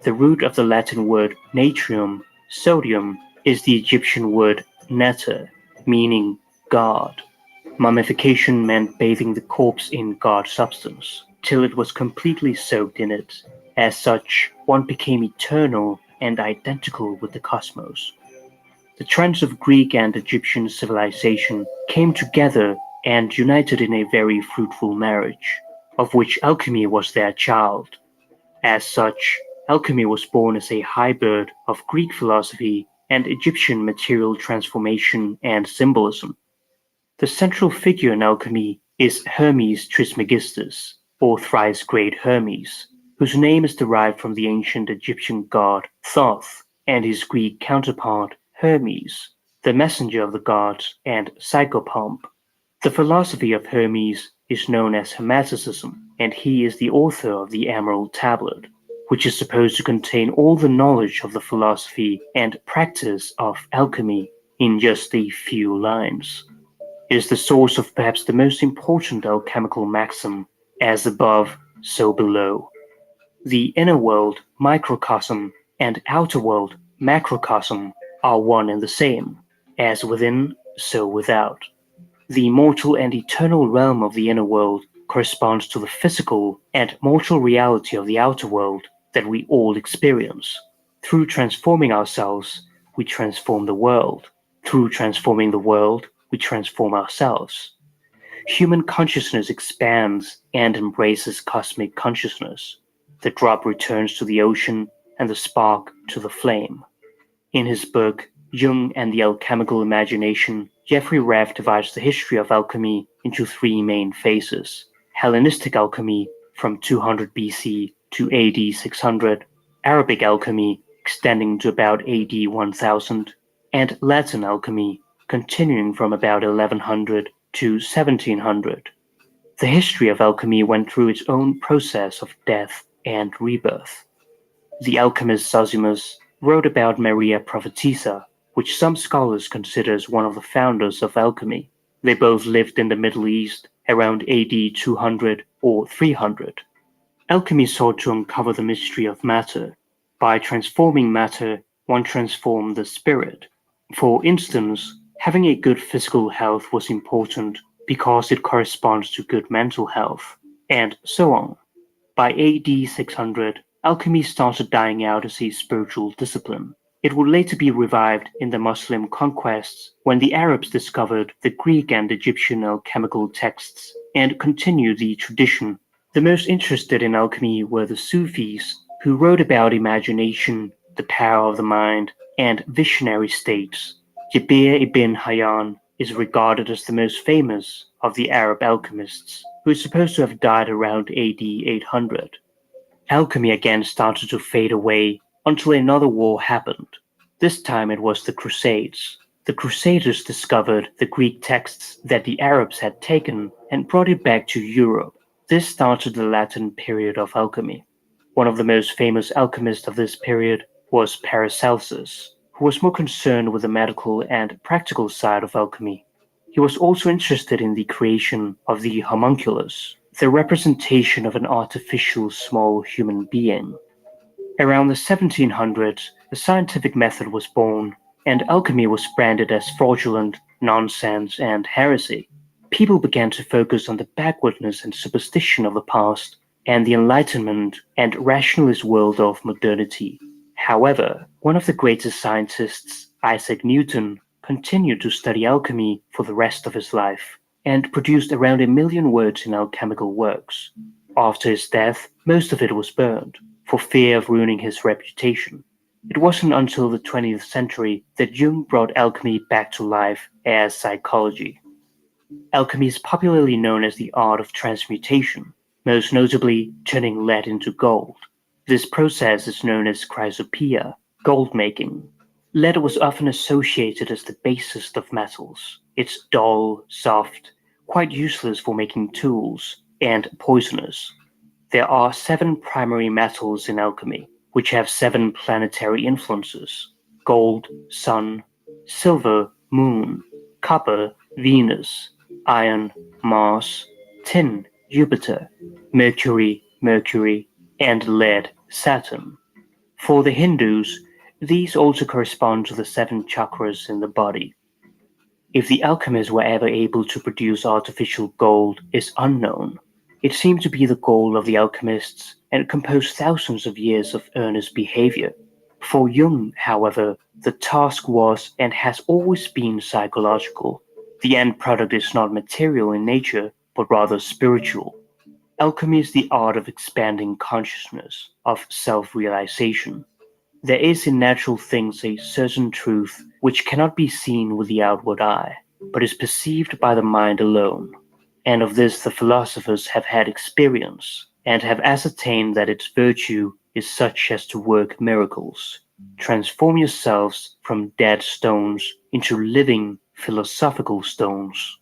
The root of the Latin word natrium, sodium, is the Egyptian word neter, meaning God. Mummification meant bathing the corpse in God substance, till it was completely soaked in it. As such, one became eternal and identical with the cosmos. The trends of Greek and Egyptian civilization came together and united in a very fruitful marriage, of which alchemy was their child. As such, alchemy was born as a hybrid of Greek philosophy and Egyptian material transformation and symbolism. The central figure in alchemy is Hermes Trismegistus, or thrice great Hermes, whose name is derived from the ancient Egyptian god Thoth and his Greek counterpart Hermes, the messenger of the gods and psychopomp. The philosophy of Hermes is known as Hermeticism, and he is the author of the Emerald Tablet, which is supposed to contain all the knowledge of the philosophy and practice of alchemy in just a few lines. It is the source of perhaps the most important alchemical maxim, as above, so below. The inner world, microcosm, and outer world, macrocosm, are one and the same, as within, so without. The mortal and eternal realm of the inner world corresponds to the physical and mortal reality of the outer world that we all experience. Through transforming ourselves, we transform the world. Through transforming the world, we transform ourselves. Human consciousness expands and embraces cosmic consciousness. The drop returns to the ocean and the spark to the flame. In his book, Jung and the Alchemical Imagination, Jeffrey Reff divides the history of alchemy into three main phases: Hellenistic alchemy from 200 BC to AD 600, Arabic alchemy extending to about AD 1000, and Latin alchemy continuing from about 1100 to 1700. The history of alchemy went through its own process of death and rebirth. The alchemist Zosimus wrote about Maria Prophetessa, which some scholars consider as one of the founders of alchemy. They both lived in the Middle East around AD 200 or 300. Alchemy sought to uncover the mystery of matter. By transforming matter, one transformed the spirit. For instance, having a good physical health was important because it corresponds to good mental health, and so on. By AD 600, alchemy started dying out as a spiritual discipline. It would later be revived in the Muslim conquests when the Arabs discovered the Greek and Egyptian alchemical texts and continued the tradition. The most interested in alchemy were the Sufis, who wrote about imagination, the power of the mind, and visionary states. Jabir ibn Hayyan is regarded as the most famous of the Arab alchemists, who is supposed to have died around AD 800. Alchemy again started to fade away until another war happened. This time it was the Crusades. The Crusaders discovered the Greek texts that the Arabs had taken and brought it back to Europe. This started the Latin period of alchemy. One of the most famous alchemists of this period was Paracelsus, who was more concerned with the medical and practical side of alchemy. He was also interested in the creation of the homunculus, the representation of an artificial small human being. Around the 1700s, the scientific method was born, and alchemy was branded as fraudulent, nonsense, and heresy. People began to focus on the backwardness and superstition of the past and the Enlightenment and rationalist world of modernity. However, one of the greatest scientists, Isaac Newton, continued to study alchemy for the rest of his life and produced around 1 million words in alchemical works. After his death, most of it was burned, for fear of ruining his reputation. It wasn't until the 20th century that Jung brought alchemy back to life as psychology. Alchemy is popularly known as the art of transmutation, most notably turning lead into gold. This process is known as chrysopoeia, gold making. Lead was often associated as the basest of metals. It's dull, soft, quite useless for making tools, and poisonous. There are 7 primary metals in alchemy, which have 7 planetary influences: gold, sun; silver, moon; copper, Venus; iron, Mars; tin, Jupiter; mercury, and lead, Saturn. For the Hindus, these also correspond to the 7 chakras in the body. If the alchemists were ever able to produce artificial gold is unknown. It seemed to be the goal of the alchemists and composed thousands of years of earnest behavior. For Jung, however, the task was and has always been psychological. The end product is not material in nature, but rather spiritual. Alchemy is the art of expanding consciousness, of self-realization. There is in natural things a certain truth which cannot be seen with the outward eye, but is perceived by the mind alone. And of this the philosophers have had experience, and have ascertained that its virtue is such as to work miracles. Transform yourselves from dead stones into living philosophical stones.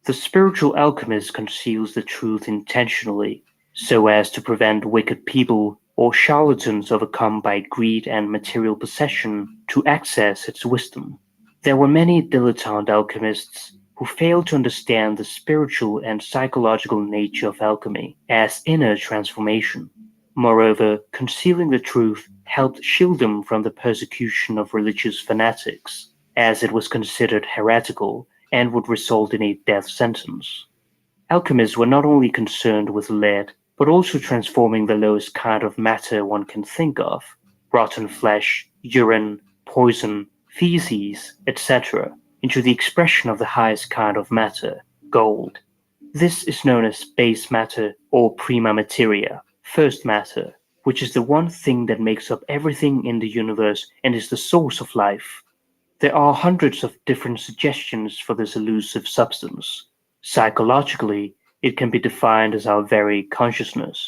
The spiritual alchemist conceals the truth intentionally, so as to prevent wicked people or charlatans overcome by greed and material possession to access its wisdom. There were many dilettante alchemists who failed to understand the spiritual and psychological nature of alchemy as inner transformation. Moreover, concealing the truth helped shield them from the persecution of religious fanatics, as it was considered heretical and would result in a death sentence. Alchemists were not only concerned with lead, but also transforming the lowest kind of matter one can think of, rotten flesh, urine, poison, feces, etc., into the expression of the highest kind of matter, gold. This is known as base matter or prima materia, first matter, which is the one thing that makes up everything in the universe and is the source of life. There are hundreds of different suggestions for this elusive substance. Psychologically, it can be defined as our very consciousness.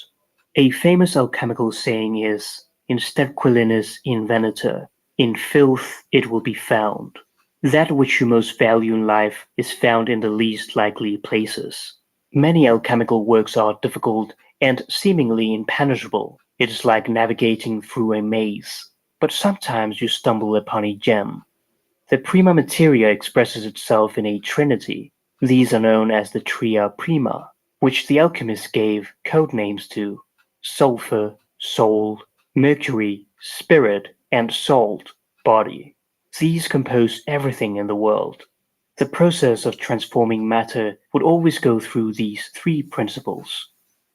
A famous alchemical saying is, "In sterquilis invenetur," in filth it will be found. That which you most value in life is found in the least likely places. Many alchemical works are difficult and seemingly impenetrable. It is like navigating through a maze. But sometimes you stumble upon a gem. The prima materia expresses itself in a trinity. These are known as the tria prima, which the alchemists gave code names to: sulfur, soul, mercury, spirit, and salt, body. These compose everything in the world. The process of transforming matter would always go through these three principles.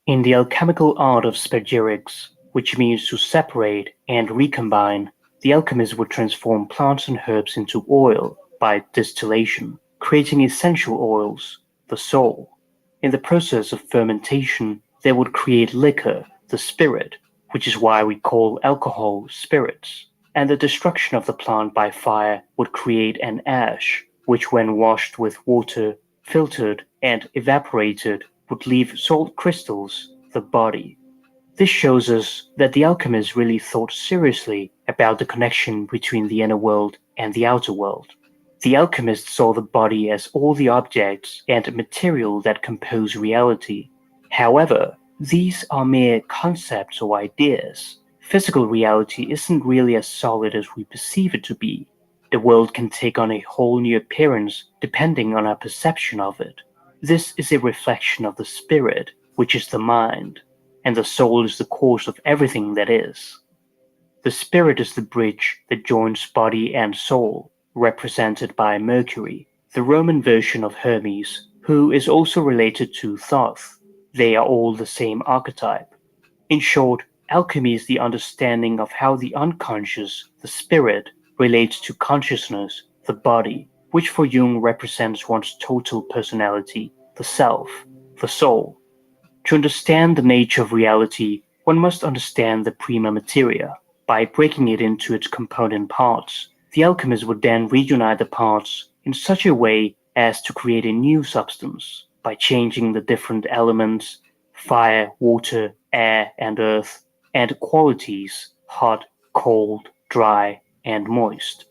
In the alchemical art of spagyrics, which means to separate and recombine, the alchemists would transform plants and herbs into oil by distillation, creating essential oils, the soul. In the process of fermentation, they would create liquor, the spirit, which is why we call alcohol spirits. And the destruction of the plant by fire would create an ash, which when washed with water, filtered, and evaporated, would leave salt crystals, the body. This shows us that the alchemists really thought seriously about the connection between the inner world and the outer world. The alchemists saw the body as all the objects and material that compose reality. However, these are mere concepts or ideas. Physical reality isn't really as solid as we perceive it to be. The world can take on a whole new appearance depending on our perception of it. This is a reflection of the spirit, which is the mind, and the soul is the cause of everything that is. The spirit is the bridge that joins body and soul, represented by Mercury, the Roman version of Hermes, who is also related to Thoth. They are all the same archetype. In short, alchemy is the understanding of how the unconscious, the spirit, relates to consciousness, the body, which for Jung represents one's total personality, the self, the soul. To understand the nature of reality, one must understand the prima materia. By breaking it into its component parts, the alchemists would then reunite the parts in such a way as to create a new substance. By changing the different elements, fire, water, air, and earth, and qualities, hot, cold, dry, and moist.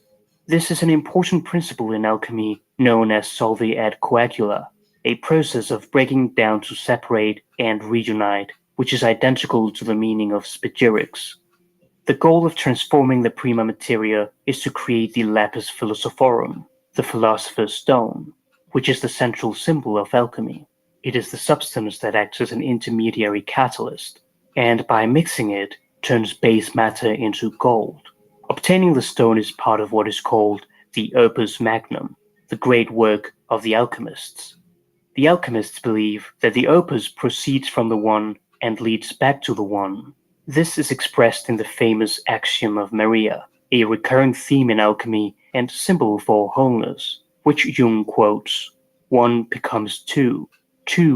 This is an important principle in alchemy known as solvi ad coagula, a process of breaking down to separate and reunite, which is identical to the meaning of spagyrics. The goal of transforming the prima materia is to create the lapis philosophorum, the philosopher's stone, which is the central symbol of alchemy. It is the substance that acts as an intermediary catalyst, and by mixing it, turns base matter into gold. Obtaining the stone is part of what is called the opus magnum, the great work of the alchemists. The alchemists believe that the opus proceeds from the one and leads back to the one. This is expressed in the famous axiom of Maria, a recurring theme in alchemy and symbol for wholeness, which Jung quotes: "One becomes two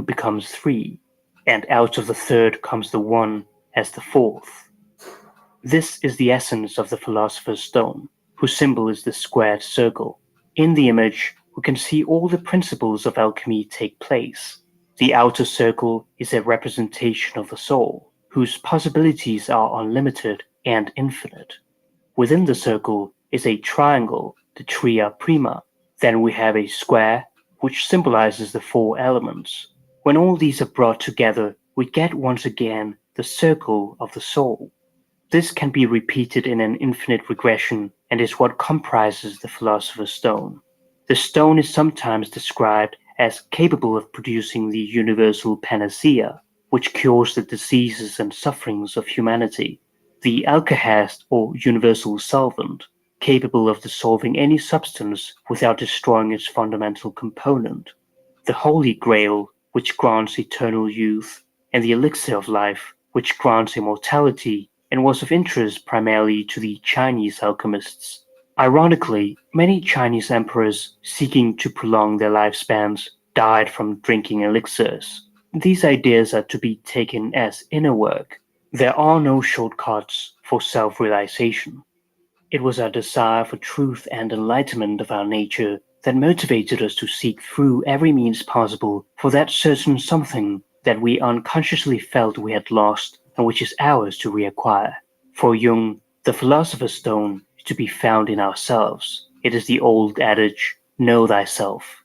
becomes three, and out of the third comes the one as the fourth." This is the essence of the philosopher's stone, whose symbol is the squared circle. In the image, we can see all the principles of alchemy take place. The outer circle is a representation of the soul, whose possibilities are unlimited and infinite. Within the circle is a triangle, the tria prima. Then we have a square, which symbolizes the four elements. When all these are brought together, we get once again the circle of the soul. This can be repeated in an infinite regression and is what comprises the philosopher's stone. The stone is sometimes described as capable of producing the universal panacea, which cures the diseases and sufferings of humanity. The alkahest, or universal solvent, capable of dissolving any substance without destroying its fundamental component, the Holy Grail, which grants eternal youth, and the elixir of life, which grants immortality, and was of interest primarily to the Chinese alchemists. Ironically, many Chinese emperors seeking to prolong their lifespans died from drinking elixirs. These ideas are to be taken as inner work. There are no shortcuts for self-realization. It was our desire for truth and enlightenment of our nature that motivated us to seek through every means possible for that certain something that we unconsciously felt we had lost and which is ours to reacquire. For Jung, the philosopher's stone is to be found in ourselves. It is the old adage, know thyself.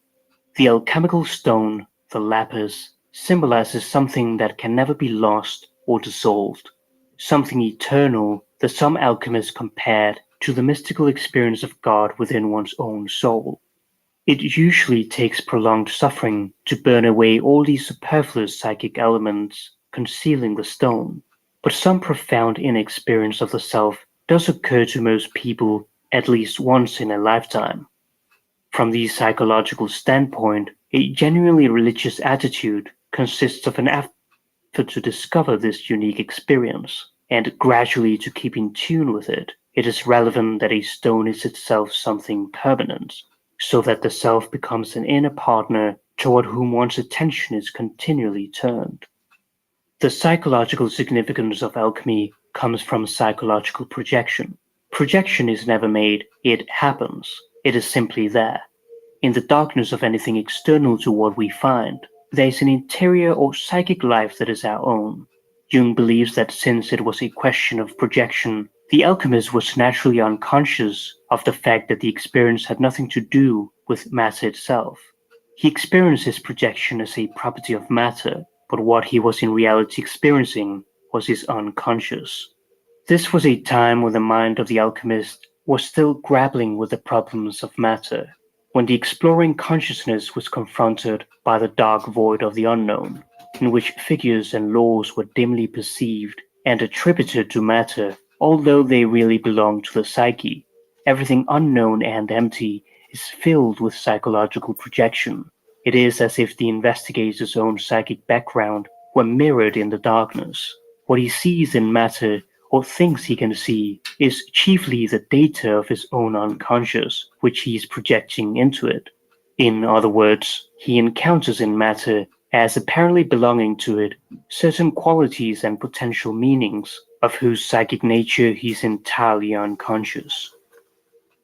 The alchemical stone, the lapis, symbolizes something that can never be lost or dissolved, something eternal that some alchemists compared to the mystical experience of God within one's own soul. It usually takes prolonged suffering to burn away all these superfluous psychic elements concealing the stone, but some profound inner experience of the self does occur to most people at least once in a lifetime. From the psychological standpoint, a genuinely religious attitude consists of an effort to discover this unique experience, and gradually to keep in tune with it. It is relevant that a stone is itself something permanent, so that the self becomes an inner partner toward whom one's attention is continually turned. The psychological significance of alchemy comes from psychological projection. Projection is never made, it happens. It is simply there. In the darkness of anything external to what we find, there is an interior or psychic life that is our own. Jung believes that since it was a question of projection, the alchemist was naturally unconscious of the fact that the experience had nothing to do with matter itself. He experienced his projection as a property of matter, but what he was in reality experiencing was his unconscious. This was a time when the mind of the alchemist was still grappling with the problems of matter, when the exploring consciousness was confronted by the dark void of the unknown, in which figures and laws were dimly perceived and attributed to matter, although they really belonged to the psyche. Everything unknown and empty is filled with psychological projection. It is as if the investigator's own psychic background were mirrored in the darkness. What he sees in matter, or thinks he can see, is chiefly the data of his own unconscious, which he is projecting into it. In other words, he encounters in matter, as apparently belonging to it, certain qualities and potential meanings of whose psychic nature he is entirely unconscious.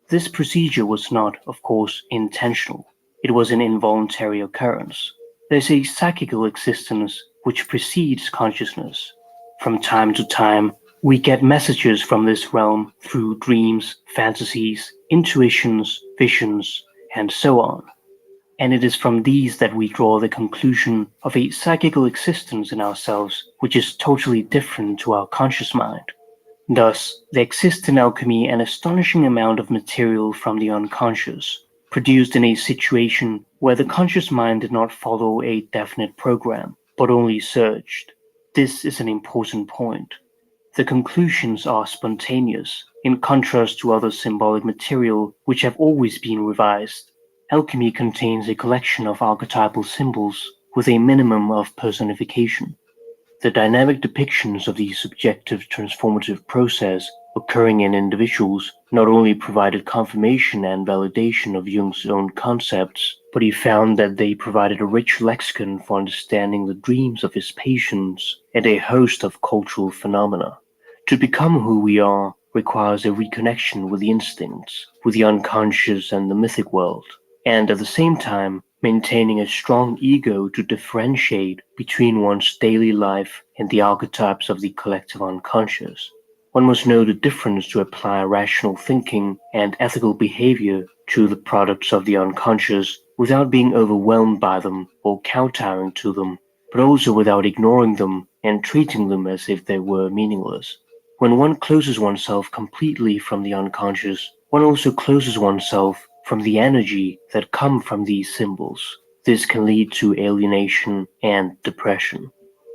This procedure was not, of course, intentional. It was an involuntary occurrence. There is a psychical existence which precedes consciousness. From time to time, we get messages from this realm through dreams, fantasies, intuitions, visions, and so on. And it is from these that we draw the conclusion of a psychical existence in ourselves which is totally different to our conscious mind. Thus, there exists in alchemy an astonishing amount of material from the unconscious, produced in a situation where the conscious mind did not follow a definite program, but only searched. This is an important point. The conclusions are spontaneous, in contrast to other symbolic material which have always been revised. Alchemy contains a collection of archetypal symbols with a minimum of personification. The dynamic depictions of the subjective transformative process occurring in individuals not only provided confirmation and validation of Jung's own concepts, but he found that they provided a rich lexicon for understanding the dreams of his patients and a host of cultural phenomena. To become who we are requires a reconnection with the instincts, with the unconscious and the mythic world, and at the same time maintaining a strong ego to differentiate between one's daily life and the archetypes of the collective unconscious. One must know the difference to apply rational thinking and ethical behavior to the products of the unconscious without being overwhelmed by them or kowtowing to them, but also without ignoring them and treating them as if they were meaningless. When one closes oneself completely from the unconscious, one also closes oneself from the energy that come from these symbols. This can lead to alienation and depression.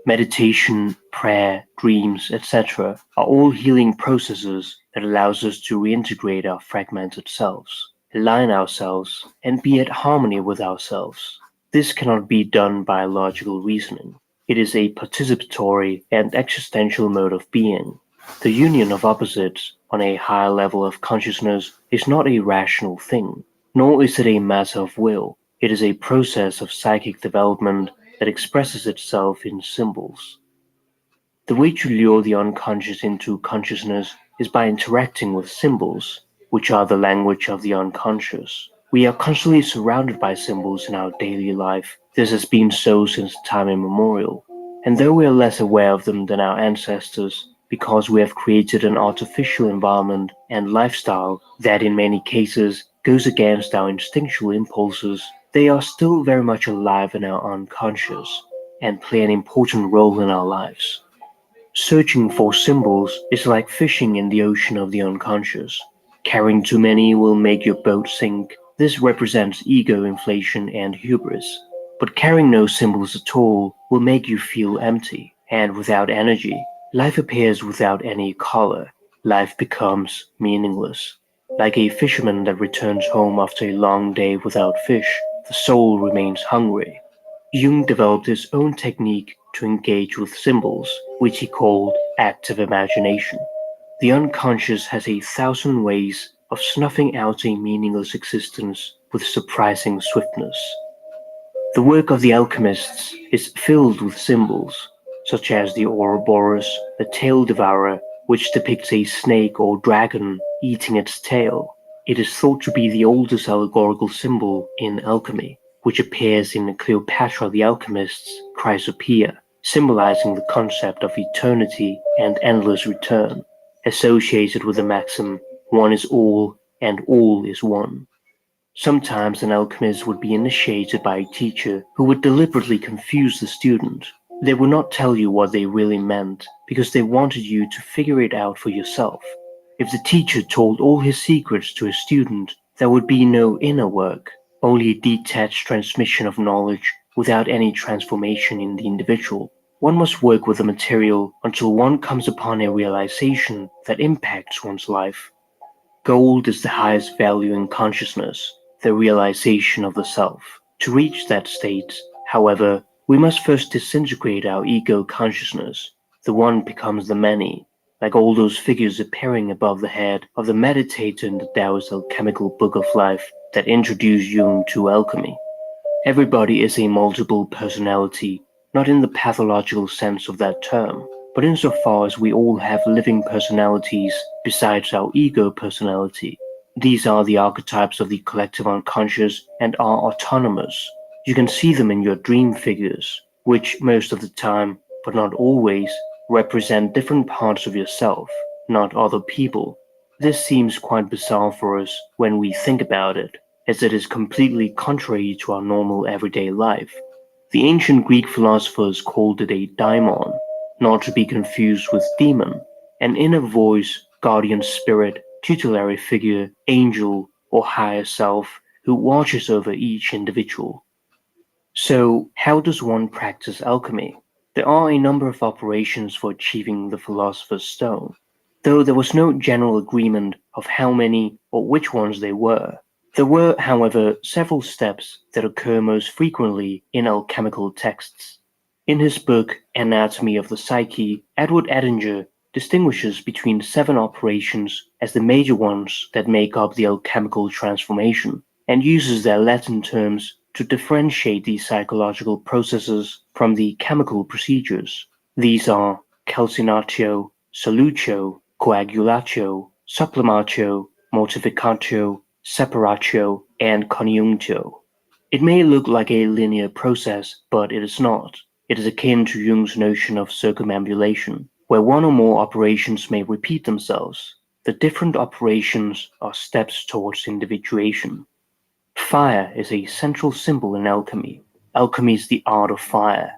Meditation, prayer, dreams, etc. are all healing processes that allows us to reintegrate our fragmented selves, align ourselves, and be at harmony with ourselves. This cannot be done by logical reasoning. It is a participatory and existential mode of being. The union of opposites on a higher level of consciousness is not a rational thing, nor is it a matter of will. It is a process of psychic development that expresses itself in symbols. The way to lure the unconscious into consciousness is by interacting with symbols, which are the language of the unconscious. We are constantly surrounded by symbols in our daily life. This has been so since time immemorial. And though we are less aware of them than our ancestors, because we have created an artificial environment and lifestyle that in many cases goes against our instinctual impulses, they are still very much alive in our unconscious and play an important role in our lives. Searching for symbols is like fishing in the ocean of the unconscious. Carrying too many will make your boat sink. This represents ego inflation and hubris. But carrying no symbols at all will make you feel empty and without energy. Life appears without any color. Life becomes meaningless. Like a fisherman that returns home after a long day without fish, the soul remains hungry. Jung developed his own technique to engage with symbols, which he called active imagination. The unconscious has 1,000 ways of snuffing out a meaningless existence with surprising swiftness. The work of the alchemists is filled with symbols, such as the Ouroboros, the tail devourer, which depicts a snake or dragon eating its tail. It is thought to be the oldest allegorical symbol in alchemy, which appears in Cleopatra the Alchemist's Chrysopoeia, symbolizing the concept of eternity and endless return, associated with the maxim, one is all and all is one. Sometimes an alchemist would be initiated by a teacher who would deliberately confuse the student. They would not tell you what they really meant because they wanted you to figure it out for yourself. If the teacher told all his secrets to a student, there would be no inner work, only a detached transmission of knowledge without any transformation in the individual. One must work with the material until one comes upon a realization that impacts one's life. Gold is the highest value in consciousness, the realization of the self. To reach that state, however, we must first disintegrate our ego consciousness. The one becomes the many, like all those figures appearing above the head of the meditator in the Taoist alchemical book of life that introduced Jung to alchemy. Everybody is a multiple personality, not in the pathological sense of that term, but insofar as we all have living personalities besides our ego personality. These are the archetypes of the collective unconscious and are autonomous. You can see them in your dream figures, which most of the time, but not always, represent different parts of yourself, not other people. This seems quite bizarre for us when we think about it, as it is completely contrary to our normal everyday life. The ancient Greek philosophers called it a daimon, not to be confused with demon, an inner voice, guardian spirit, tutelary figure, angel, or higher self who watches over each individual. So, how does one practice alchemy? There are a number of operations for achieving the philosopher's stone, though there was no general agreement of how many or which ones they were. There were, however, several steps that occur most frequently in alchemical texts. In his book Anatomy of the Psyche, Edward Edinger distinguishes between 7 operations as the major ones that make up the alchemical transformation, and uses their Latin terms to differentiate these psychological processes from the chemical procedures. These are calcinatio, solutio, coagulatio, sublimatio, mortificatio, separatio, and conjunctio. It may look like a linear process, but it is not. It is akin to Jung's notion of circumambulation, where one or more operations may repeat themselves. The different operations are steps towards individuation. Fire is a central symbol in alchemy. Alchemy is the art of fire,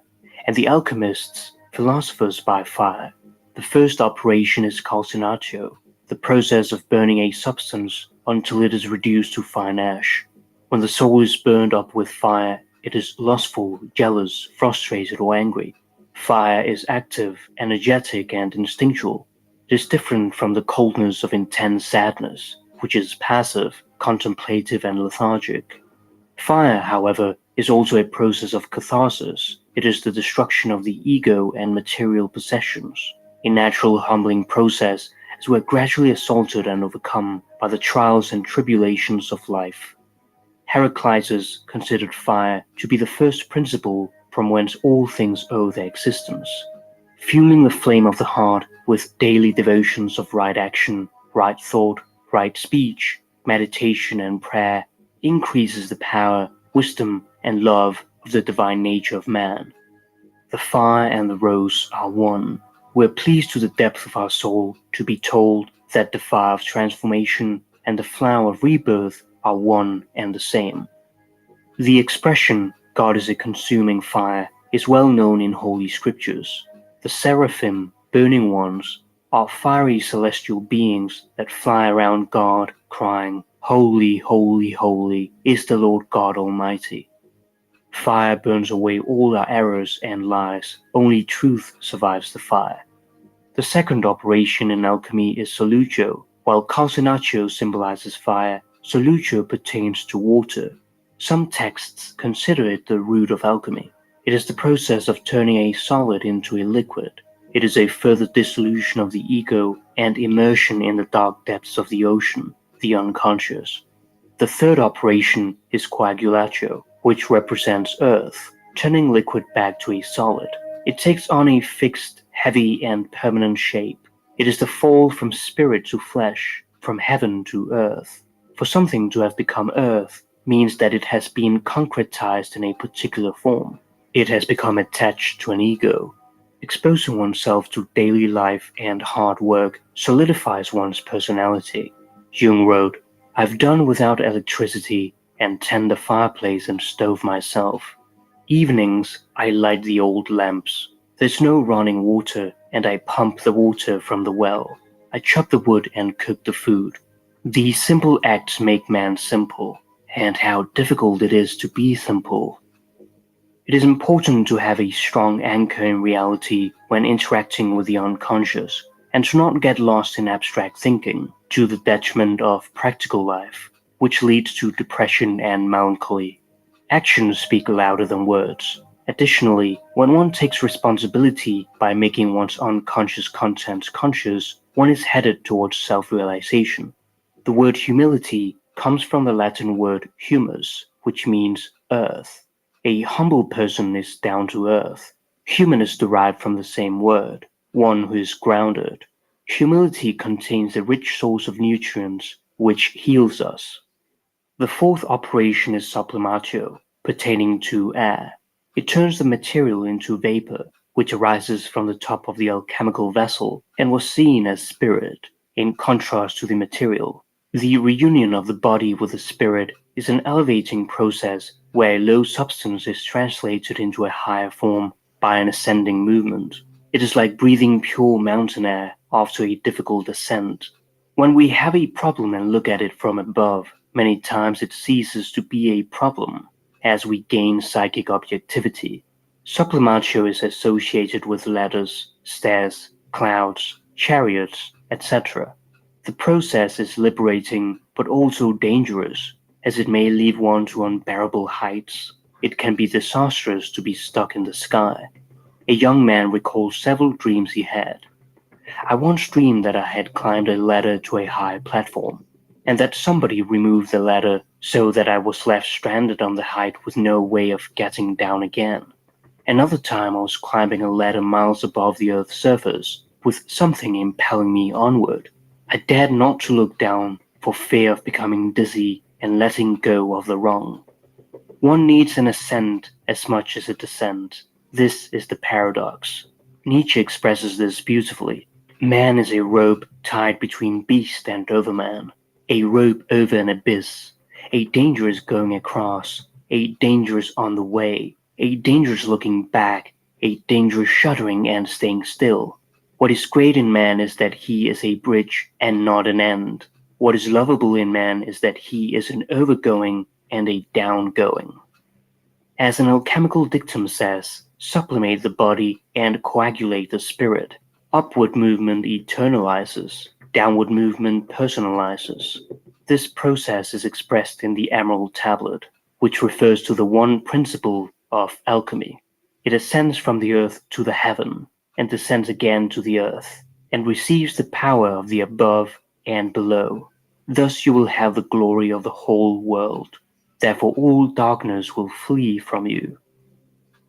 and the alchemists, philosophers by fire. The first operation is calcinatio, the process of burning a substance until it is reduced to fine ash. When the soul is burned up with fire, it is lustful, jealous, frustrated, or angry. Fire is active, energetic, and instinctual. It is different from the coldness of intense sadness, which is passive, contemplative, and lethargic. Fire, however, is also a process of catharsis. It is the destruction of the ego and material possessions, a natural humbling process as we are gradually assaulted and overcome by the trials and tribulations of life. Heraclitus considered fire to be the first principle from whence all things owe their existence. Fueling the flame of the heart with daily devotions of right action, right thought, right speech, meditation, and prayer increases the power, wisdom, and love of the divine nature of man. The fire and the rose are one. We are pleased to the depth of our soul to be told that the fire of transformation and the flower of rebirth are one and the same. The expression, God is a consuming fire, is well known in Holy Scriptures. The seraphim, burning ones, are fiery celestial beings that fly around God, crying, Holy, holy, holy is the Lord God Almighty. Fire burns away all our errors and lies. Only truth survives the fire. The second operation in alchemy is solutio. While calcinatio symbolizes fire, solutio pertains to water. Some texts consider it the root of alchemy. It is the process of turning a solid into a liquid. It is a further dissolution of the ego and immersion in the dark depths of the ocean, the unconscious. The third operation is coagulatio, which represents earth, turning liquid back to a solid. It takes on a fixed, heavy, and permanent shape. It is the fall from spirit to flesh, from heaven to earth. For something to have become earth means that it has been concretized in a particular form. It has become attached to an ego. Exposing oneself to daily life and hard work solidifies one's personality. Jung wrote, I've done without electricity and tend the fireplace and stove myself. Evenings, I light the old lamps. There's no running water, and I pump the water from the well. I chop the wood and cook the food. These simple acts make man simple, and how difficult it is to be simple. It is important to have a strong anchor in reality when interacting with the unconscious, and to not get lost in abstract thinking to the detriment of practical life, which leads to depression and melancholy. Actions speak louder than words. Additionally, when one takes responsibility by making one's unconscious contents conscious, one is headed towards self-realization. The word humility comes from the Latin word humus, which means earth. A humble person is down to earth. Human is derived from the same word, one who is grounded. Humility contains a rich source of nutrients which heals us. The fourth operation is sublimatio, pertaining to air. It turns the material into vapor, which arises from the top of the alchemical vessel and was seen as spirit, in contrast to the material. The reunion of the body with the spirit is an elevating process where a low substance is translated into a higher form by an ascending movement. It is like breathing pure mountain air after a difficult ascent. When we have a problem and look at it from above, many times it ceases to be a problem as we gain psychic objectivity. Sublimatio is associated with ladders, stairs, clouds, chariots, etc. The process is liberating but also dangerous, as it may lead one to unbearable heights. It can be disastrous to be stuck in the sky. A young man recalls several dreams he had. I once dreamed that I had climbed a ladder to a high platform, and that somebody removed the ladder so that I was left stranded on the height with no way of getting down again. Another time I was climbing a ladder miles above the Earth's surface, with something impelling me onward. I dared not to look down for fear of becoming dizzy and letting go of the rung. One needs an ascent as much as a descent. This is the paradox. Nietzsche expresses this beautifully. Man is a rope tied between beast and overman, a rope over an abyss. A danger is going across, a danger is on the way, a danger is looking back, a danger is shuddering and staying still. What is great in man is that he is a bridge and not an end. What is lovable in man is that he is an overgoing and a downgoing. As an alchemical dictum says, sublimate the body and coagulate the spirit. Upward movement eternalizes, downward movement personalizes. This process is expressed in the Emerald Tablet, which refers to the one principle of alchemy. It ascends from the earth to the heaven, and descends again to the earth, and receives the power of the above and below. Thus you will have the glory of the whole world. Therefore all darkness will flee from you.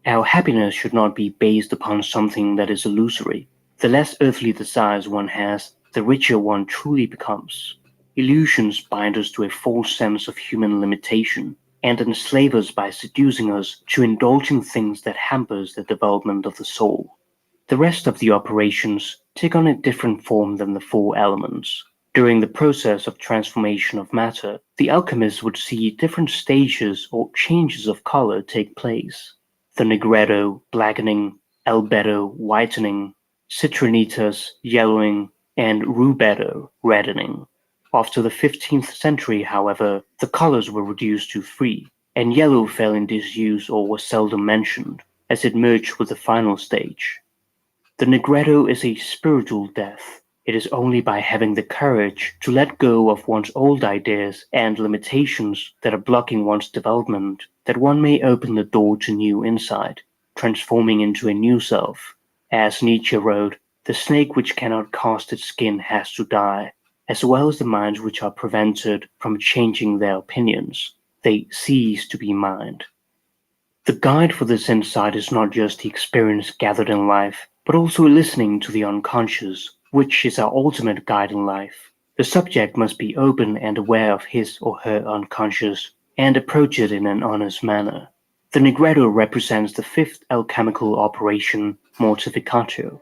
Our happiness should not be based upon something that is illusory. The less earthly desires one has, the richer one truly becomes. Illusions bind us to a false sense of human limitation, and enslave us by seducing us to indulging things that hampers the development of the soul. The rest of the operations take on a different form than the four elements. During the process of transformation of matter, the alchemist would see different stages or changes of color take place. The negretto, blackening, albedo, whitening, citrinitas, yellowing, and rubetto, reddening. After the 15th century, however, the colors were reduced to 3, and yellow fell in disuse or was seldom mentioned, as it merged with the final stage. The negretto is a spiritual death. It is only by having the courage to let go of one's old ideas and limitations that are blocking one's development that one may open the door to new insight, transforming into a new self. As Nietzsche wrote, the snake which cannot cast its skin has to die, as well as the minds which are prevented from changing their opinions. They cease to be mind. The guide for this insight is not just the experience gathered in life, but also listening to the unconscious, which is our ultimate guide in life. The subject must be open and aware of his or her unconscious, and approach it in an honest manner. The negretto represents the 5th alchemical operation, mortificato.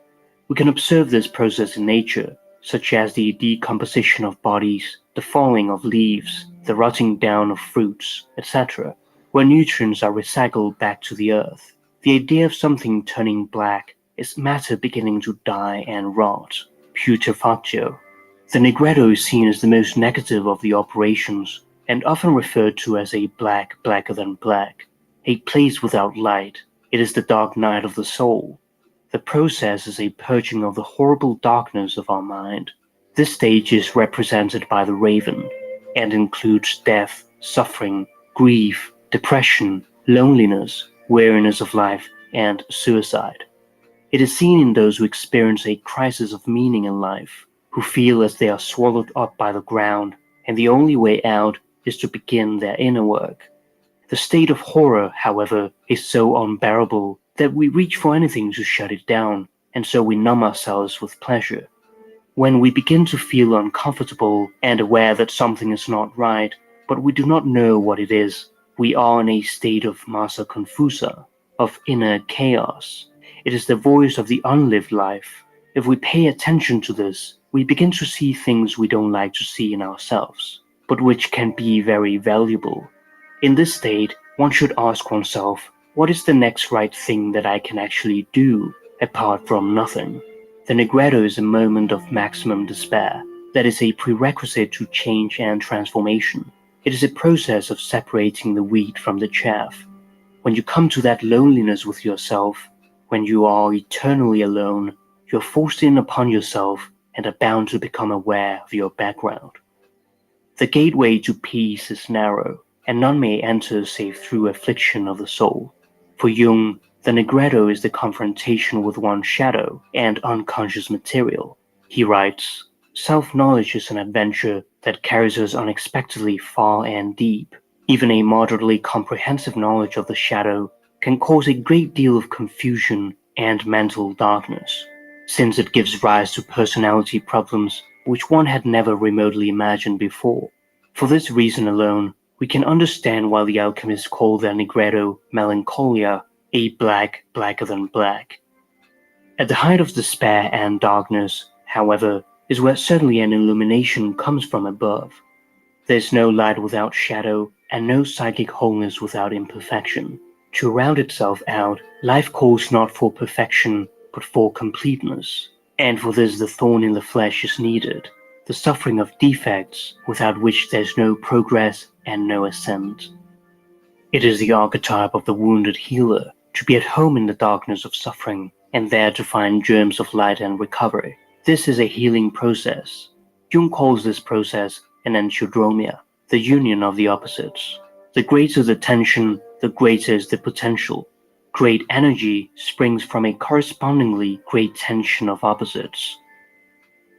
We can observe this process in nature, such as the decomposition of bodies, the falling of leaves, the rotting down of fruits, etc., where nutrients are recycled back to the earth. The idea of something turning black is matter beginning to die and rot, putrefatio. The negretto is seen as the most negative of the operations, and often referred to as a black blacker than black, a place without light. It is the dark night of the soul. The process is a purging of the horrible darkness of our mind. This stage is represented by the raven, and includes death, suffering, grief, depression, loneliness, weariness of life, and suicide. It is seen in those who experience a crisis of meaning in life, who feel as they are swallowed up by the ground, and the only way out is to begin their inner work. The state of horror, however, is so unbearable that we reach for anything to shut it down, and so we numb ourselves with pleasure. When we begin to feel uncomfortable and aware that something is not right, but we do not know what it is, we are in a state of massa confusa, of inner chaos. It is the voice of the unlived life. If we pay attention to this, we begin to see things we don't like to see in ourselves, but which can be very valuable. In this state, one should ask oneself, what is the next right thing that I can actually do, apart from nothing? The negretto is a moment of maximum despair, that is a prerequisite to change and transformation. It is a process of separating the wheat from the chaff. When you come to that loneliness with yourself, when you are eternally alone, you are forced in upon yourself and are bound to become aware of your background. The gateway to peace is narrow, and none may enter save through affliction of the soul. For Jung, the negretto is the confrontation with one's shadow and unconscious material. He writes, self-knowledge is an adventure that carries us unexpectedly far and deep. Even a moderately comprehensive knowledge of the shadow can cause a great deal of confusion and mental darkness, since it gives rise to personality problems which one had never remotely imagined before. For this reason alone, we can understand why the alchemists call their negretto melancholia, a black blacker than black. At the height of despair and darkness, however, is where certainly an illumination comes from above. There is no light without shadow, and no psychic wholeness without imperfection. To round itself out, life calls not for perfection, but for completeness. And for this the thorn in the flesh is needed, the suffering of defects without which there is no progress and no ascent. It is the archetype of the wounded healer, to be at home in the darkness of suffering, and there to find germs of light and recovery. This is a healing process. Jung calls this process an enchodromia, the union of the opposites. The greater the tension, the greater is the potential. Great energy springs from a correspondingly great tension of opposites.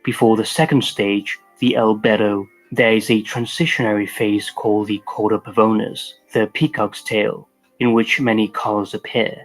Before the second stage, the albedo, there is a transitionary phase called the coda pavonis, the peacock's tail, in which many colors appear.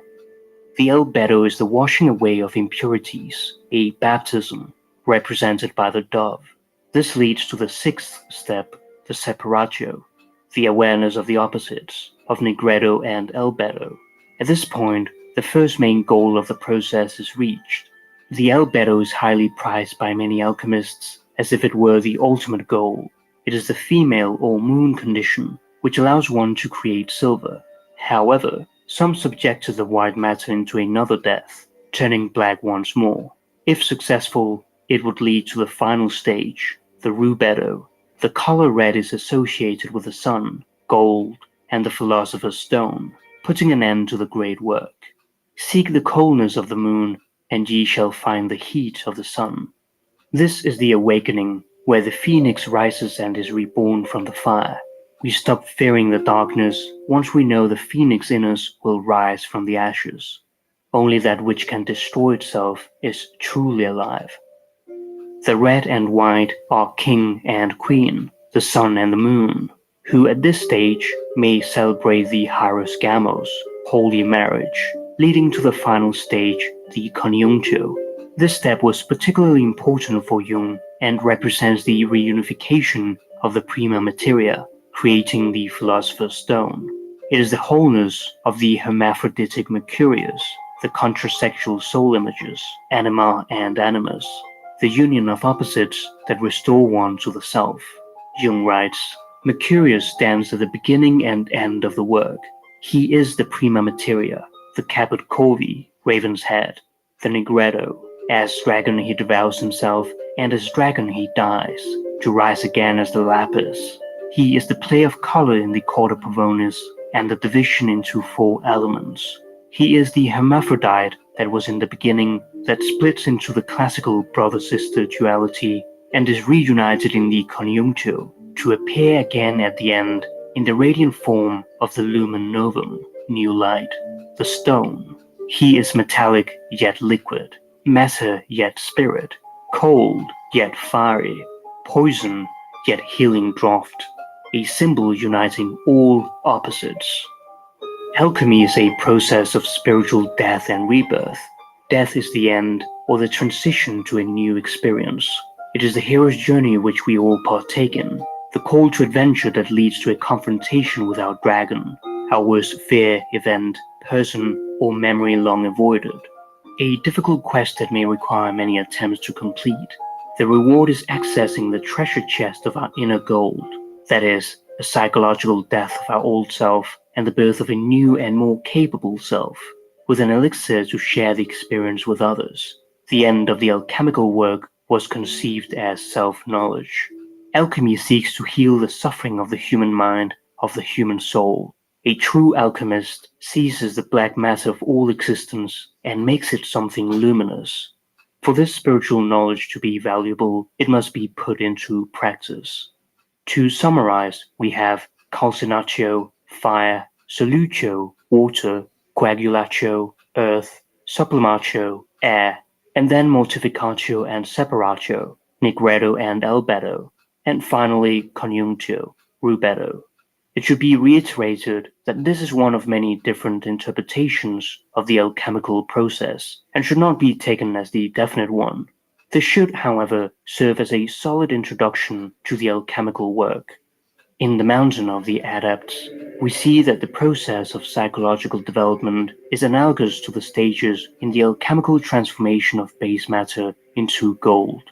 The albedo is the washing away of impurities, a baptism, represented by the dove. This leads to the sixth step, the separatio, the awareness of the opposites, of negredo and albedo. At this point, the first main goal of the process is reached. The albedo is highly prized by many alchemists as if it were the ultimate goal. It is the female or moon condition, which allows one to create silver. However, some subject the white matter into another death, turning black once more. If successful, it would lead to the final stage, the rubedo. The color red is associated with the sun, gold, and the philosopher's stone, putting an end to the great work. Seek the coldness of the moon, and ye shall find the heat of the sun. This is the awakening, where the phoenix rises and is reborn from the fire. We stop fearing the darkness once we know the phoenix in us will rise from the ashes. Only that which can destroy itself is truly alive. The red and white are king and queen, the sun and the moon, who at this stage may celebrate the hieros gamos, holy marriage, leading to the final stage, the conjunctio. This step was particularly important for Jung and represents the reunification of the prima materia, creating the philosopher's stone. It is the wholeness of the hermaphroditic Mercurius, the contrasexual soul images, anima and animus, the union of opposites that restore one to the self. Jung writes, Mercurius stands at the beginning and end of the work. He is the prima materia, the caput corvi, raven's head, the negredo. As dragon he devours himself, and as dragon he dies, to rise again as the lapis. He is the play of color in the coda pavonis and the division into four elements. He is the hermaphrodite that was in the beginning, that splits into the classical brother-sister duality and is reunited in the conjunctio, to appear again at the end in the radiant form of the lumen novum, new light, the stone. He is metallic yet liquid, matter yet spirit, cold yet fiery, poison yet healing draught, a symbol uniting all opposites. Alchemy is a process of spiritual death and rebirth. Death is the end or the transition to a new experience. It is the hero's journey which we all partake in, the call to adventure that leads to a confrontation with our dragon, our worst fear, event, person, or memory long avoided. A difficult quest that may require many attempts to complete. The reward is accessing the treasure chest of our inner gold, that is, a psychological death of our old self and the birth of a new and more capable self, with an elixir to share the experience with others. The end of the alchemical work was conceived as self-knowledge. Alchemy seeks to heal the suffering of the human mind, of the human soul. A true alchemist seizes the black matter of all existence and makes it something luminous. For this spiritual knowledge to be valuable, it must be put into practice. To summarize, we have calcinatio, fire, solutio, water, coagulatio, earth, sublimatio, air, and then mortificatio and separatio, negredo and albedo, and finally conjunctio, rubedo. It should be reiterated that this is one of many different interpretations of the alchemical process and should not be taken as the definite one. This should, however, serve as a solid introduction to the alchemical work. In The Mountain of the Adepts, we see that the process of psychological development is analogous to the stages in the alchemical transformation of base matter into gold.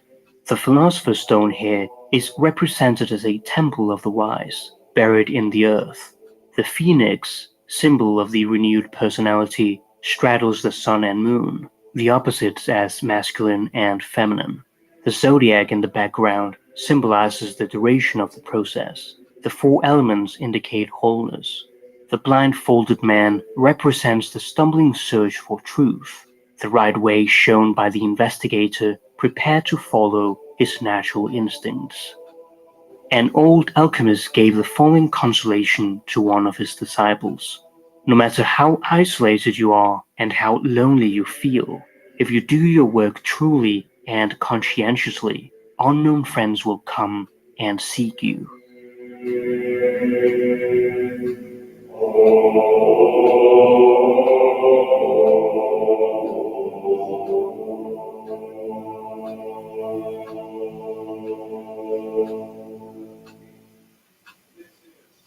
The philosopher's stone here is represented as a temple of the wise, buried in the earth. The phoenix, symbol of the renewed personality, straddles the sun and moon, the opposites as masculine and feminine. The zodiac in the background symbolizes the duration of the process. The four elements indicate wholeness. The blindfolded man represents the stumbling search for truth, the right way shown by the investigator prepared to follow his natural instincts. An old alchemist gave the following consolation to one of his disciples. No matter how isolated you are and how lonely you feel, if you do your work truly and conscientiously, unknown friends will come and seek you.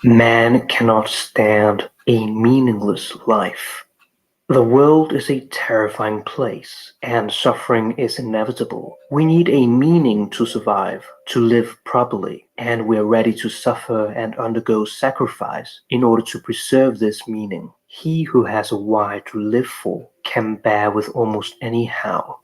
Man cannot stand a meaningless life. The world is a terrifying place, and suffering is inevitable. We need a meaning to survive, to live properly, and we are ready to suffer and undergo sacrifice in order to preserve this meaning. He who has a why to live for can bear with almost any how.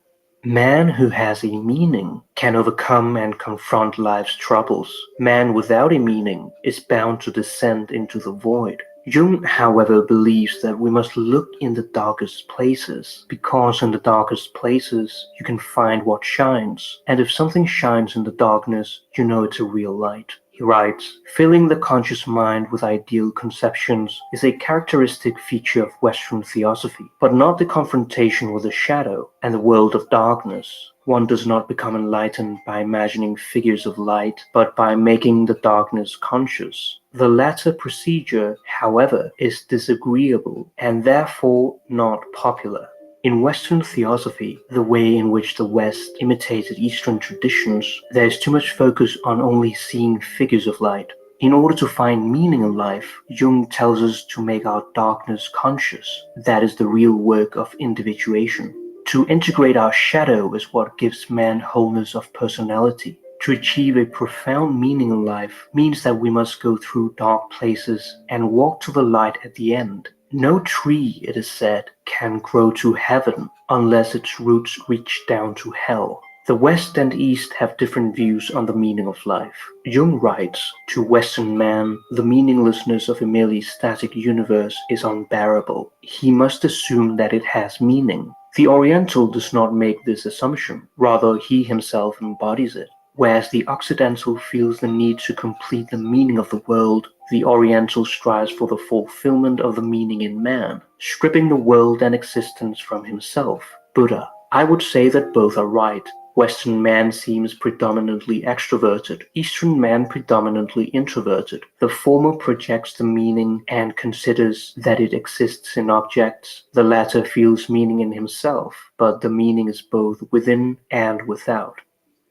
Man who has a meaning can overcome and confront life's troubles. Man without a meaning is bound to descend into the void. Jung, however, believes that we must look in the darkest places, because in the darkest places you can find what shines, and if something shines in the darkness, you know it's a real light. He writes, filling the conscious mind with ideal conceptions is a characteristic feature of Western theosophy, but not the confrontation with the shadow and the world of darkness. One does not become enlightened by imagining figures of light, but by making the darkness conscious. The latter procedure, however, is disagreeable and therefore not popular. In Western theosophy, the way in which the West imitated Eastern traditions, there is too much focus on only seeing figures of light. In order to find meaning in life, Jung tells us to make our darkness conscious. That is the real work of individuation. To integrate our shadow is what gives man wholeness of personality. To achieve a profound meaning in life means that we must go through dark places and walk to the light at the end. No tree, it is said, can grow to heaven unless its roots reach down to hell. The West and East have different views on the meaning of life. Jung writes, to Western man, the meaninglessness of a merely static universe is unbearable. He must assume that it has meaning. The Oriental does not make this assumption, rather he himself embodies it. Whereas the Occidental feels the need to complete the meaning of the world, the Oriental strives for the fulfillment of the meaning in man, stripping the world and existence from himself, Buddha. I would say that both are right. Western man seems predominantly extroverted, Eastern man predominantly introverted. The former projects the meaning and considers that it exists in objects. The latter feels meaning in himself, but the meaning is both within and without.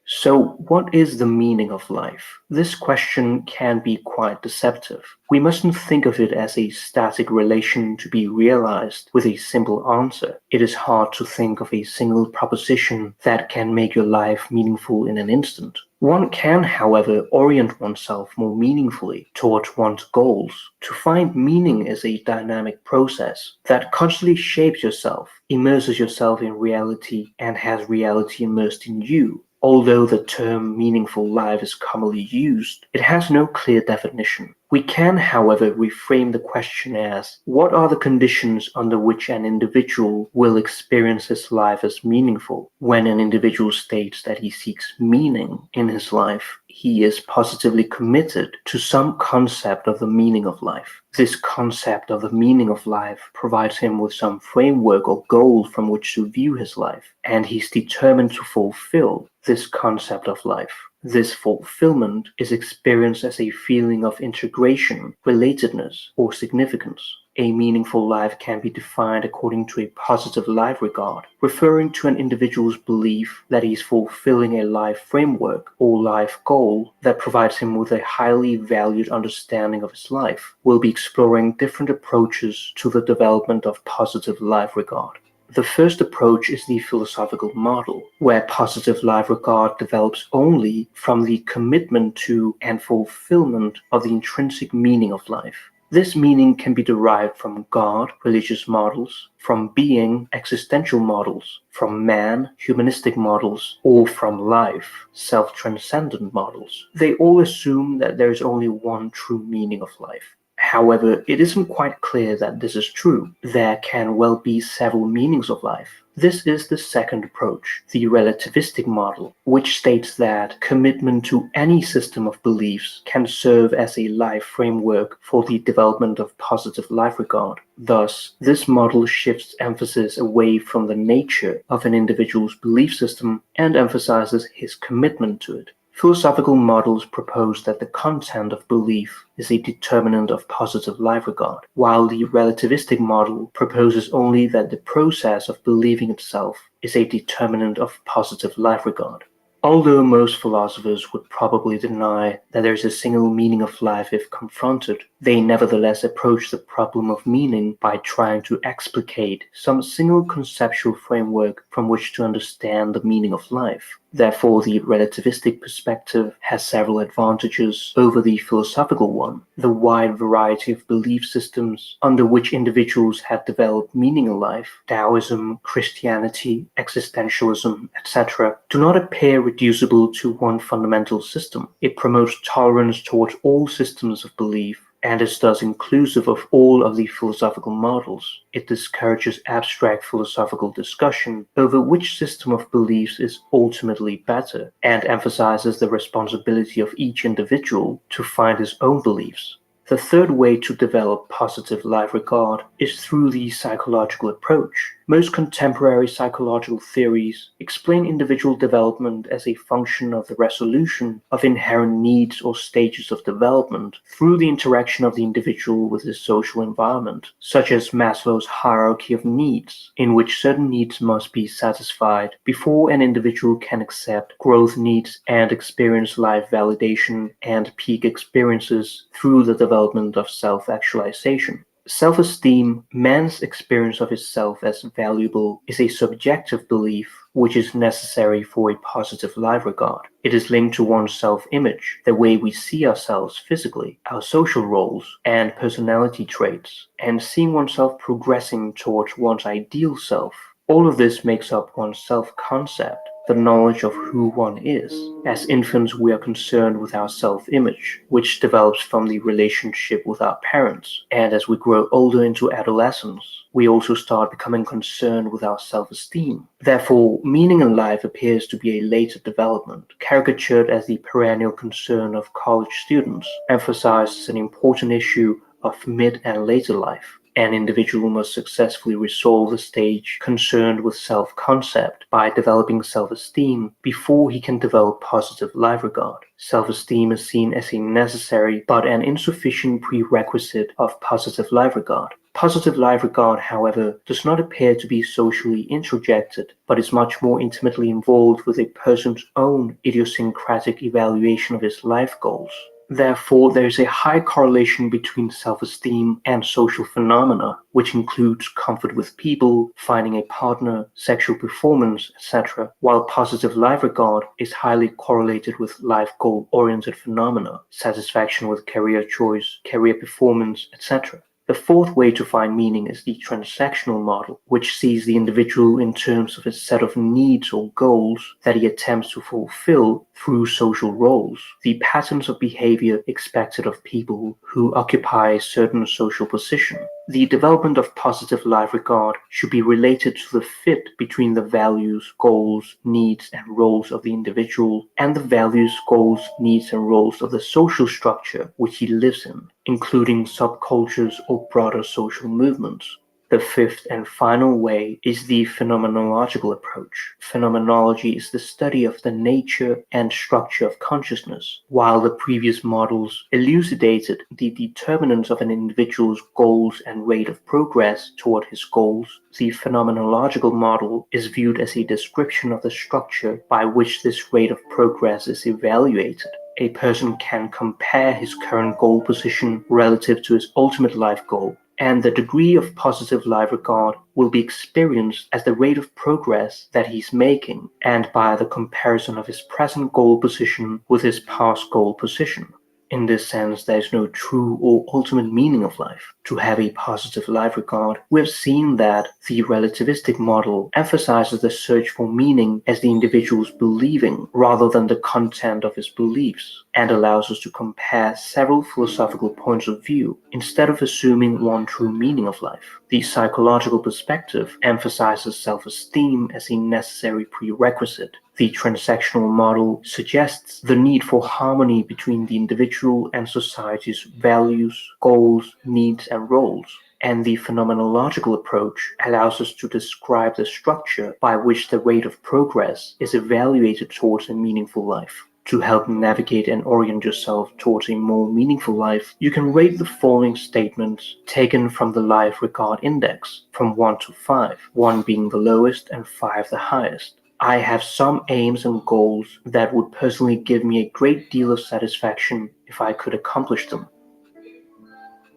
So, what is the meaning of life? This question can be quite deceptive. We mustn't think of it as a static relation to be realized with a simple answer. It is hard to think of a single proposition that can make your life meaningful in an instant. One can, however, orient oneself more meaningfully towards one's goals. To find meaning is a dynamic process that constantly shapes yourself, immerses yourself in reality, and has reality immersed in you. Although the term meaningful life is commonly used, it has no clear definition. We can, however, reframe the question as, what are the conditions under which an individual will experience his life as meaningful? When an individual states that he seeks meaning in his life, he is positively committed to some concept of the meaning of life. This concept of the meaning of life provides him with some framework or goal from which to view his life, and he's determined to fulfill this concept of life. This fulfillment is experienced as a feeling of integration, relatedness, or significance. A meaningful life can be defined according to a positive life regard, referring to an individual's belief that he is fulfilling a life framework or life goal that provides him with a highly valued understanding of his life. We'll be exploring different approaches to the development of positive life regard. The first approach is the philosophical model, where positive life regard develops only from the commitment to and fulfillment of the intrinsic meaning of life. This meaning can be derived from God, religious models, from being, existential models, from man, humanistic models, or from life, self-transcendent models. They all assume that there is only one true meaning of life. However, it isn't quite clear that this is true. There can well be several meanings of life. This is the second approach, the relativistic model, which states that commitment to any system of beliefs can serve as a life framework for the development of positive life regard. Thus, this model shifts emphasis away from the nature of an individual's belief system and emphasizes his commitment to it. Philosophical models propose that the content of belief is a determinant of positive life regard, while the relativistic model proposes only that the process of believing itself is a determinant of positive life regard. Although most philosophers would probably deny that there is a single meaning of life if confronted, they nevertheless approach the problem of meaning by trying to explicate some single conceptual framework from which to understand the meaning of life. Therefore, the relativistic perspective has several advantages over the philosophical one. The wide variety of belief systems under which individuals have developed meaning in life, Taoism, Christianity, existentialism, etc., do not appear reducible to one fundamental system. It promotes tolerance towards all systems of belief and is thus inclusive of all of the philosophical models. It discourages abstract philosophical discussion over which system of beliefs is ultimately better, and emphasizes the responsibility of each individual to find his own beliefs. The third way to develop positive life regard is through the psychological approach. Most contemporary psychological theories explain individual development as a function of the resolution of inherent needs or stages of development through the interaction of the individual with his social environment, such as Maslow's hierarchy of needs, in which certain needs must be satisfied before an individual can accept growth needs and experience life validation and peak experiences through the development of self-actualization. Self-esteem, man's experience of his self as valuable, is a subjective belief which is necessary for a positive life regard. It is linked to one's self-image, the way we see ourselves physically, our social roles, and personality traits, and seeing oneself progressing towards one's ideal self. All of this makes up one's self-concept, the knowledge of who one is. As infants, we are concerned with our self-image, which develops from the relationship with our parents. And as we grow older into adolescence, we also start becoming concerned with our self-esteem. Therefore, meaning in life appears to be a later development, caricatured as the perennial concern of college students, emphasized as an important issue of mid and later life. An individual must successfully resolve the stage concerned with self-concept by developing self-esteem before he can develop positive life regard. Self-esteem is seen as a necessary but an insufficient prerequisite of positive life regard. Positive life regard, however, does not appear to be socially introjected, but is much more intimately involved with a person's own idiosyncratic evaluation of his life goals. Therefore, there is a high correlation between self-esteem and social phenomena, which includes comfort with people, finding a partner, sexual performance, etc., while positive life regard is highly correlated with life goal-oriented phenomena, satisfaction with career choice, career performance, etc. The fourth way to find meaning is the transactional model, which sees the individual in terms of a set of needs or goals that he attempts to fulfill through social roles, the patterns of behavior expected of people who occupy a certain social position. The development of positive life regard should be related to the fit between the values, goals, needs, and roles of the individual and the values, goals, needs, and roles of the social structure which he lives in, including subcultures or broader social movements. The fifth and final way is the phenomenological approach. Phenomenology is the study of the nature and structure of consciousness. While the previous models elucidated the determinants of an individual's goals and rate of progress toward his goals, the phenomenological model is viewed as a description of the structure by which this rate of progress is evaluated. A person can compare his current goal position relative to his ultimate life goal, and the degree of positive life regard will be experienced as the rate of progress that he's making, and by the comparison of his present goal position with his past goal position. In this sense, there is no true or ultimate meaning of life. To have a positive life regard, we have seen that the relativistic model emphasizes the search for meaning as the individual's believing rather than the content of his beliefs, and allows us to compare several philosophical points of view instead of assuming one true meaning of life. The psychological perspective emphasizes self-esteem as a necessary prerequisite. The transactional model suggests the need for harmony between the individual and society's values, goals, needs, and roles. And the phenomenological approach allows us to describe the structure by which the rate of progress is evaluated towards a meaningful life. To help navigate and orient yourself towards a more meaningful life, you can rate the following statements taken from the Life Regard Index from 1 to 5, 1 being the lowest and 5 the highest. I have some aims and goals that would personally give me a great deal of satisfaction if I could accomplish them.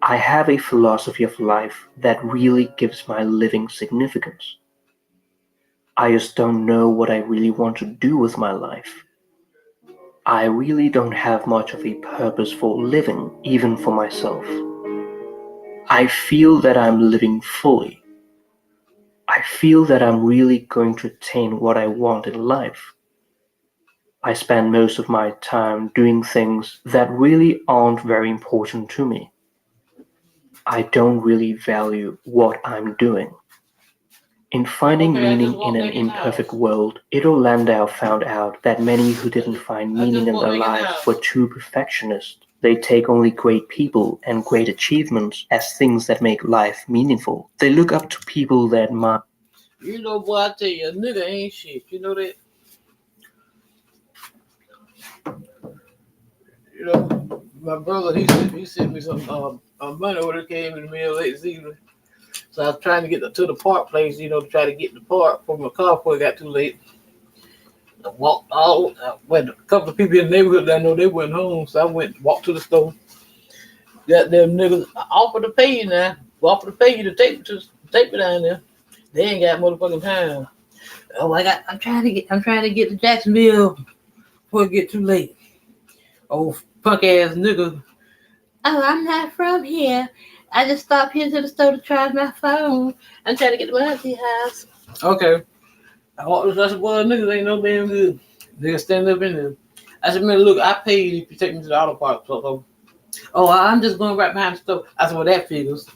I have a philosophy of life that really gives my living significance. I just don't know what I really want to do with my life. I really don't have much of a purpose for living, even for myself. I feel that I'm living fully. I feel that I'm really going to attain what I want in life. I spend most of my time doing things that really aren't very important to me. I don't really value what I'm doing. In finding meaning in an imperfect world, Ito Landau found out that many who didn't find meaning in their lives were too perfectionist. They take only great people and great achievements as things that make life meaningful. They look up to people they admire. You know, boy, I tell you, a nigga ain't shit. You know that? You know, my brother, he sent me some money when it came in the mail late this evening. So I was trying to get to the park place, you know, to try to get the park from my car before it got too late. I walked went a couple of people in the neighborhood that I know they went home, so I walked to the store. Got them niggas offered to pay you now. Offered to pay you to take me down there. They ain't got motherfucking time. Oh, I'm trying to get to Jacksonville before it get too late. Oh, punk ass nigga. Oh, I'm not from here. I just stopped here to the store to charge my phone. I'm trying to get to my auntie house. Okay. I said, well, niggas ain't no damn good. Niggas stand up in there. I said, man, look, I paid if you take me to the auto park. So, oh, I'm just going right behind the store. I said, well, that figures.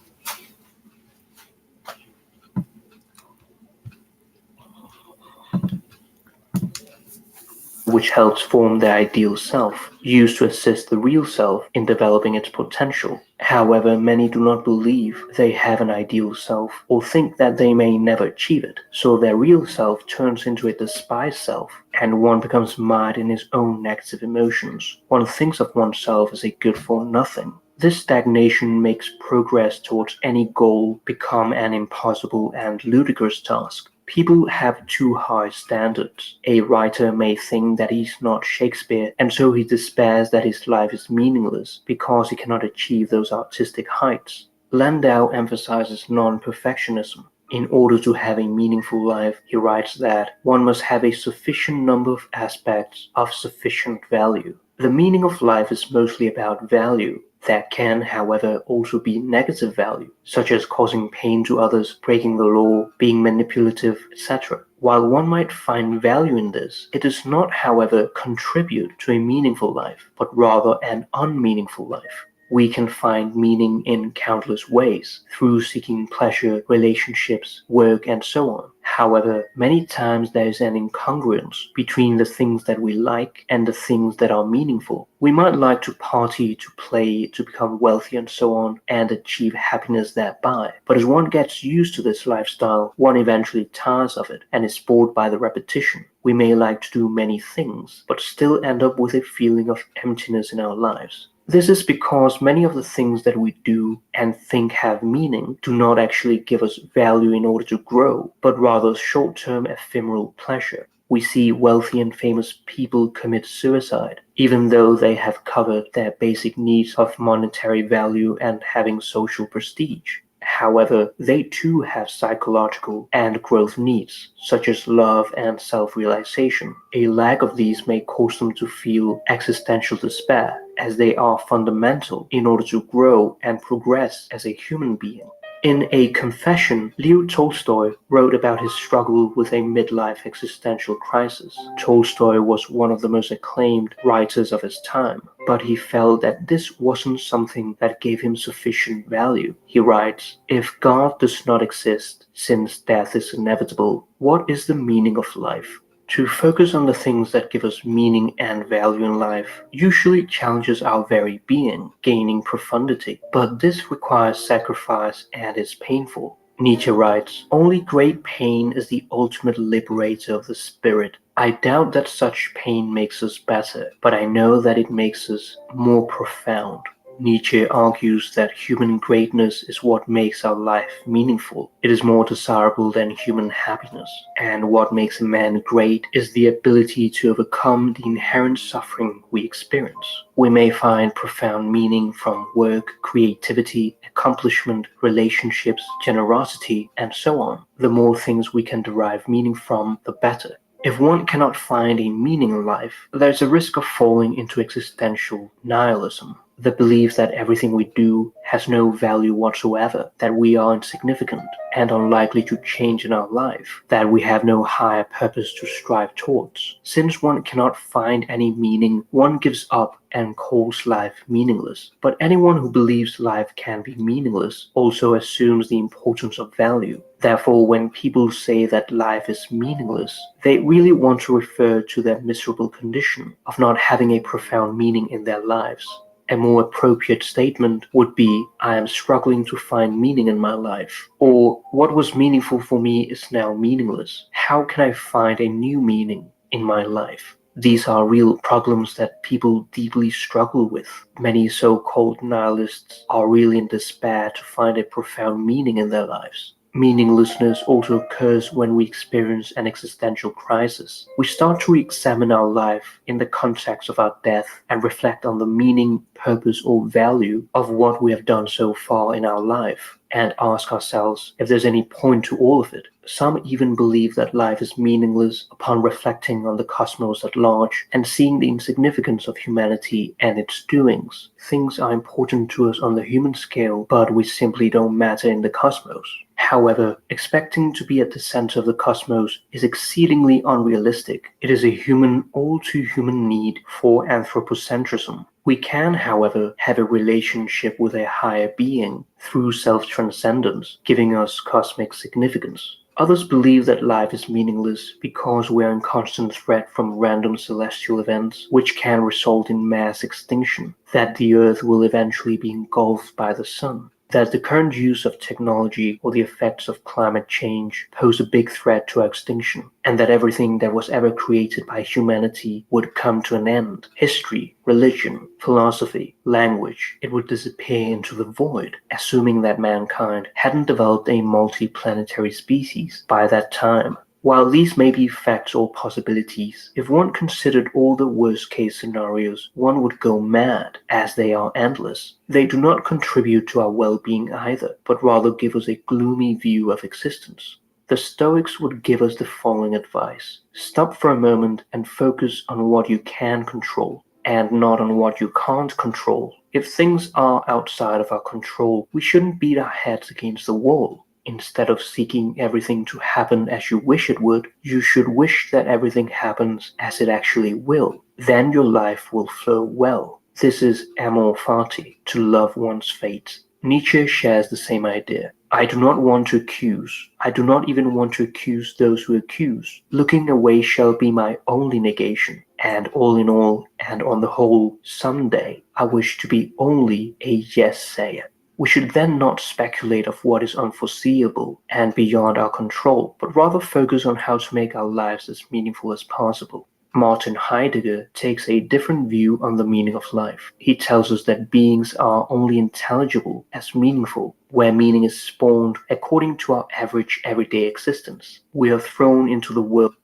Which helps form the ideal self, used to assist the real self in developing its potential. However, many do not believe they have an ideal self or think that they may never achieve it, so their real self turns into a despised self, and one becomes mired in his own negative emotions. One thinks of oneself as a good-for-nothing. This stagnation makes progress towards any goal become an impossible and ludicrous task. People have too high standards. A writer may think that he's not Shakespeare, and so he despairs that his life is meaningless because he cannot achieve those artistic heights. Landau emphasizes non-perfectionism. In order to have a meaningful life, he writes that one must have a sufficient number of aspects of sufficient value. The meaning of life is mostly about value. There can, however, also be negative value, such as causing pain to others, breaking the law, being manipulative, etc. While one might find value in this, it does not, however, contribute to a meaningful life, but rather an unmeaningful life. We can find meaning in countless ways, through seeking pleasure, relationships, work, and so on. However, many times there is an incongruence between the things that we like and the things that are meaningful. We might like to party, to play, to become wealthy and so on, and achieve happiness thereby. But as one gets used to this lifestyle, one eventually tires of it and is bored by the repetition. We may like to do many things, but still end up with a feeling of emptiness in our lives. This is because many of the things that we do and think have meaning do not actually give us value in order to grow, but rather short-term ephemeral pleasure. We see wealthy and famous people commit suicide, even though they have covered their basic needs of monetary value and having social prestige. However, they too have psychological and growth needs, such as love and self-realization. A lack of these may cause them to feel existential despair, as they are fundamental in order to grow and progress as a human being. In a confession, Leo Tolstoy wrote about his struggle with a midlife existential crisis. Tolstoy was one of the most acclaimed writers of his time, but he felt that this wasn't something that gave him sufficient value. He writes, "If God does not exist, since death is inevitable, what is the meaning of life?" To focus on the things that give us meaning and value in life usually challenges our very being, gaining profundity. But this requires sacrifice and is painful. Nietzsche writes, "Only great pain is the ultimate liberator of the spirit. I doubt that such pain makes us better, but I know that it makes us more profound." Nietzsche argues that human greatness is what makes our life meaningful. It is more desirable than human happiness. And what makes a man great is the ability to overcome the inherent suffering we experience. We may find profound meaning from work, creativity, accomplishment, relationships, generosity, and so on. The more things we can derive meaning from, the better. If one cannot find a meaning in life, there's a risk of falling into existential nihilism, the belief that everything we do has no value whatsoever, that we are insignificant and unlikely to change in our life, that we have no higher purpose to strive towards. Since one cannot find any meaning, one gives up and calls life meaningless. But anyone who believes life can be meaningless also assumes the importance of value. Therefore, when people say that life is meaningless, they really want to refer to their miserable condition of not having a profound meaning in their lives. A more appropriate statement would be, "I am struggling to find meaning in my life," or "What was meaningful for me is now meaningless. How can I find a new meaning in my life?" These are real problems that people deeply struggle with. Many so-called nihilists are really in despair to find a profound meaning in their lives. Meaninglessness also occurs when we experience an existential crisis. We start to examine our life in the context of our death and reflect on the meaning, purpose, or value of what we have done so far in our life, and ask ourselves if there's any point to all of it. Some even believe that life is meaningless upon reflecting on the cosmos at large and seeing the insignificance of humanity and its doings. Things are important to us on the human scale, but we simply don't matter in the cosmos. However, expecting to be at the center of the cosmos is exceedingly unrealistic. It is a human, all too human need for anthropocentrism. We can, however, have a relationship with a higher being through self-transcendence, giving us cosmic significance. Others believe that life is meaningless because we are in constant threat from random celestial events which can result in mass extinction, that the Earth will eventually be engulfed by the sun, that the current use of technology or the effects of climate change pose a big threat to our extinction, and that everything that was ever created by humanity would come to an end. History, religion, philosophy, language, it would disappear into the void, assuming that mankind hadn't developed a multi-planetary species by that time. While these may be facts or possibilities, if one considered all the worst-case scenarios, one would go mad, as they are endless. They do not contribute to our well-being either, but rather give us a gloomy view of existence. The Stoics would give us the following advice: stop for a moment and focus on what you can control, and not on what you can't control. If things are outside of our control, we shouldn't beat our heads against the wall. Instead of seeking everything to happen as you wish it would, you should wish that everything happens as it actually will. Then your life will flow well. This is amor fati, to love one's fate. Nietzsche shares the same idea. I do not want to accuse. I do not even want to accuse those who accuse. Looking away shall be my only negation. And all in all, and on the whole, someday, I wish to be only a yes-sayer. We should then not speculate of what is unforeseeable and beyond our control, but rather focus on how to make our lives as meaningful as possible. Martin Heidegger takes a different view on the meaning of life. He tells us that beings are only intelligible as meaningful, where meaning is spawned according to our average everyday existence. We are thrown into the world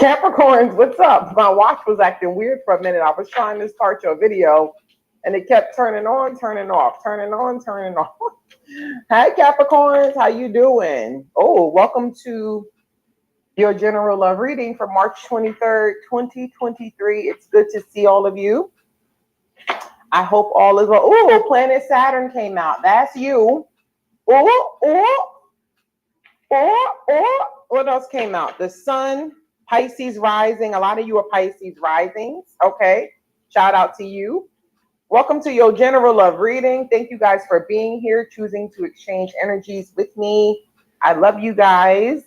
Capricorns, what's up? My watch was acting weird for a minute. I was trying to start your video and it kept turning on, turning off, turning on, turning off. Hi, Capricorns, how you doing? Oh, welcome to your general love reading for March 23rd, 2023. It's good to see all of you. I hope all is well. Oh, planet Saturn came out. That's you. What else came out? The sun, Pisces rising. A lot of you are Pisces risings. Okay. Shout out to you. Welcome to your general love reading. Thank you guys for being here, choosing to exchange energies with me. I love you guys.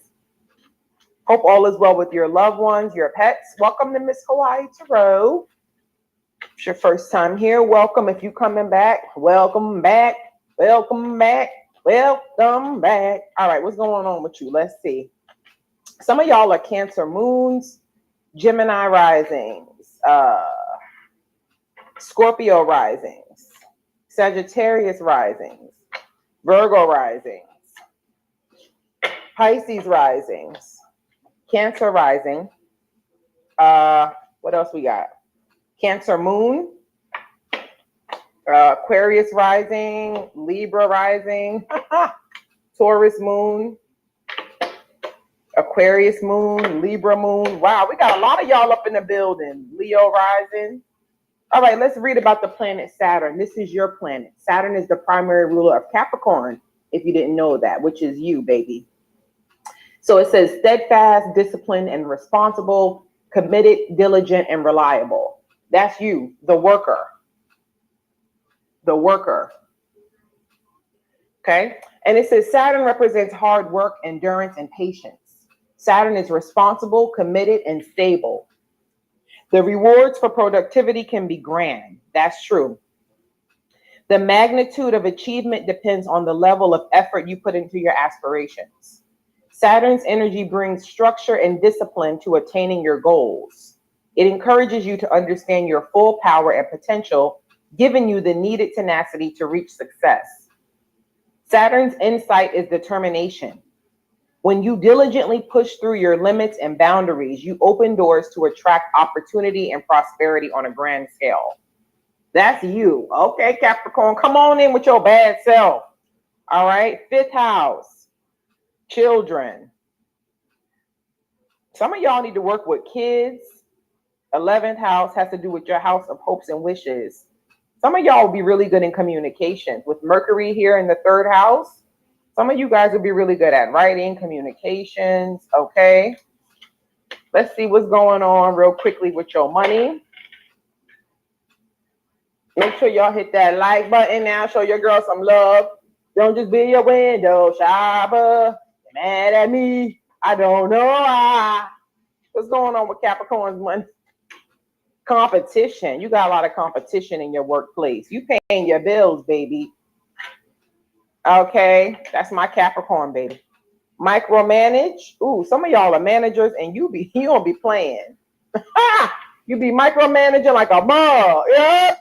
Hope all is well with your loved ones, your pets. Welcome to Miss Hawaii Tarot. If it's your first time here, welcome. If you're coming back, welcome back. Welcome back. Welcome back. All right, what's going on with you? Let's see. Some of y'all are Cancer moons, Gemini risings, Scorpio risings, Sagittarius risings, Virgo risings, Pisces risings, Cancer rising. What else we got? Cancer moon, Aquarius rising, Libra rising, Taurus moon, Aquarius moon, Libra moon. Wow, we got a lot of y'all up in the building. Leo rising. All right, let's read about the planet Saturn. This is your planet. Saturn is the primary ruler of Capricorn, if you didn't know that, which is you, baby. So it says steadfast, disciplined, and responsible, committed, diligent, and reliable. That's you, the worker. The worker. Okay? And it says Saturn represents hard work, endurance, and patience. Saturn is responsible, committed, and stable. The rewards for productivity can be grand. That's true. The magnitude of achievement depends on the level of effort you put into your aspirations. Saturn's energy brings structure and discipline to attaining your goals. It encourages you to understand your full power and potential, giving you the needed tenacity to reach success. Saturn's insight is determination. When you diligently push through your limits and boundaries, you open doors to attract opportunity and prosperity on a grand scale. That's you. Okay, Capricorn, come on in with your bad self. All right, 5th house, children. Some of y'all need to work with kids. 11th house has to do with your house of hopes and wishes. Some of y'all will be really good in communications. With Mercury here in the 3rd house, some of you guys will be really good at writing, communications, okay? Let's see what's going on real quickly with your money. Make sure y'all hit that like button now. Show your girl some love. Don't just be a window shopper. You're mad at me. I don't know why. What's going on with Capricorn's money? Competition. You got a lot of competition in your workplace. You paying your bills, baby. Okay, that's my Capricorn, baby. Micromanage. Ooh, some of y'all are managers and you don't be playing. You be micromanaging like a ball. Yeah.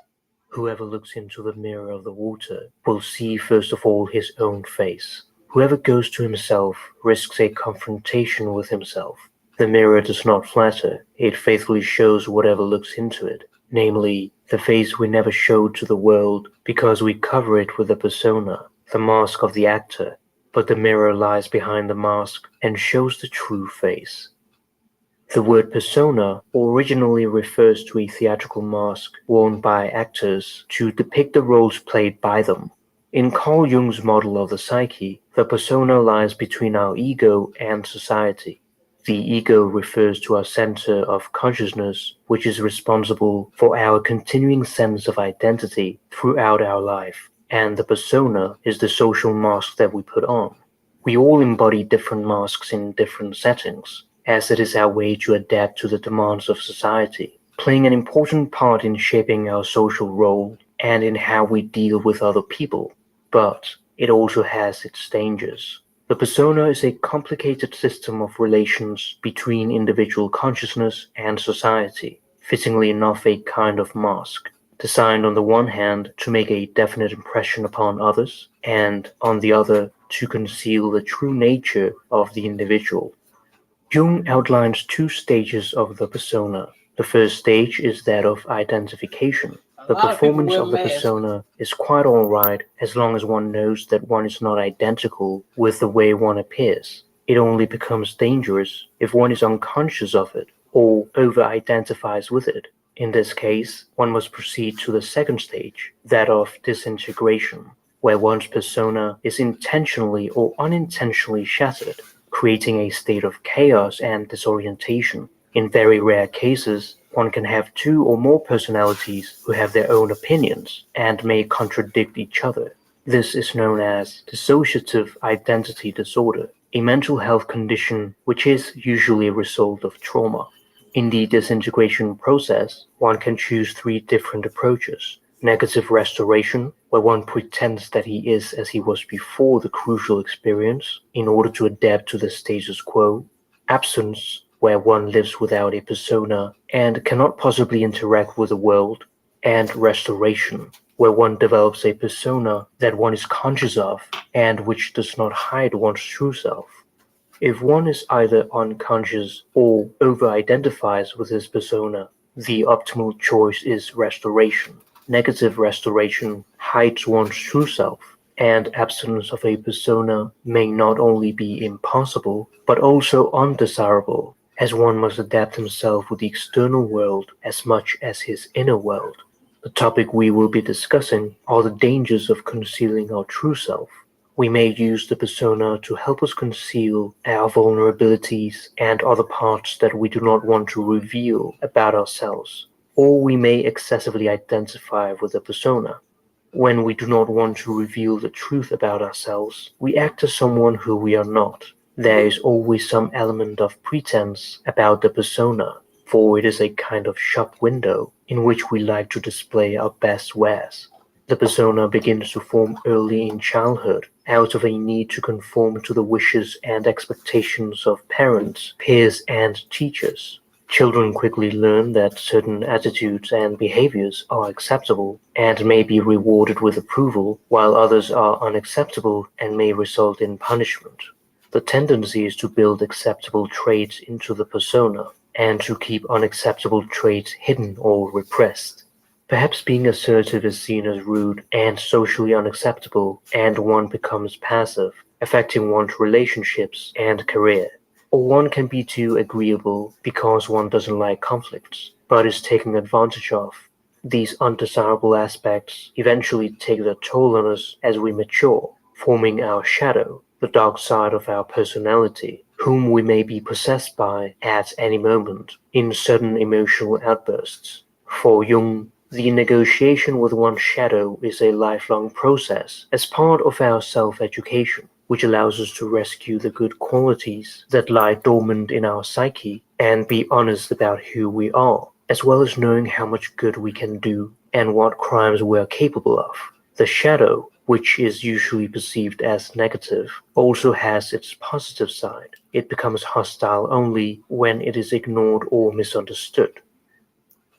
Whoever looks into the mirror of the water will see first of all his own face. Whoever goes to himself risks a confrontation with himself. The mirror does not flatter, it faithfully shows whatever looks into it, namely, the face we never show to the world because we cover it with a persona, the mask of the actor, but the mirror lies behind the mask and shows the true face. The word persona originally refers to a theatrical mask worn by actors to depict the roles played by them. In Carl Jung's model of the psyche, the persona lies between our ego and society. The ego refers to our center of consciousness, which is responsible for our continuing sense of identity throughout our life, and the persona is the social mask that we put on. We all embody different masks in different settings, as it is our way to adapt to the demands of society, playing an important part in shaping our social role and in how we deal with other people. But it also has its dangers. The persona is a complicated system of relations between individual consciousness and society, fittingly enough a kind of mask, designed on the one hand to make a definite impression upon others, and on the other to conceal the true nature of the individual. Jung outlines two stages of the persona. The first stage is that of identification. The performance of the persona is quite alright as long as one knows that one is not identical with the way one appears. It only becomes dangerous if one is unconscious of it or over-identifies with it. In this case, one must proceed to the second stage, that of disintegration, where one's persona is intentionally or unintentionally shattered, creating a state of chaos and disorientation. In very rare cases, one can have two or more personalities who have their own opinions and may contradict each other. This is known as dissociative identity disorder, a mental health condition which is usually a result of trauma. In the disintegration process, one can choose three different approaches. Negative restoration, where one pretends that he is as he was before the crucial experience in order to adapt to the status quo. Absence, where one lives without a persona and cannot possibly interact with the world. And restoration, where one develops a persona that one is conscious of and which does not hide one's true self. If one is either unconscious or over-identifies with his persona, the optimal choice is restoration. Negative restoration hides one's true self, and absence of a persona may not only be impossible, but also undesirable, as one must adapt himself with the external world as much as his inner world. The topic we will be discussing are the dangers of concealing our true self. We may use the persona to help us conceal our vulnerabilities and other parts that we do not want to reveal about ourselves, or we may excessively identify with the persona. When we do not want to reveal the truth about ourselves, we act as someone who we are not. There is always some element of pretense about the persona, for it is a kind of shop window in which we like to display our best wares. The persona begins to form early in childhood, out of a need to conform to the wishes and expectations of parents, peers, and teachers. Children quickly learn that certain attitudes and behaviors are acceptable and may be rewarded with approval, while others are unacceptable and may result in punishment. The tendency is to build acceptable traits into the persona and to keep unacceptable traits hidden or repressed. Perhaps being assertive is seen as rude and socially unacceptable, and one becomes passive, affecting one's relationships and career. Or one can be too agreeable because one doesn't like conflicts, but is taken advantage of. These undesirable aspects eventually take their toll on us as we mature, forming our shadow, the dark side of our personality, whom we may be possessed by at any moment in sudden emotional outbursts. For Jung, the negotiation with one's shadow is a lifelong process as part of our self-education, which allows us to rescue the good qualities that lie dormant in our psyche and be honest about who we are, as well as knowing how much good we can do and what crimes we are capable of. The shadow, which is usually perceived as negative, also has its positive side. It becomes hostile only when it is ignored or misunderstood.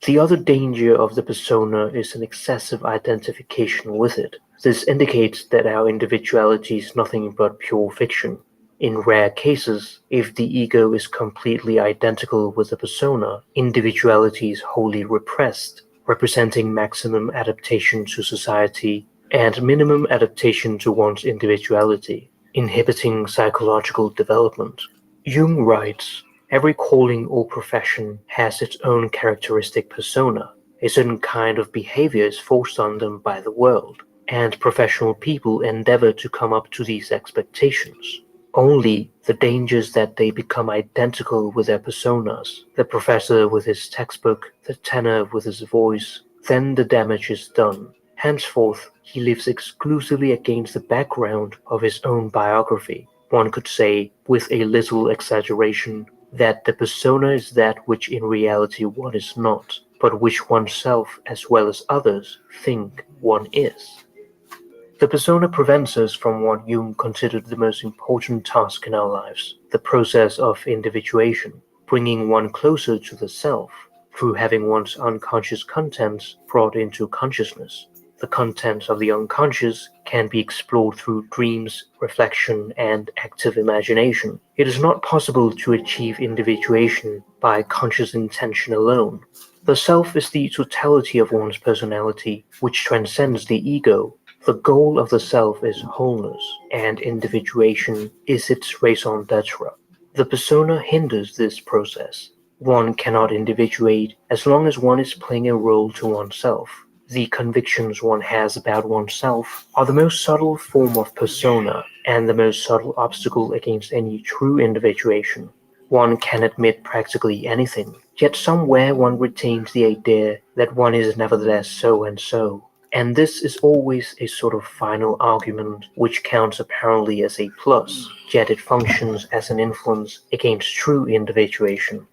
The other danger of the persona is an excessive identification with it. This indicates that our individuality is nothing but pure fiction. In rare cases, if the ego is completely identical with the persona, individuality is wholly repressed, representing maximum adaptation to society and minimum adaptation to one's individuality, inhibiting psychological development. Jung writes, every calling or profession has its own characteristic persona. A certain kind of behavior is forced on them by the world, and professional people endeavor to come up to these expectations. Only the danger is that they become identical with their personas, the professor with his textbook, the tenor with his voice, then the damage is done. Henceforth, he lives exclusively against the background of his own biography. One could say, with a little exaggeration, that the persona is that which in reality one is not, but which oneself as well as others think one is. The persona prevents us from what Jung considered the most important task in our lives, the process of individuation, bringing one closer to the self through having one's unconscious contents brought into consciousness. The contents of the unconscious can be explored through dreams, reflection, and active imagination. It is not possible to achieve individuation by conscious intention alone. The self is the totality of one's personality, which transcends the ego. The goal of the self is wholeness, and individuation is its raison d'etre. The persona hinders this process. One cannot individuate as long as one is playing a role to oneself. The convictions one has about oneself are the most subtle form of persona and the most subtle obstacle against any true individuation. One can admit practically anything, yet somewhere one retains the idea that one is nevertheless so and so. And this is always a sort of final argument which counts apparently as a plus, yet it functions as an influence against true individuation.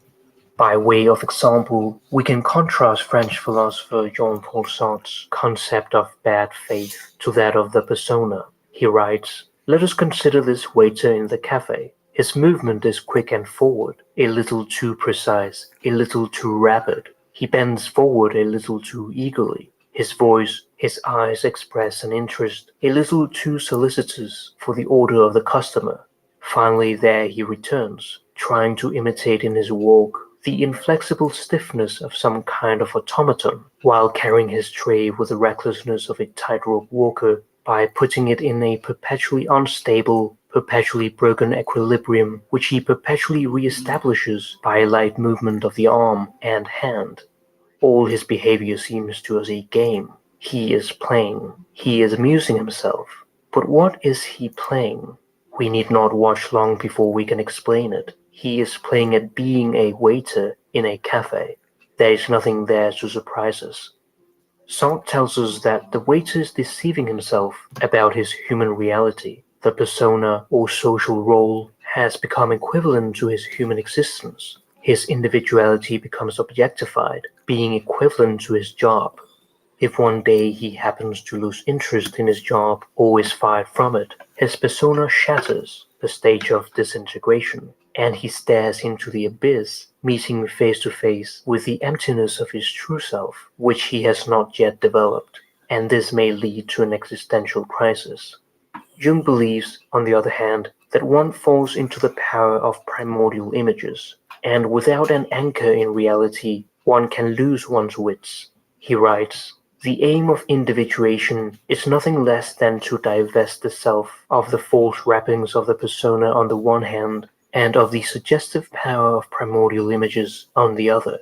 By way of example, we can contrast French philosopher Jean-Paul Sartre's concept of bad faith to that of the persona. He writes, "Let us consider this waiter in the cafe. His movement is quick and forward, a little too precise, a little too rapid. He bends forward a little too eagerly. His voice, his eyes express an interest a little too solicitous for the order of the customer. Finally there he returns, trying to imitate in his walk the inflexible stiffness of some kind of automaton, while carrying his tray with the recklessness of a tightrope walker by putting it in a perpetually unstable, perpetually broken equilibrium which he perpetually re-establishes by a light movement of the arm and hand. All his behavior seems to us a game. He is playing. He is amusing himself. But what is he playing? We need not watch long before we can explain it. He is playing at being a waiter in a cafe. There is nothing there to surprise us. Sartre tells us that the waiter is deceiving himself about his human reality. The persona or social role has become equivalent to his human existence. His individuality becomes objectified, being equivalent to his job. If one day he happens to lose interest in his job or is fired from it, his persona shatters, the stage of disintegration, and he stares into the abyss, meeting face to face with the emptiness of his true self, which he has not yet developed, and this may lead to an existential crisis. Jung believes, on the other hand, that one falls into the power of primordial images, and without an anchor in reality, one can lose one's wits. He writes, "The aim of individuation is nothing less than to divest the self of the false wrappings of the persona on the one hand, and of the suggestive power of primordial images on the other.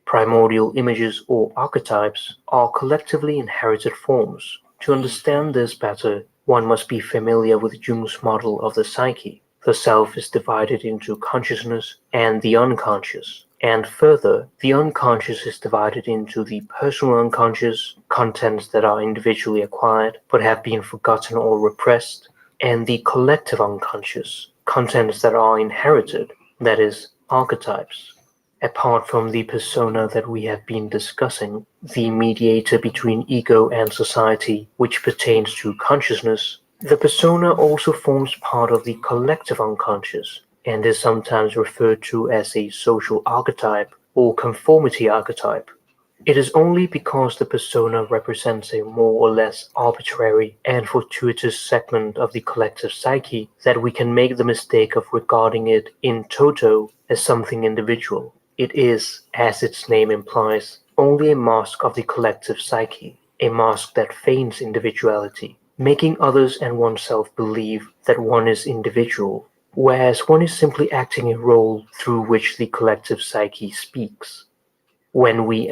Primordial images or archetypes are collectively inherited forms. To understand this better, one must be familiar with Jung's model of the psyche. The self is divided into consciousness and the unconscious. And further, the unconscious is divided into the personal unconscious, contents that are individually acquired but have been forgotten or repressed, and the collective unconscious, contents that are inherited, that is, archetypes. Apart from the persona that we have been discussing, the mediator between ego and society, which pertains to consciousness, the persona also forms part of the collective unconscious, and is sometimes referred to as a social archetype or conformity archetype. It is only because the persona represents a more or less arbitrary and fortuitous segment of the collective psyche that we can make the mistake of regarding it in toto as something individual. It is, as its name implies, only a mask of the collective psyche, a mask that feigns individuality, making others and oneself believe that one is individual, whereas one is simply acting a role through which the collective psyche speaks. When we